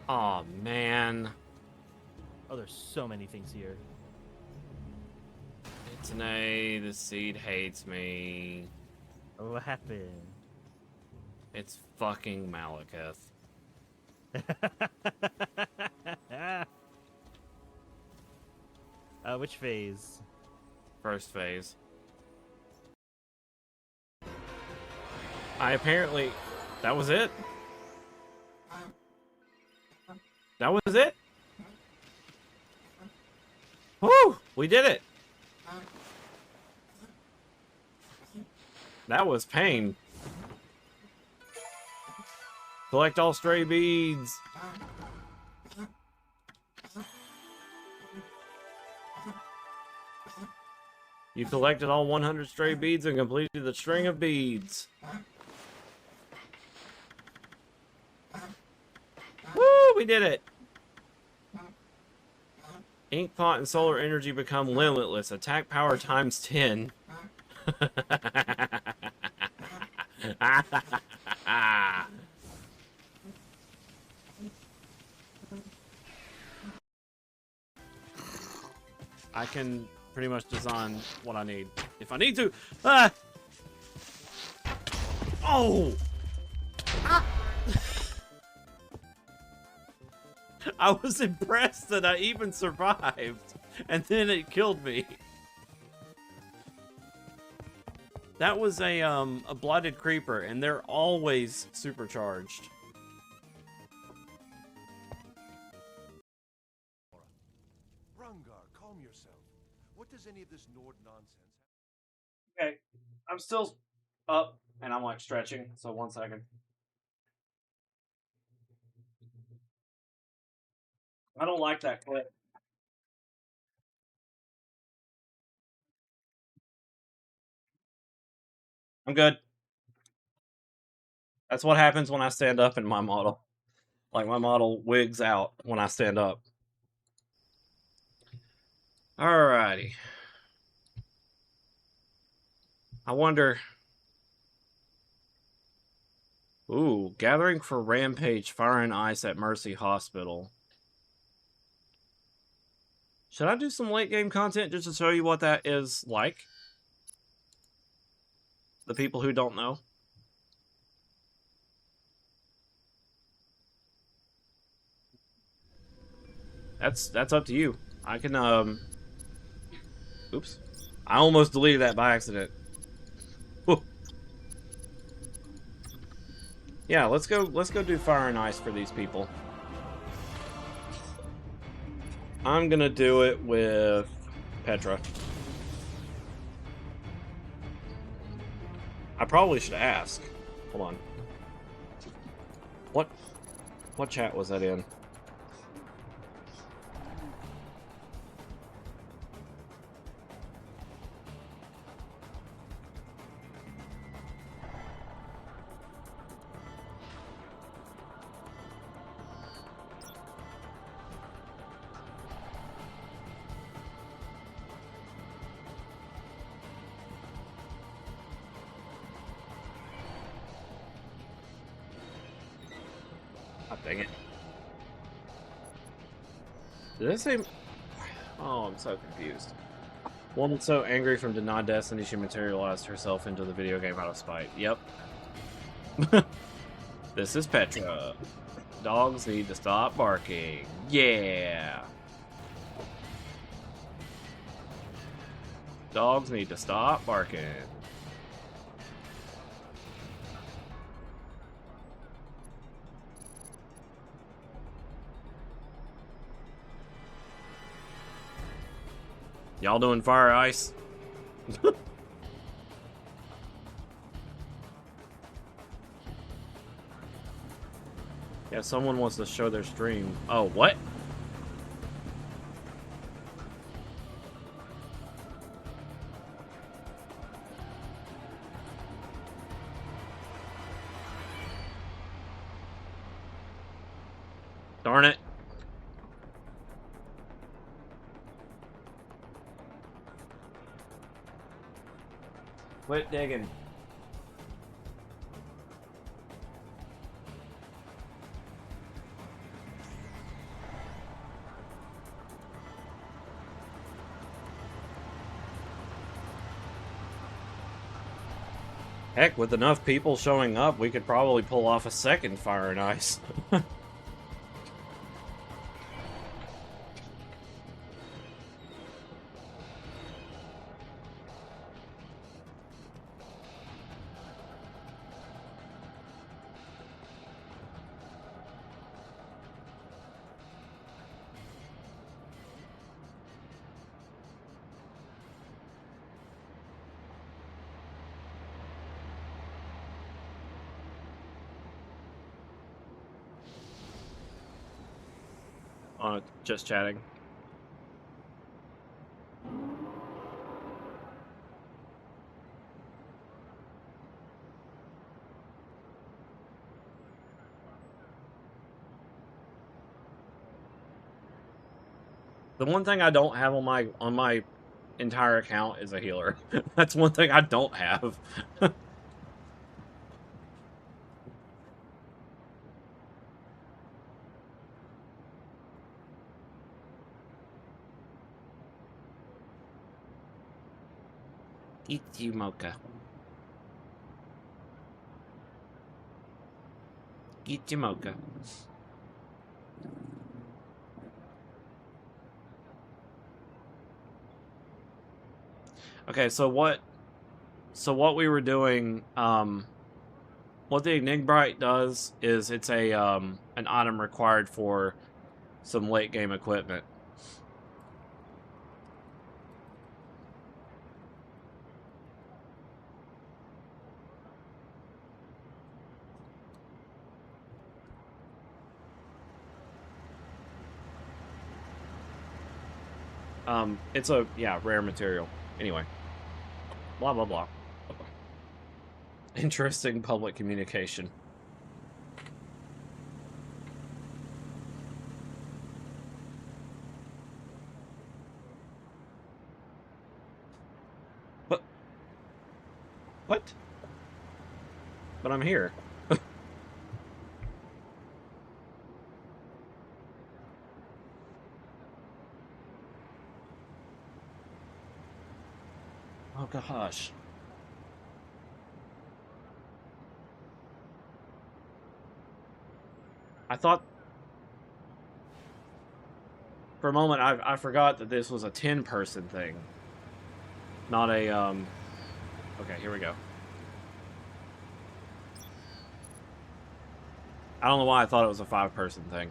Aw, man. Oh, there's so many things here. It's an A. The seed hates me. What happened? It's fucking Malekith. Which phase? First phase. I apparently... That was it? That was it? Woo! We did it! That was pain. Collect all stray beads. You collected all 100 stray beads and completed the string of beads. Woo! We did it! Ink pot and solar energy become limitless. Attack power times 10. I can pretty much design what I need if I need to. Ah! Oh! Ah! I was impressed that I even survived, and then it killed me. That was a blighted creeper, and they're always supercharged. Rungar, calm yourself. What does any of this Nord nonsense Okay, I'm still up, and I'm like stretching, so 1 second. I don't like that clip. I'm good. That's what happens when I stand up in my model. Like, my model wigs out when I stand up. Alrighty. I wonder... Ooh, gathering for Rampage, Fire and Ice at Mercy Hospital. Should I do some late game content just to show you what that is like? The people who don't know. That's up to you. I can Oops. I almost deleted that by accident. Whew. Yeah, let's go do fire and ice for these people. I'm gonna do it with Petra. I probably should ask. Hold on. What chat was that in? Oh, dang it. Did I say... Oh, I'm so confused. Woman so angry from denied destiny she materialized herself into the video game out of spite. Yep. This is Petra. Dogs need to stop barking. Yeah. Dogs need to stop barking. Y'all doing fire ice? Yeah, someone wants to show their stream. Oh, what? Darn it. Quit digging. Heck, with enough people showing up, we could probably pull off a second fire and ice. Just chatting. The one thing I don't have on my entire account is a healer. That's one thing I don't have. Eat you, Mocha. Eat you, Mocha. Okay, so what we were doing, what the Enigbrite does is it's a an item required for some late game equipment. It's a, yeah, rare material. Anyway. Blah, blah, blah. Interesting public communication. What? But I'm here. Oh gosh. I thought for a moment I forgot that this was a 10-person thing. Not a, okay, here we go. I don't know why I thought it was a 5-person thing.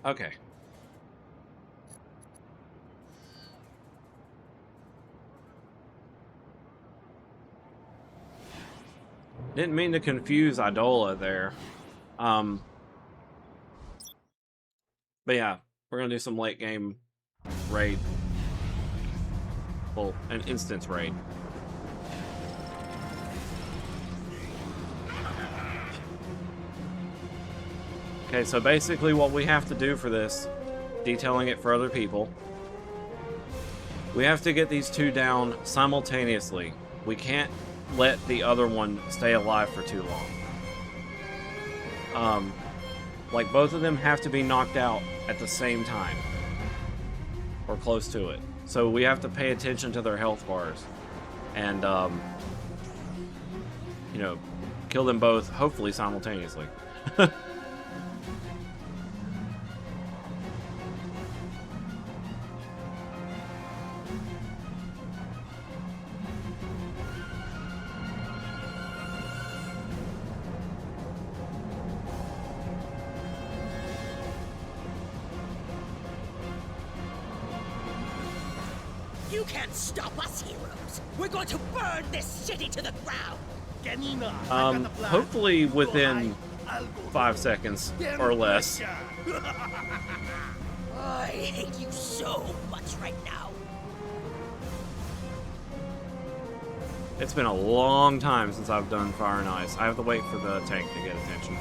Okay. Didn't mean to confuse Idola there. But yeah, we're gonna do some late game raid. Well, an instance raid. Okay, so basically what we have to do for this, detailing it for other people, we have to get these two down simultaneously. We can't let the other one stay alive for too long. Like, both of them have to be knocked out at the same time. Or close to it. So we have to pay attention to their health bars. And, you know, kill them both, hopefully simultaneously. You can't stop us, heroes! We're going to burn this city to the ground! Ganina, I got the plan. Hopefully Go within high, I'll go 5 seconds or less. I hate you so much right now. It's been a long time since I've done Fire and Ice. I have to wait for the tank to get attention.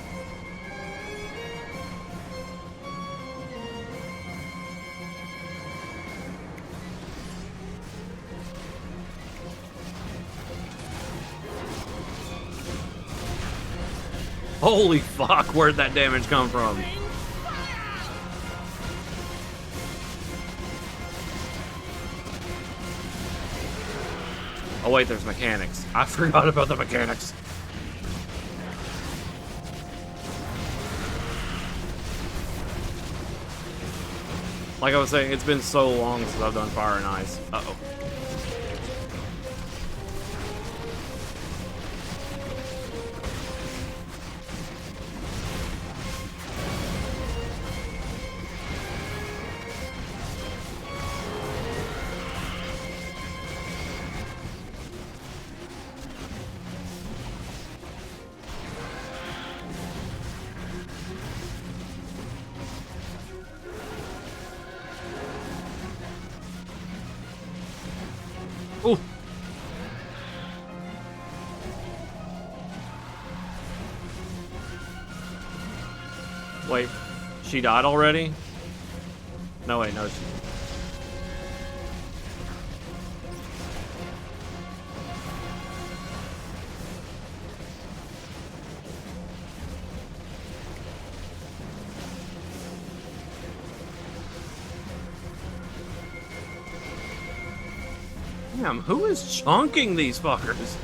Holy fuck, where'd that damage come from? Oh wait, there's mechanics. I forgot about the mechanics. Like I was saying, it's been so long since I've done Fire and Ice. Uh-oh. Ooh. Wait, she died already? No, wait, no. Damn, who is chunking these fuckers?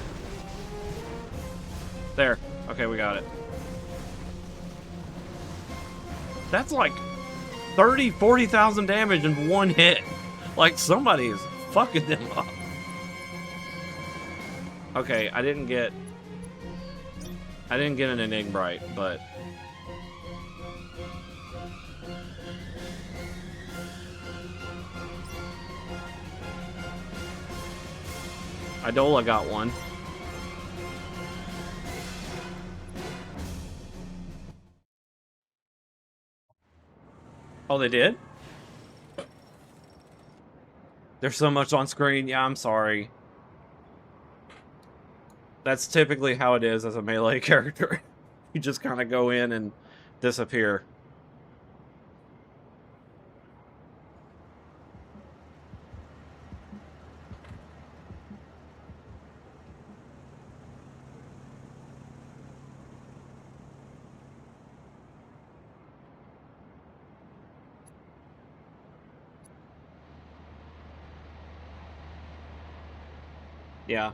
There. Okay, we got it. That's like 30, 40,000 damage in one hit. Like, somebody is fucking them up. Okay, I didn't get an Enigmite, but Idola got one. Oh, they did? There's so much on screen. Yeah, I'm sorry. That's typically how it is as a melee character. You just kind of go in and disappear. Yeah.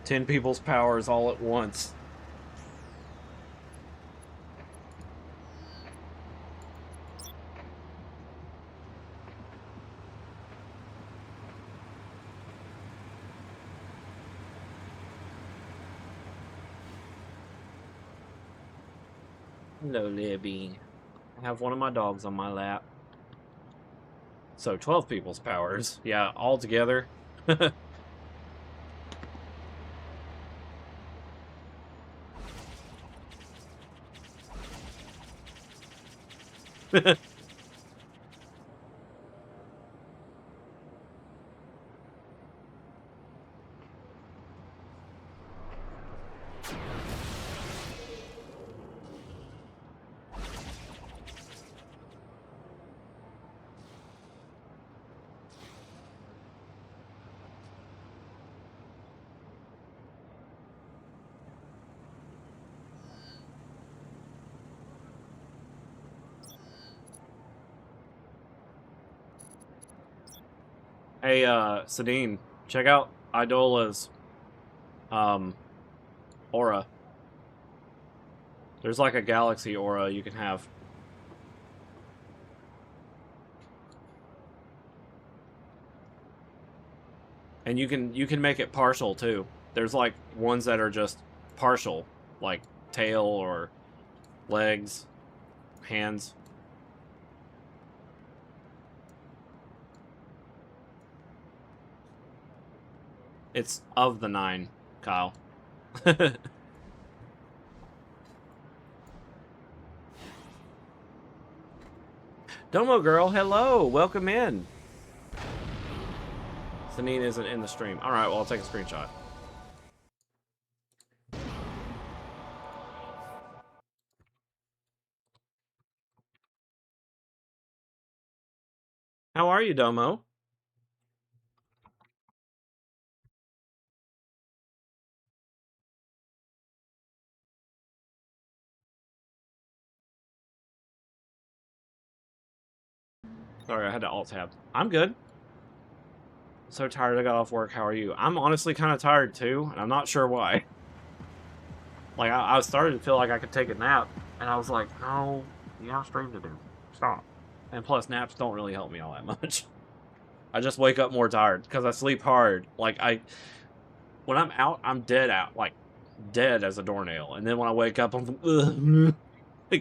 10 people's powers all at once. Hello, Libby. I have one of my dogs on my lap. So, 12 people's powers. Yeah, all together. Hey, Sadine, check out Idola's, aura. There's like a galaxy aura you can have. And you can make it partial too. There's like ones that are just partial, like tail or legs, hands. It's of the 9, Kyle. Domo girl, hello, welcome in. Sanine isn't in the stream. All right, well, I'll take a screenshot. How are you, Domo? Sorry, I had to alt-tab. I'm good. So tired I got off work. How are you? I'm honestly kind of tired, too, and I'm not sure why. Like, I started to feel like I could take a nap, and I was like, no, you have stream to do. Stop. And plus, naps don't really help me all that much. I just wake up more tired, because I sleep hard. Like, when I'm out, I'm dead out. Like, dead as a doornail. And then when I wake up, I'm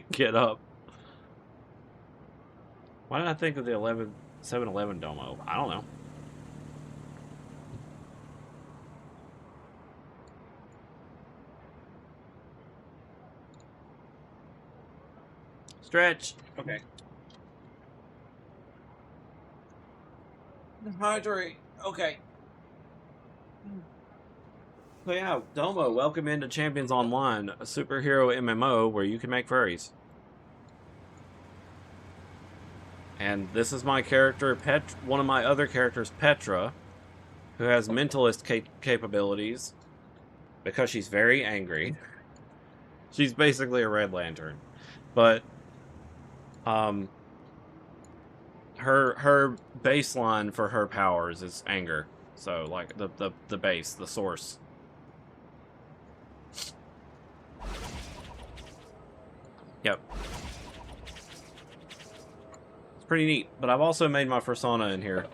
get up. Why did I think of the 7-Eleven Domo? I don't know. Stretch. Okay. Hydrate. Okay. So yeah, Domo, welcome into Champions Online, a superhero MMO where you can make furries. And this is my character, one of my other characters, Petra, who has mentalist capabilities because she's very angry. She's basically a Red Lantern, but her baseline for her powers is anger. So like the base, the source. Yep. Pretty neat, but I've also made my persona in here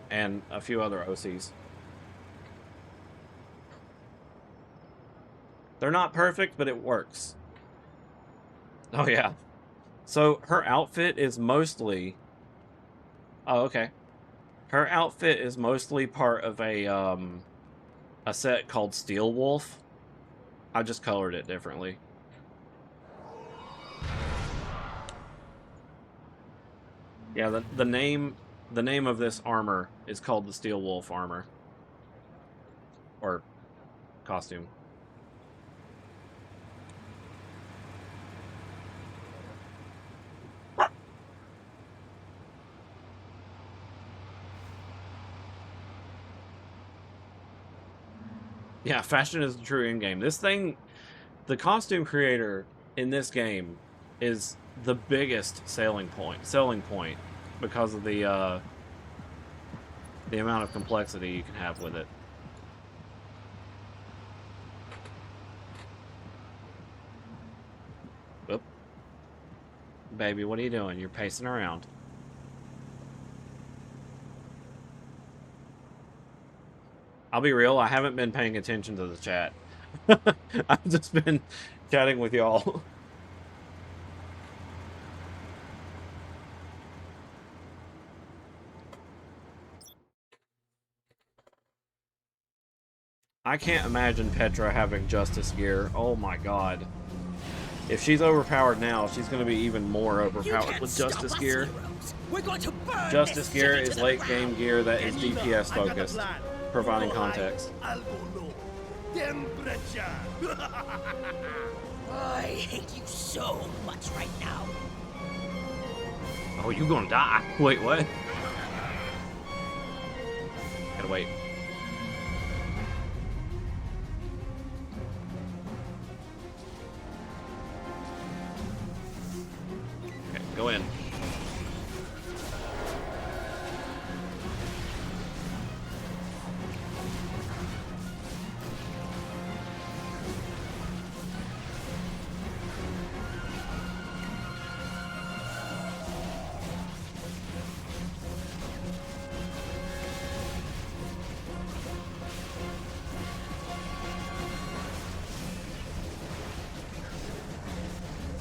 and a few other OCs. They're not perfect, but it works. Oh yeah. So her outfit is mostly okay. Her outfit is mostly part of a set called Steel Wolf. I just colored it differently. Yeah, the name of this armor is called the Steel Wolf armor. Or costume. Yeah, fashion is the true end game. This thing, the costume creator in this game is the biggest selling point because of the the amount of complexity you can have with it. Oop. Baby, what are you doing? You're pacing around. I'll be real, I haven't been paying attention to the chat. I've just been chatting with y'all. I can't imagine Petra having Justice gear. Oh my god. If she's overpowered now, she's going to be even more overpowered with Justice gear. We're going to burn Justice this gear city is to the late ground. game gear that is Geneva, DPS I got a focused, plan. providing All right, context. Albo temperature. I hate you so much right now. Oh, you gonna die? Wait, what? Gotta wait. Okay, go in.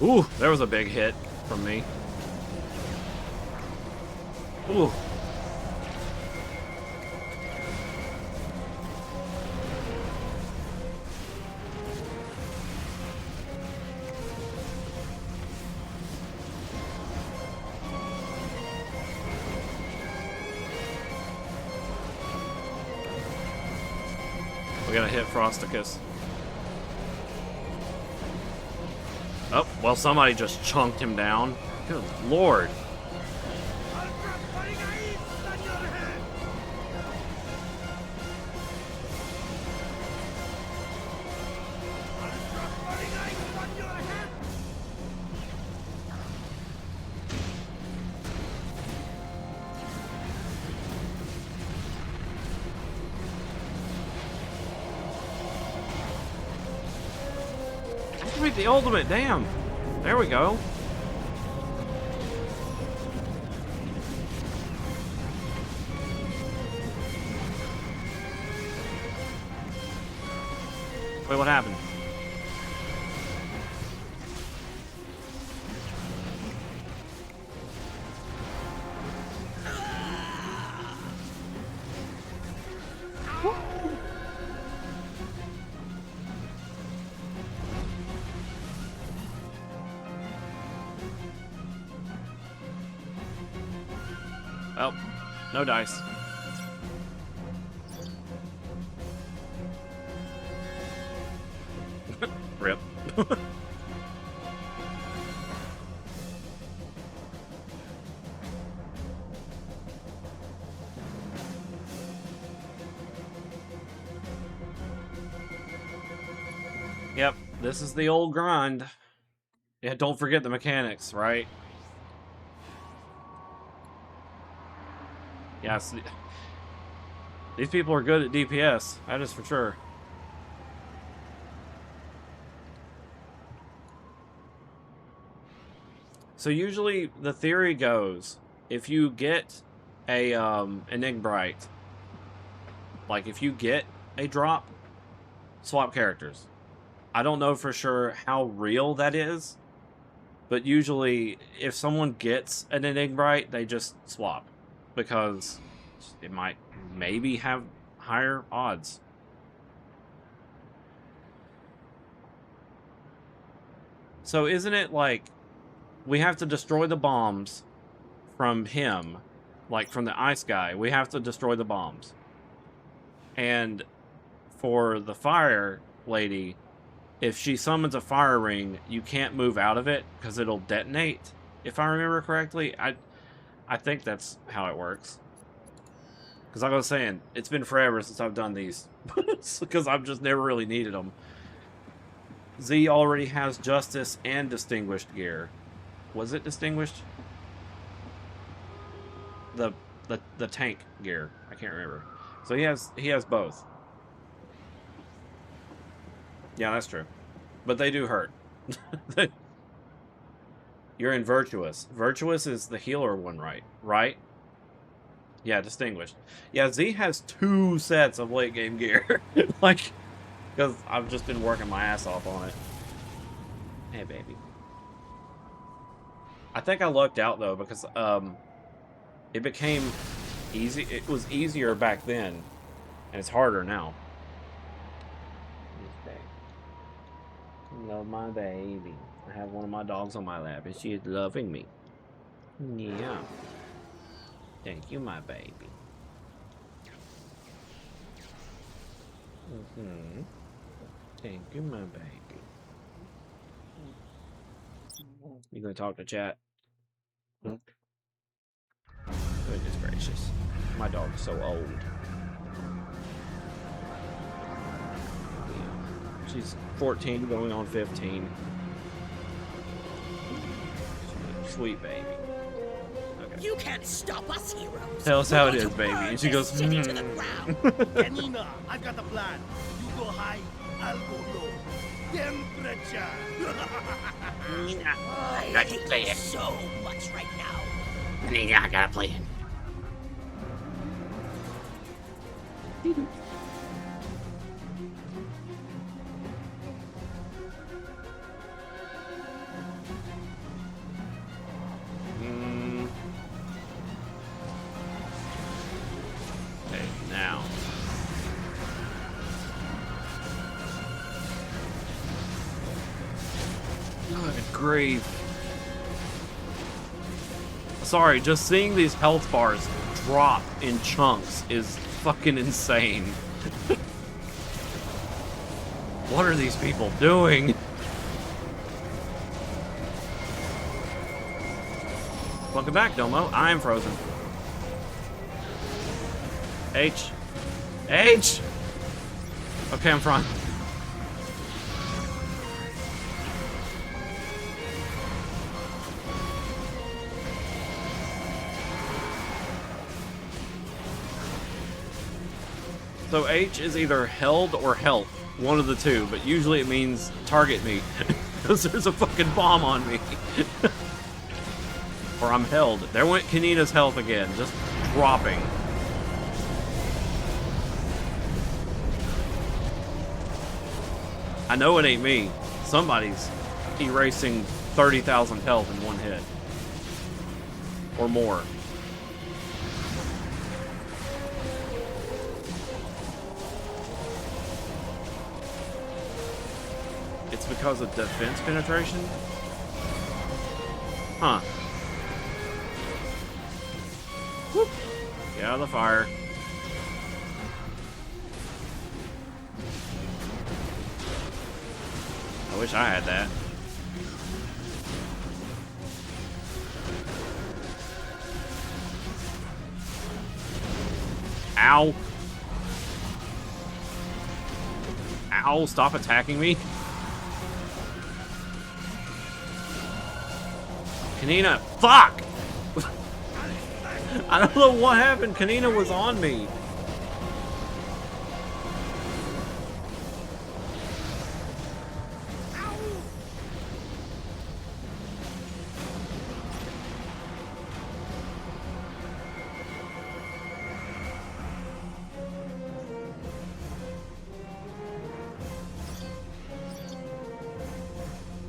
Ooh, there was a big hit from me. Ooh. We gotta hit Frosticus. Oh, well, somebody just chunked him down. Good lord. Activate the ultimate, damn. There we go. Wait, what happened? Oh, no dice. Rip. Yep, this is the old grind. Yeah, don't forget the mechanics, right? Yes. These people are good at DPS, that is for sure. So usually the theory goes, if you get a an Igbrite, like if you get a drop, swap characters. I don't know for sure how real that is, but usually if someone gets an Igbrite, they just swap because it might maybe have higher odds. So isn't it like we have to destroy the bombs from him, like from the ice guy, we have to destroy the bombs. And for the fire lady, if she summons a fire ring, you can't move out of it because it'll detonate, if I remember correctly. I think that's how it works. Because like I was saying, it's been forever since I've done these. Because I've just never really needed them. Z already has Justice and Distinguished gear. Was it Distinguished? The the tank gear. I can't remember. So he has both. Yeah, that's true. But they do hurt. You're in Virtuous. Virtuous is the healer one, right? Right? Yeah, Distinguished. Yeah, Z has 2 sets of late game gear. Like, because I've just been working my ass off on it. Hey, baby. I think I lucked out, though, because it became easy. It was easier back then, and it's harder now. Love my baby. I have one of my dogs on my lap, and she is loving me. Yeah. Thank you, my baby. Thank you, my baby. You gonna talk to chat? Goodness gracious. My dog's so old. Yeah. She's 14 going on 15. Sweet baby. Okay. You can't stop us, heroes. Tell us We're how it going is, to baby. burn And she this goes, city to the ground. Janina, I've got the plan. You go high, I'll go low. Temperature. I hate you so much right now. I got a plan. Okay, now. Good grief. Sorry, just seeing these health bars drop in chunks is fucking insane. What are these people doing? Welcome back, Domo. I am frozen. H. H! Okay, I'm fine. So H is either held or help, one of the two, but usually it means target me, because there's a fucking bomb on me. Or I'm held. There went Kanina's health again, just dropping. I know it ain't me. Somebody's erasing 30,000 health in one hit. Or more. It's because of defense penetration? Huh. Whoop. Get out of the fire. I wish I had that. Ow. Ow, stop attacking me. Kanina, fuck! I don't know what happened. Kanina was on me.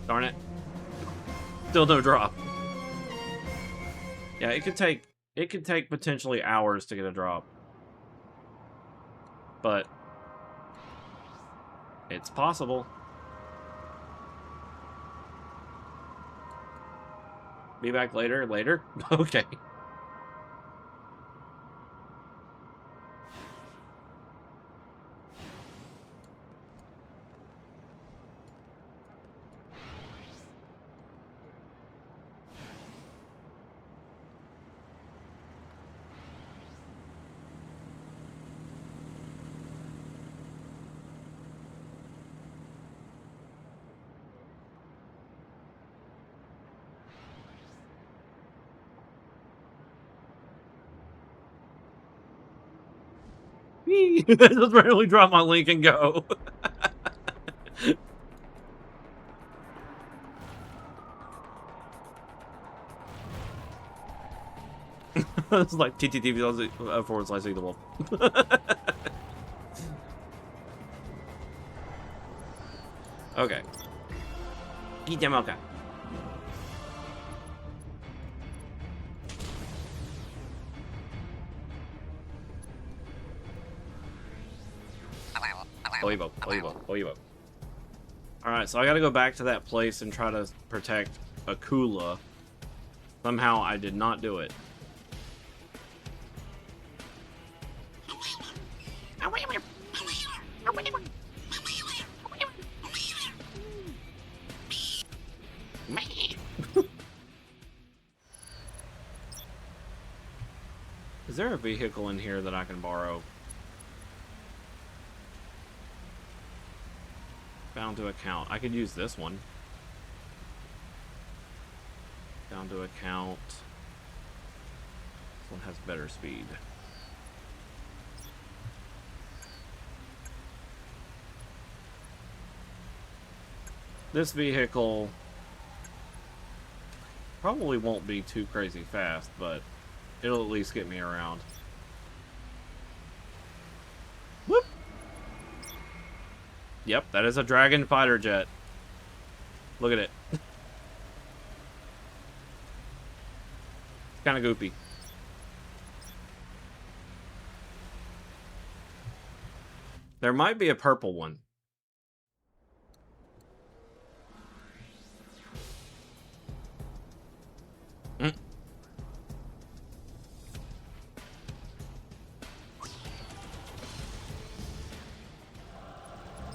Darn it. Still no drop. Yeah, it could take potentially hours to get a drop. But it's possible. Be back later. Okay. me! Just randomly drop my link and go. It's like TTTV forward slash the wolf. Okay. Kitamoka. Oivo, Oivo, Oivo. Alright, so I gotta go back to that place and try to protect Akula. Somehow I did not do it. Is there a vehicle in here that I can borrow? Bound to account. I could use this one. Down to account. This one has better speed. This vehicle probably won't be too crazy fast, but it'll at least get me around. Whoop! Yep, that is a Dragon fighter jet. Look at it. Kind of goopy. There might be a purple one.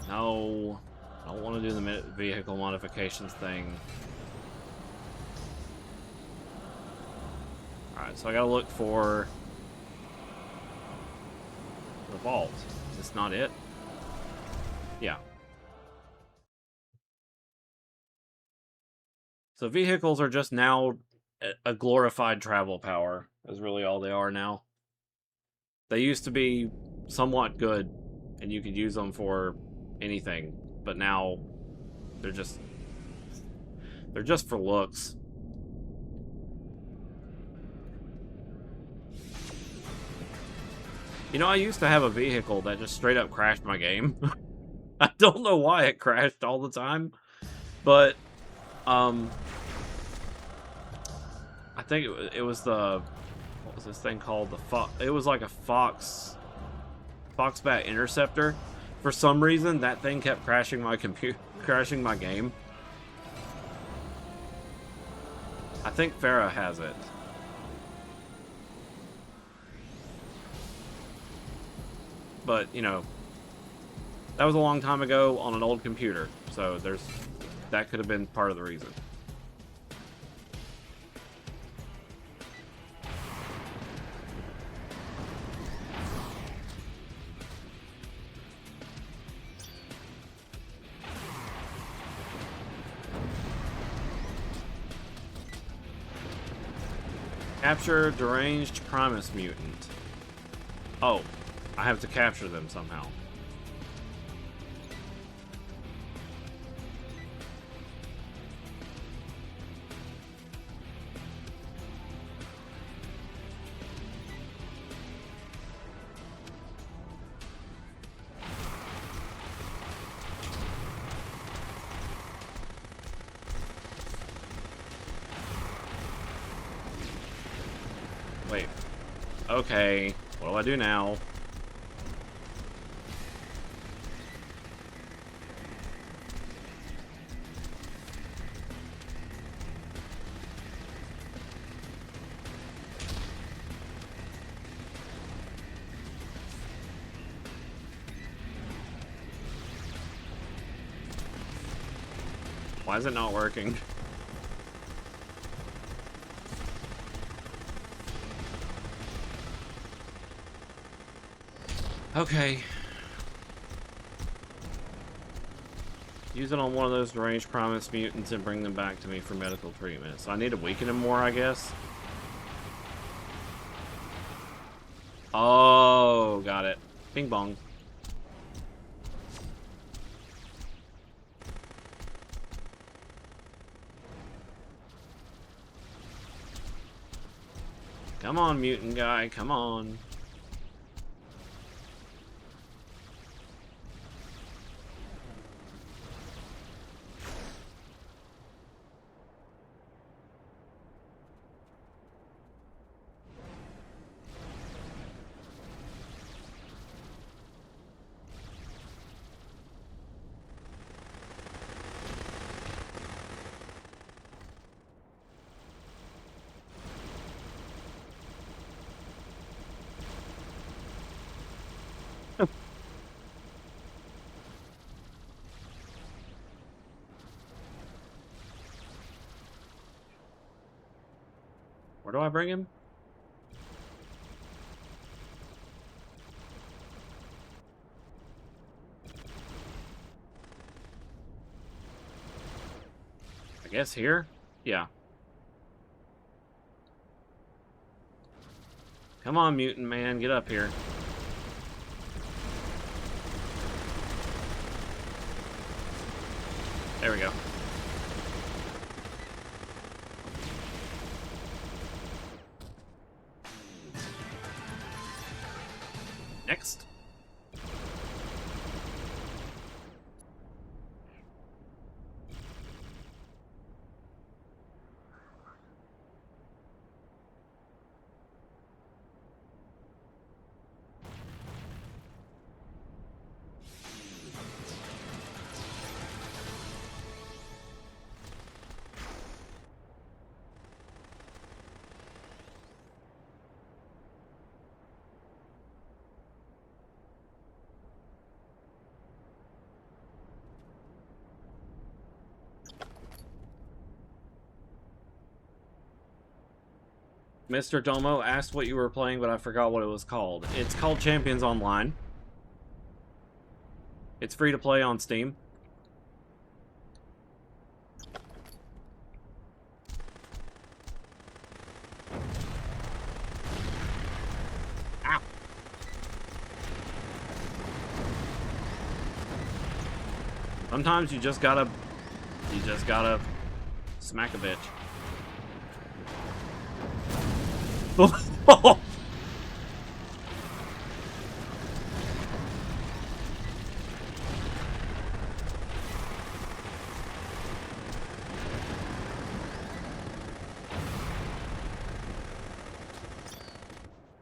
No, I don't want to do the vehicle modifications thing. Alright, so I gotta look for the vault. Is this not it? Yeah. So vehicles are just now a glorified travel power, is really all they are now. They used to be somewhat good, and you could use them for anything, but now they're just for looks. You know, I used to have a vehicle that just straight up crashed my game. I don't know why it crashed all the time, but I think it was the, what was this thing called? It was like a Foxbat Interceptor. For some reason, that thing kept crashing my crashing my game. I think Farah has it. But, you know, that was a long time ago on an old computer, so that could have been part of the reason. Capture deranged Primus mutant. Oh, I have to capture them somehow. Wait. Okay. What do I do now? Why is it not working? Okay. Use it on one of those deranged Primus mutants and bring them back to me for medical treatment. So I need to weaken them more, I guess. Oh, got it. Bing bong. Come on, mutant guy, come on. Where do I bring him? I guess here? Yeah. Come on, mutant man, get up here. There we go. Next. Mr. Domo asked what you were playing, but I forgot what it was called. It's called Champions Online. It's free to play on Steam. Ow. Sometimes you just gotta smack a bitch. There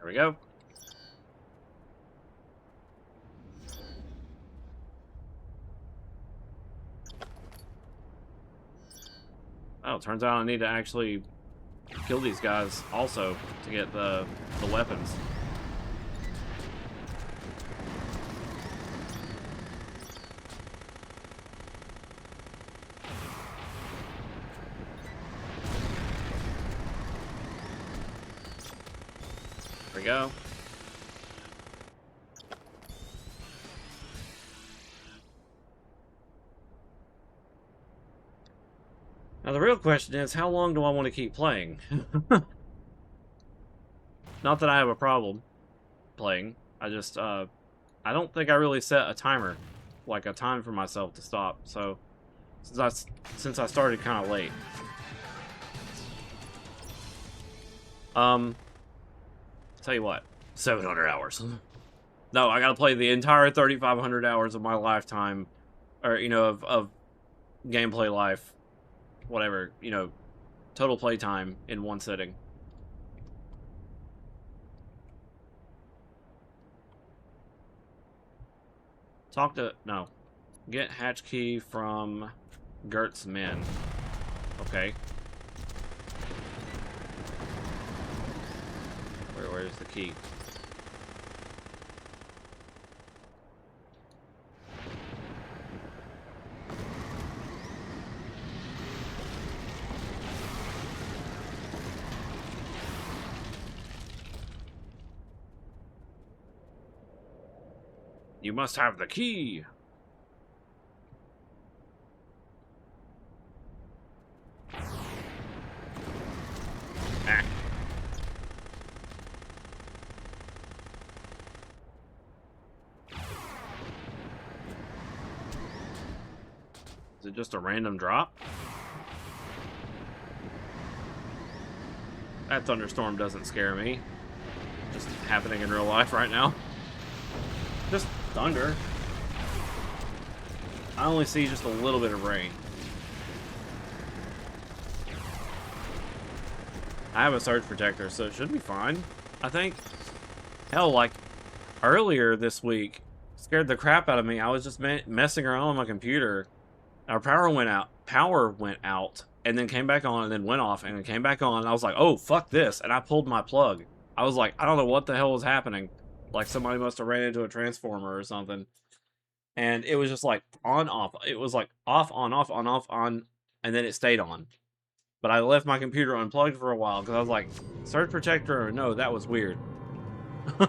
we go. Oh, it turns out I need to actually kill these guys also to get the weapons. There we go. Now the real question is, how long do I want to keep playing? Not that I have a problem playing. I just, I don't think I really set a timer, like a time for myself to stop. So, since I started kind of late. Tell you what, 700 hours. No, I gotta play the entire 3,500 hours of my lifetime, or, you know, of gameplay life. Whatever, you know, total playtime in one sitting. Get hatch key from Gert's men. Okay. Where's the key? You must have the key. Ah. it just a random drop? That thunderstorm doesn't scare me. Just happening in real life right now. Just thunder. I only see just a little bit of rain. I have a surge protector, so it should be fine, I think. Hell, like, earlier this week, scared the crap out of me. I was just messing around on my computer. Our power went out, and then came back on, and then went off, and then came back on. And I was like, oh, fuck this. And I pulled my plug. I was like, I don't know what the hell was happening. Like, somebody must have ran into a transformer or something. And it was just like on, off. It was like off, on, off, on, off, on, and then it stayed on. But I left my computer unplugged for a while because I was like, surge protector or no, that was weird. To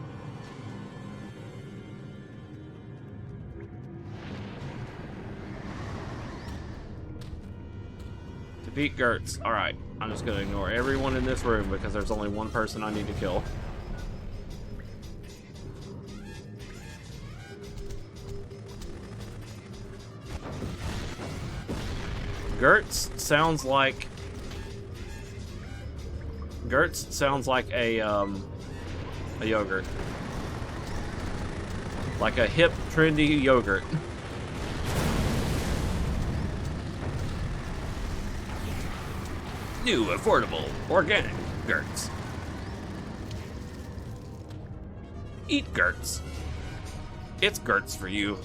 beat Gertz. Alright, I'm just going to ignore everyone in this room because there's only one person I need to kill. Gertz sounds like a yogurt. Like a hip, trendy yogurt. New, affordable, organic Gertz. Eat Gertz. It's Gertz for you.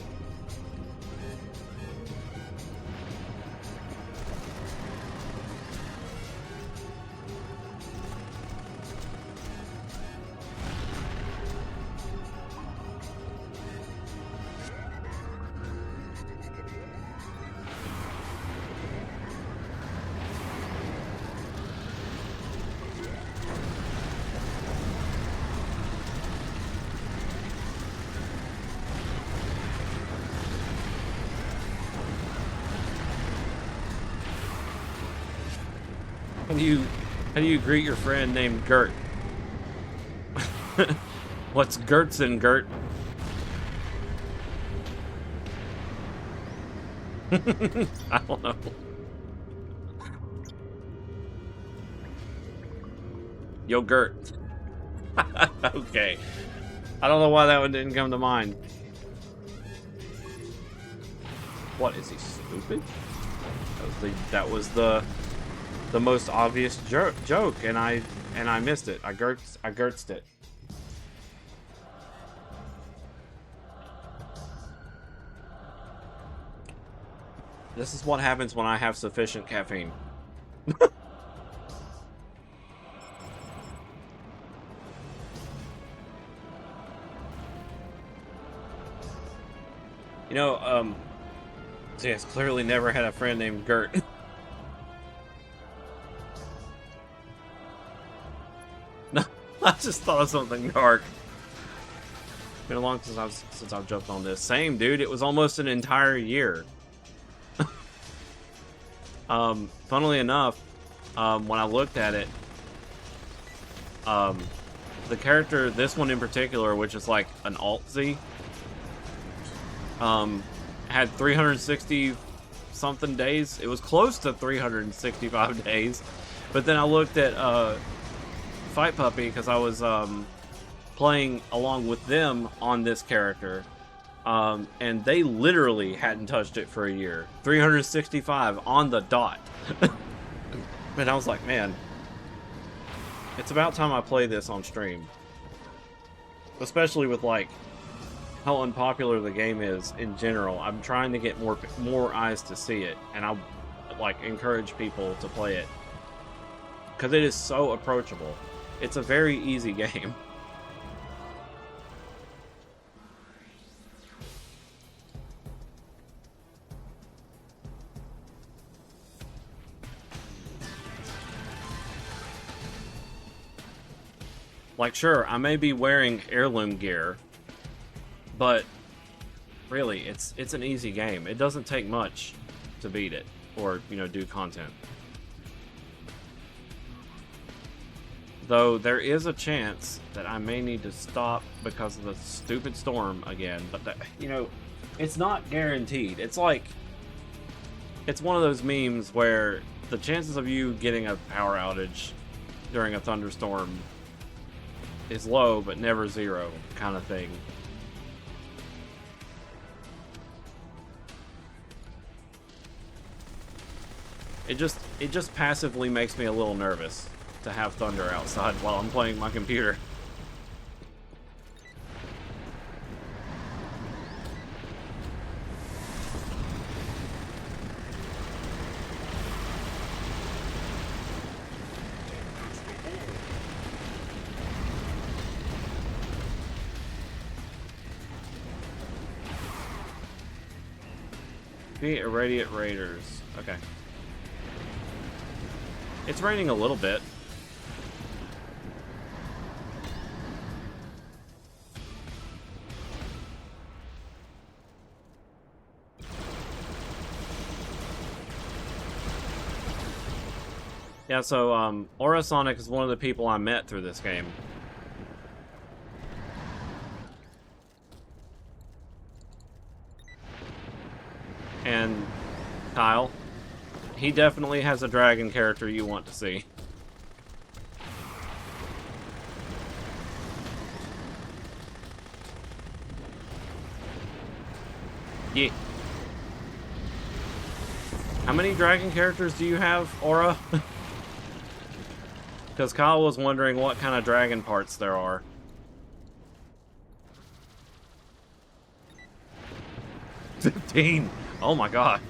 How do you greet your friend named Gert? What's Gertz and Gert? I don't know. Yo, Gert. Okay. I don't know why that one didn't come to mind. What, is he stupid? That was the most obvious joke, and I missed it. I gertzed it. This is what happens when I have sufficient caffeine. You know, CS clearly never had a friend named Gert. No, I just thought of something dark. Been a long time since I've jumped on this. Same, dude. It was almost an entire year. Funnily enough, when I looked at it, the character, this one in particular, which is like an alt-Z, had 360 something days. It was close to 365 days. But then I looked at Fight Puppy because I was playing along with them on this character. And they literally hadn't touched it for a year. 365 on the dot. And I was like, man, it's about time I play this on stream. Especially with like how unpopular the game is in general. I'm trying to get more eyes to see it, and I like encourage people to play it because it is so approachable. It's a very easy game. Like, sure, I may be wearing heirloom gear, but really, it's an easy game. It doesn't take much to beat it, or, you know, do content. Though there is a chance that I may need to stop because of the stupid storm again, but that, you know, it's not guaranteed. It's like It's one of those memes where the chances of you getting a power outage during a thunderstorm is low, but never zero, kind of thing. It just passively makes me a little nervous to have thunder outside while I'm playing my computer. Defeat Irradiate Raiders. Okay. It's raining a little bit. Yeah, so, Aura Sonic is one of the people I met through this game. And Kyle, he definitely has a dragon character you want to see. Yeah. How many dragon characters do you have, Aura? Because Kyle was wondering what kind of dragon parts there are. $15. Oh my god.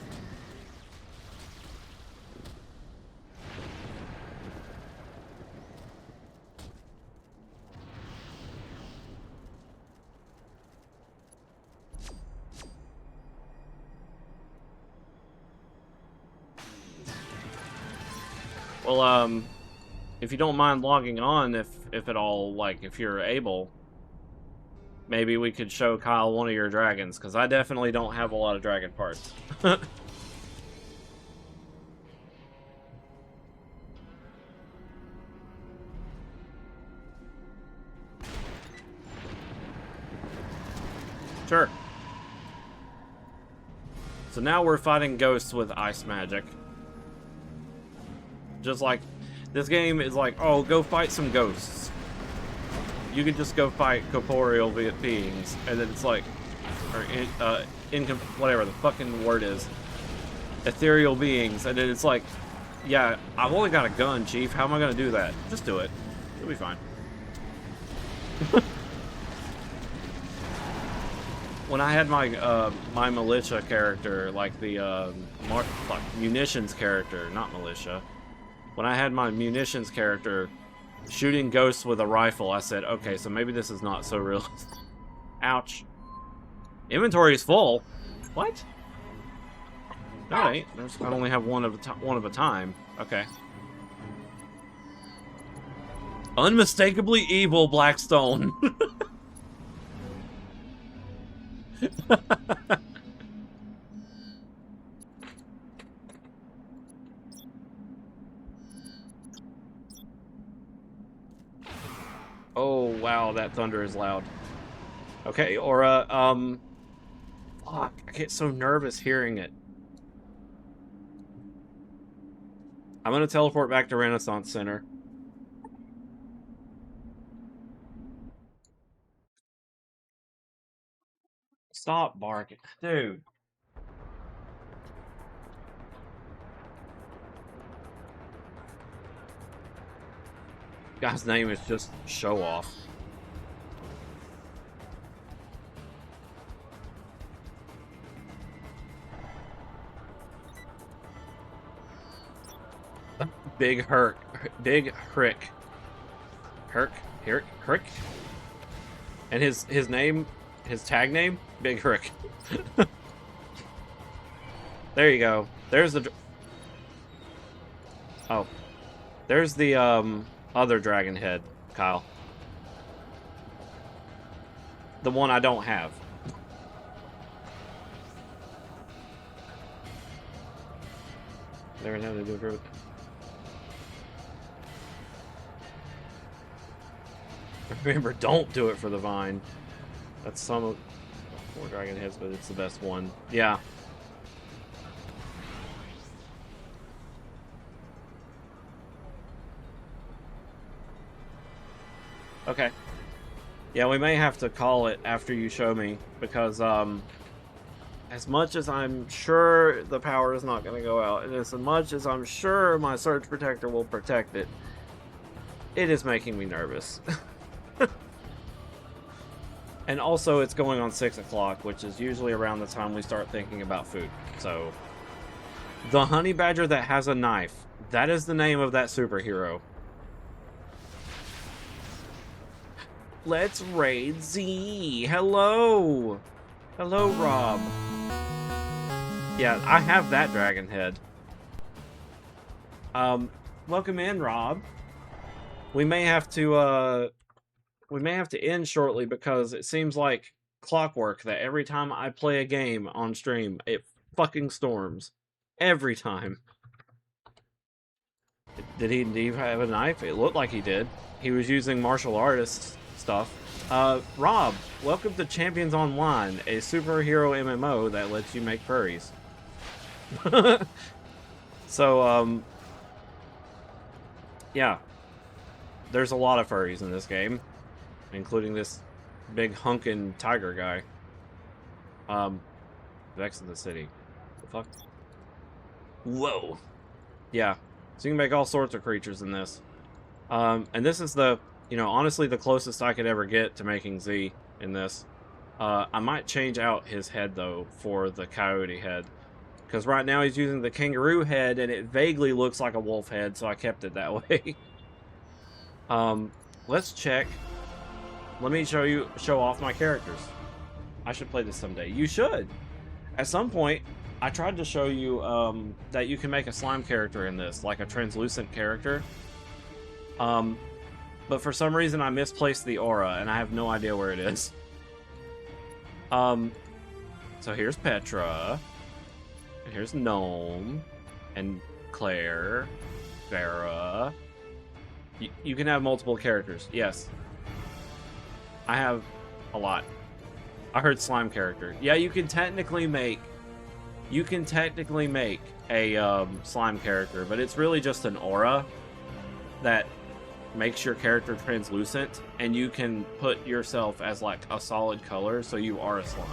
Well, if you don't mind logging on, if at all, like, if you're able, maybe we could show Kyle one of your dragons, because I definitely don't have a lot of dragon parts. Sure. So now we're fighting ghosts with ice magic. Just like, this game is like, oh, go fight some ghosts. You could just go fight corporeal beings, and then it's like, or whatever the fucking word is, ethereal beings, and then it's like, yeah, I've only got a gun, Chief. How am I gonna do that? Just do it. You'll be fine. When I had my my militia character, like the munitions character, not militia. When I had my munitions character shooting ghosts with a rifle, I said, okay, so maybe this is not so real. Ouch. Inventory is full. What? No, it ain't. I only have one of a time. Okay. Unmistakably evil Blackstone. Oh, wow, that thunder is loud. Okay, Aura, fuck, I get so nervous hearing it. I'm gonna teleport back to Renaissance Center. Stop barking. Dude. Guy's name is just Show Off. Big Herc. Big Hrick. Herc? Hrick? And his name, his tag name? Big Hrick. There you go. There's the... Oh. There's the, other dragon head, Kyle. The one I don't have. There, now they do it. Remember, don't do it for the vine. That's some of 4 dragon heads, but it's the best one. Yeah. Okay. Yeah, we may have to call it after you show me, because as much as I'm sure the power is not going to go out, and as much as I'm sure my surge protector will protect it, it is making me nervous. And also, it's going on 6 o'clock, which is usually around the time we start thinking about food. So, the honey badger that has a knife. That is the name of that superhero. Let's raid Z. Hello. Hello, Rob. Yeah, I have that dragon head. Welcome in, Rob. We may have to end shortly because it seems like clockwork that every time I play a game on stream, it fucking storms. Every time. Did he indeed have a knife? It looked like he did. He was using martial artist stuff. Rob, welcome to Champions Online, a superhero MMO that lets you make furries. So, yeah. There's a lot of furries in this game, including this big hunkin' tiger guy. Vex in the city. The fuck? Whoa. Yeah. So you can make all sorts of creatures in this. And this is the, you know, honestly the closest I could ever get to making Z in this. I might change out his head, though, for the coyote head. Because right now he's using the kangaroo head, and it vaguely looks like a wolf head, so I kept it that way. Let's check. Let me show off my characters. I should play this someday. You should. At some point, I tried to show you that you can make a slime character in this, like a translucent character. But for some reason I misplaced the aura, and I have no idea where it is. So here's Petra, and here's Gnome, and Claire, Vera. You can have multiple characters, yes. I have a lot. I heard slime character. Yeah, you can technically make a slime character, but it's really just an aura that makes your character translucent, and you can put yourself as like a solid color, so you are a slime.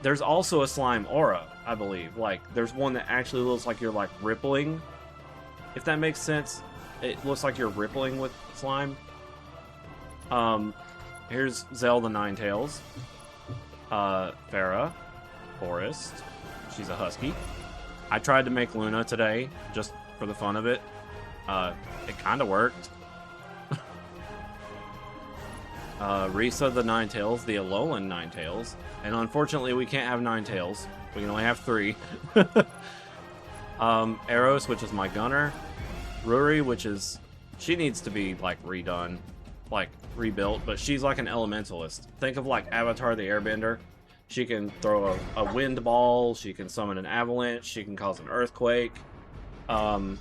There's also a slime aura, I believe. Like, there's one that actually looks like you're like rippling, if that makes sense. It looks like you're rippling with slime. Here's Zelda Ninetales. Farah. Forest. She's a husky. I tried to make Luna today, just for the fun of it. It kind of worked. Risa the Ninetales, the Alolan Ninetales. And unfortunately, we can't have Ninetales. We can only have 3. Eros, which is my gunner. Ruri, which is... She needs to be, like, redone. Like, rebuilt. But she's like an elementalist. Think of, like, Avatar the Airbender. She can throw a wind ball. She can summon an avalanche. She can cause an earthquake. And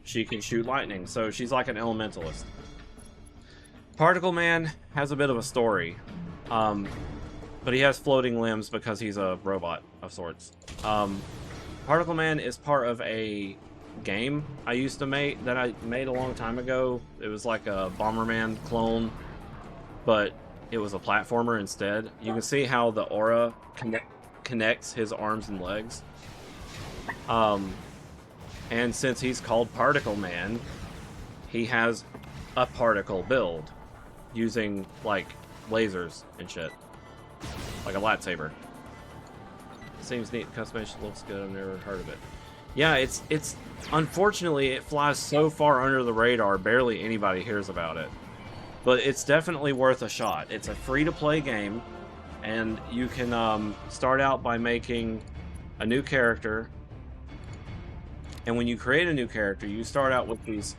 she can shoot lightning. So she's like an elementalist. Particle Man has a bit of a story. But he has floating limbs because he's a robot of sorts. Particle Man is part of a game I used to make, that I made a long time ago. It was like a Bomberman clone, but it was a platformer instead. You can see how the aura connects his arms and legs. And since he's called Particle Man, he has a particle build using like lasers and shit, like a lightsaber. Seems neat. Customization looks good. I've never heard of it. Yeah, it's unfortunately it flies so far under the radar, barely anybody hears about it. But it's definitely worth a shot. It's a free-to-play game, and you can start out by making a new character. And when you create a new character, you start out with these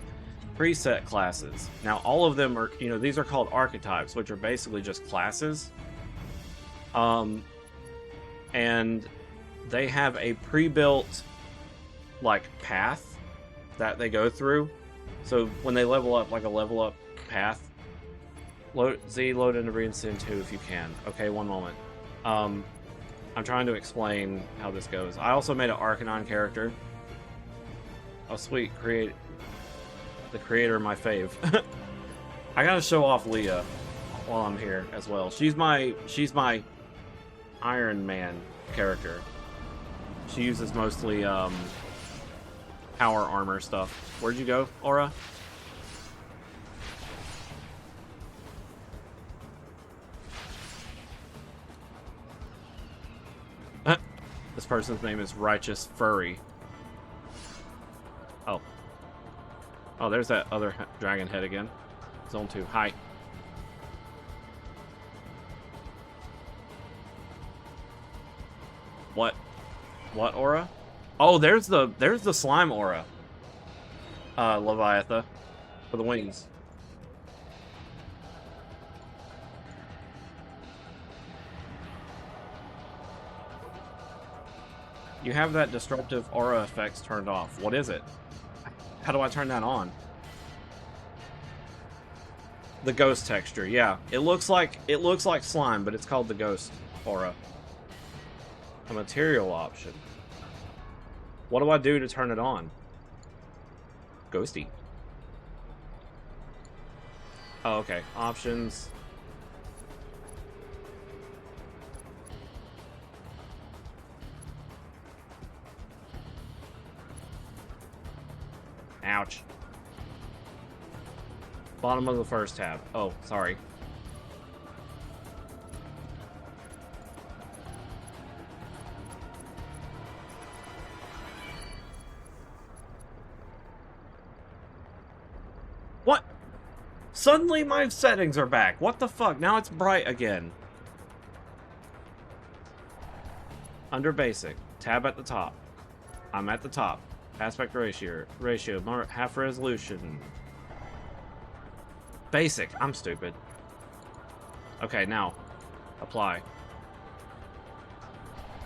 preset classes. Now, all of them are, you know, these are called archetypes, which are basically just classes. And they have a pre-built, like, path that they go through. So when they level up, like a level up path. Load into Reinsin 2 if you can. Okay, one moment. I'm trying to explain how this goes. I also made an Arcanine character. Oh, sweet. The creator of my fave. I gotta show off Leah while I'm here as well. She's my Iron Man character. She uses mostly power armor stuff. Where'd you go, Aura? This person's name is Righteous Furry. Oh. Oh, there's that other dragon head again. Zone 2. Hi. What? What aura? Oh, there's the slime aura. Leviatha. For the wings. You have that disruptive aura effects turned off. What is it? How do I turn that on? The ghost texture, yeah. It looks like slime, but it's called the ghost aura. A material option. What do I do to turn it on? Ghosty. Oh, okay. Options. Ouch. Bottom of the first tab. Oh, sorry. What? Suddenly my settings are back. What the fuck? Now it's bright again. Under basic. Tab at the top. I'm at the top. Aspect ratio, half resolution. Basic. I'm stupid. Okay, now. Apply.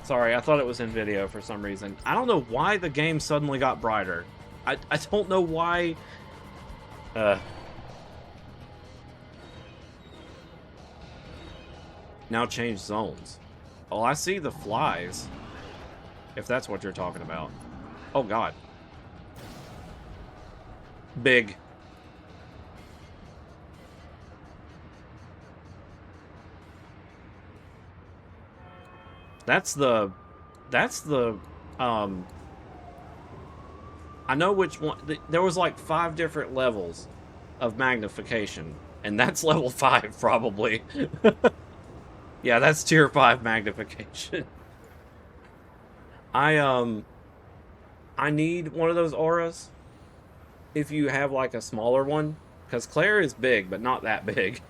Sorry, I thought it was in video for some reason. I don't know why the game suddenly got brighter. I don't know why... Now change zones. Oh, I see the flies. If that's what you're talking about. Oh, God. Big. That's the, I know which one, there was like 5 different levels of magnification, and that's level 5, probably. Yeah, that's tier 5 magnification. I need one of those auras, if you have like a smaller one, because Claire is big, but not that big.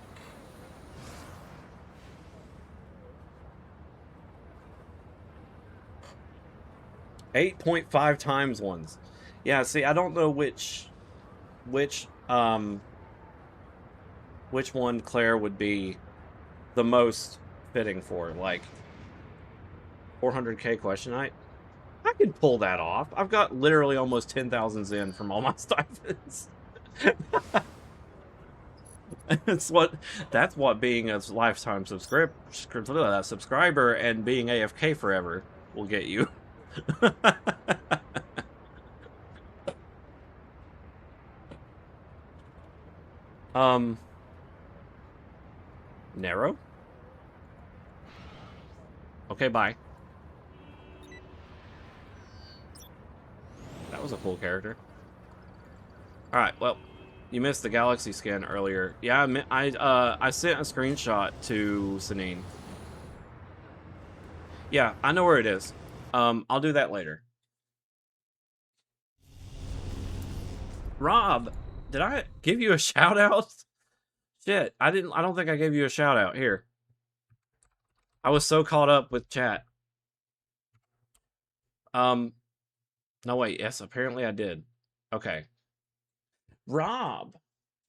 .5 times ones. Yeah, see, I don't know which one Claire would be the most fitting for. Like 400k question. I can pull that off. I've got literally almost 10,000 Zen from all my stipends. That's what being a lifetime subscriber and being AFK forever will get you. Narrow? Okay, bye. That was a cool character. Alright, well, you missed the Galaxy skin earlier. Yeah, I sent a screenshot to Sanine. Yeah, I know where it is. I'll do that later. Rob, did I give you a shout out? Shit, I don't think I gave you a shout out. Here. I was so caught up with chat. No wait, yes, apparently I did. Okay. Rob,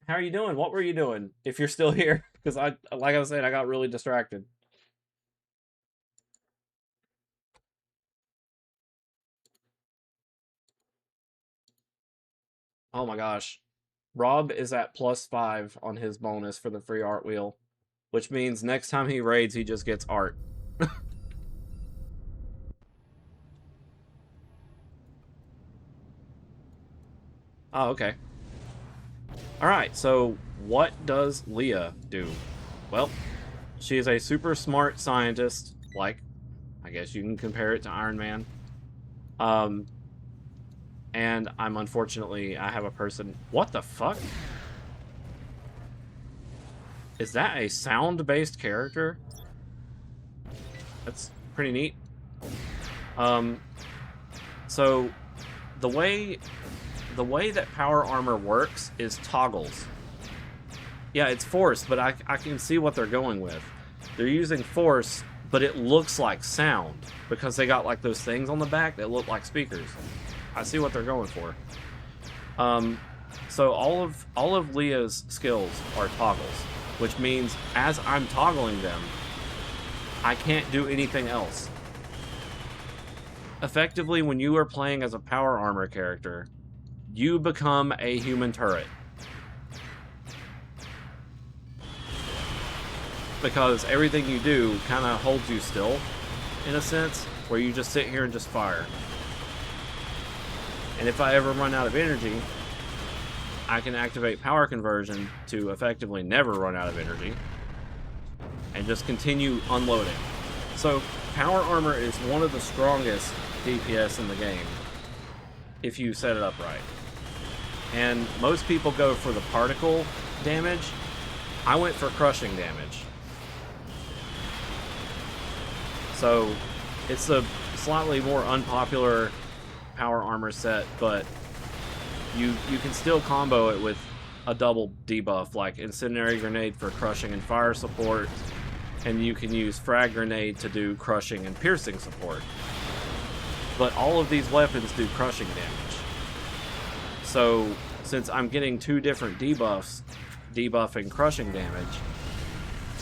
how are you doing? What were you doing? If you're still here, because like I was saying, I got really distracted. Oh my gosh. Rob is at +5 on his bonus for the free art wheel, which means next time he raids, he just gets art. Oh, okay. Alright, so what does Leah do? Well, she is a super smart scientist, like, I guess you can compare it to Iron Man. And I have a person... What the fuck? Is that a sound-based character? That's pretty neat. So the way that power armor works is toggles. Yeah, it's force, but I can see what they're going with. They're using force, but it looks like sound because they got like those things on the back that look like speakers. I see what they're going for. So all of Leah's skills are toggles, which means as I'm toggling them, I can't do anything else. Effectively, when you are playing as a power armor character, you become a human turret. Because everything you do kind of holds you still, in a sense, where you just sit here and just fire. And if I ever run out of energy, I can activate power conversion to effectively never run out of energy and just continue unloading. So power armor is one of the strongest DPS in the game if you set it up right. And most people go for the particle damage. I went for crushing damage. So it's a slightly more unpopular power armor set, but you can still combo it with a double debuff like Incendiary Grenade for crushing and fire support, and you can use Frag Grenade to do crushing and piercing support. But all of these weapons do crushing damage. So since I'm getting two different debuffs, debuffing crushing damage,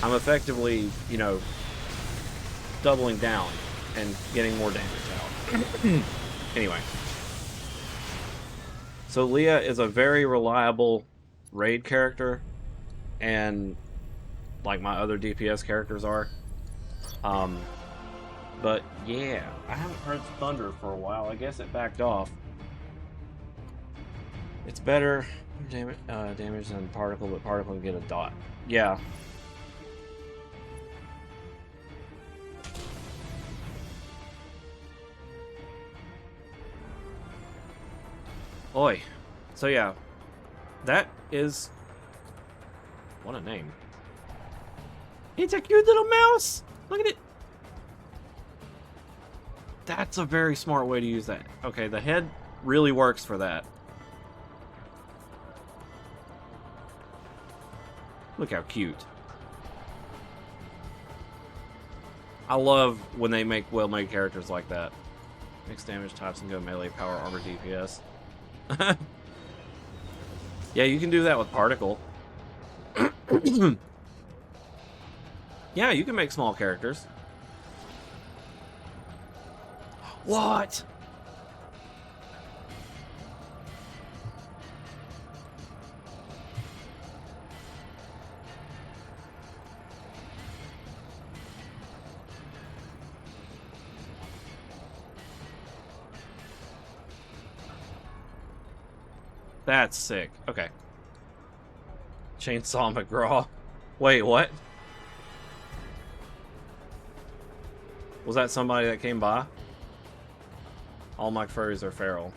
I'm effectively, you know, doubling down and getting more damage out. Anyway. So Leah is a very reliable raid character, and like my other DPS characters are. But yeah, I haven't heard thunder for a while. I guess it backed off. It's better damage than particle, but particle can get a dot. Yeah. Oi. So yeah, that is... What a name. It's a cute little mouse! Look at it! That's a very smart way to use that. Okay, the head really works for that. Look how cute. I love when they make well-made characters like that. Mix damage types and go melee, power, armor, DPS. Yeah, you can do that with particle. Yeah, you can make small characters. What? That's sick. Okay. Chainsaw McGraw. Wait, what? Was that somebody that came by? All my furries are feral.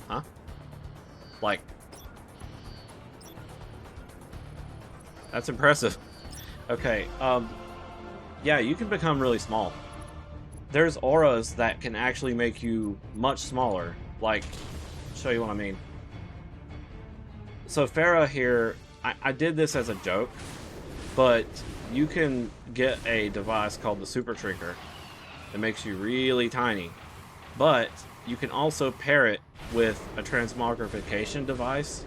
Huh? Like... That's impressive. Okay, yeah, you can become really small. There's auras that can actually make you much smaller. Like, show you what I mean. So Farah here, I did this as a joke, but you can get a device called the Super Shrinker that makes you really tiny. But you can also pair it with a transmogrification device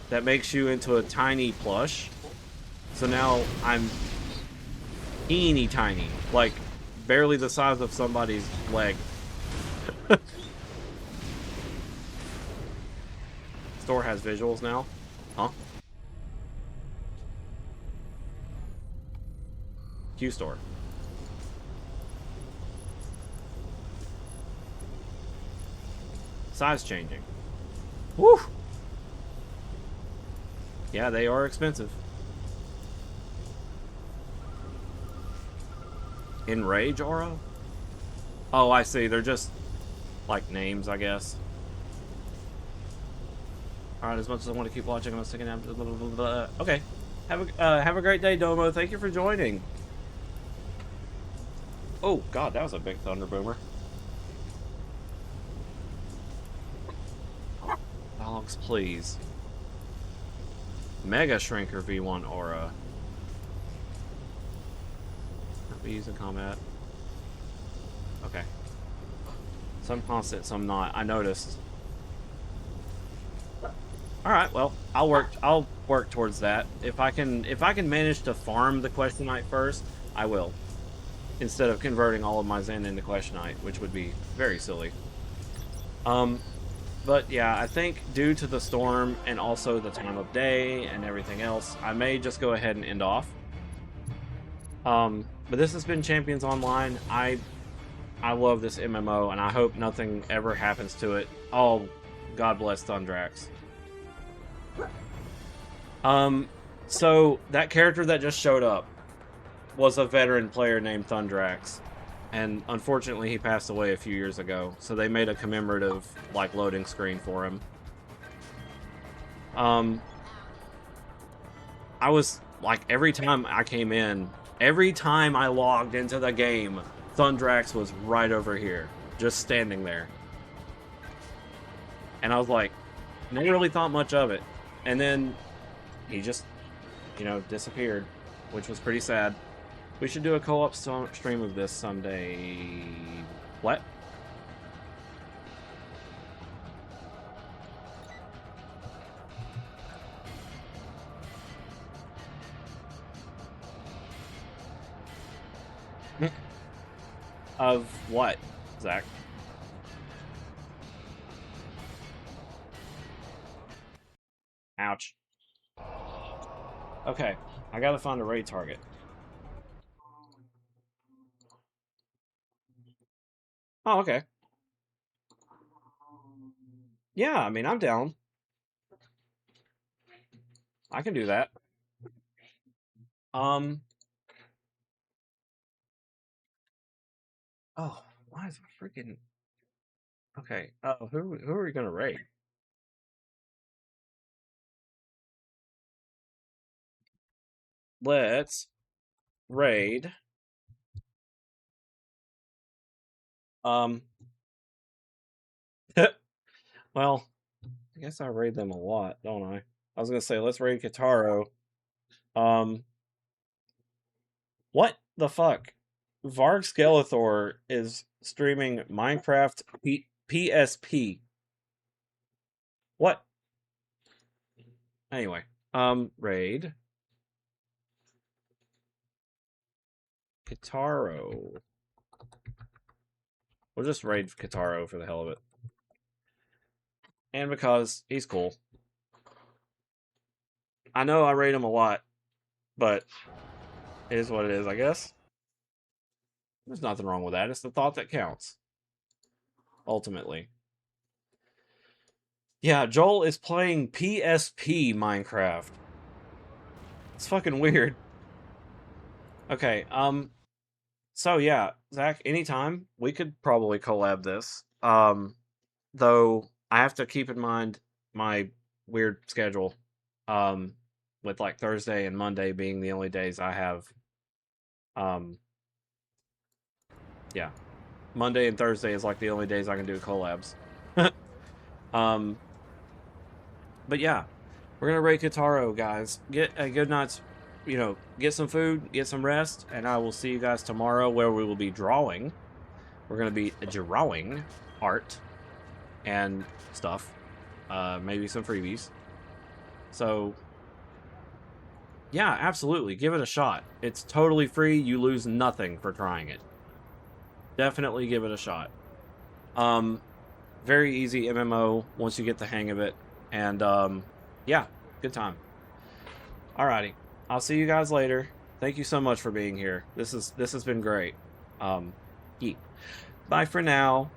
that makes you into a tiny plush. So now I'm teeny tiny, like barely the size of somebody's leg. Store has visuals now? Huh? Q-Store. Size changing. Woo! Yeah, they are expensive. Enrage Aura? Oh, I see. They're just like names, I guess. Alright, as much as I want to keep watching, I'm sticking out. Okay. Have a great day, Domo. Thank you for joining. Oh, God, that was a big thunder boomer. Dogs, please. Mega Shrinker V1 Aura. Not be used in combat. Okay. Some constant, some not. I noticed. Alright, well, I'll work towards that. If I can manage to farm the Question Knight first, I will. Instead of converting all of my Zen into Question Knight, which would be very silly. But yeah, I think due to the storm and also the time of day and everything else, I may just go ahead and end off. But this has been Champions Online. I love this MMO, and I hope nothing ever happens to it. Oh, God bless Thundrax. So that character that just showed up was a veteran player named Thundrax. And unfortunately, he passed away a few years ago. So they made a commemorative, like, loading screen for him. I was, like, every time I came in, every time I logged into the game, Thundrax was right over here, just standing there. And I was like, never really thought much of it. And then he just, you know, disappeared, which was pretty sad. We should do a co-op stream of this someday. What? Of what, Zach? Ouch. Okay, I gotta find a raid target. Oh, okay. Yeah, I mean, I'm down. I can do that. Oh, why is it freaking... Okay, who are we gonna raid? Let's raid... Well, I guess I raid them a lot, don't I? I was gonna say, let's raid Kitaro. What the fuck? Varg Skeletor is streaming Minecraft PSP. What? Anyway, raid. Kitaro. We'll just raid Kitaro for the hell of it. And because he's cool. I know I rate him a lot, but it is what it is, I guess. There's nothing wrong with that. It's the thought that counts. Ultimately. Yeah, Joel is playing PSP Minecraft. It's fucking weird. Okay, so yeah, Zach, anytime we could probably collab this. Though I have to keep in mind my weird schedule. With like Thursday and Monday being the only days I have. Yeah. Monday and Thursday is like the only days I can do collabs. But yeah, we're gonna raid Kitaro, guys. Get a good night's, you know, get some food, get some rest, and I will see you guys tomorrow where we will be drawing. We're gonna be drawing art and stuff, maybe some freebies. So yeah, absolutely, give it a shot. It's totally free. You lose nothing for trying it. Definitely give it a shot. Very easy MMO once you get the hang of it. And, yeah, good time. Alrighty. I'll see you guys later. Thank you so much for being here. This has been great. Yeah. Bye for now.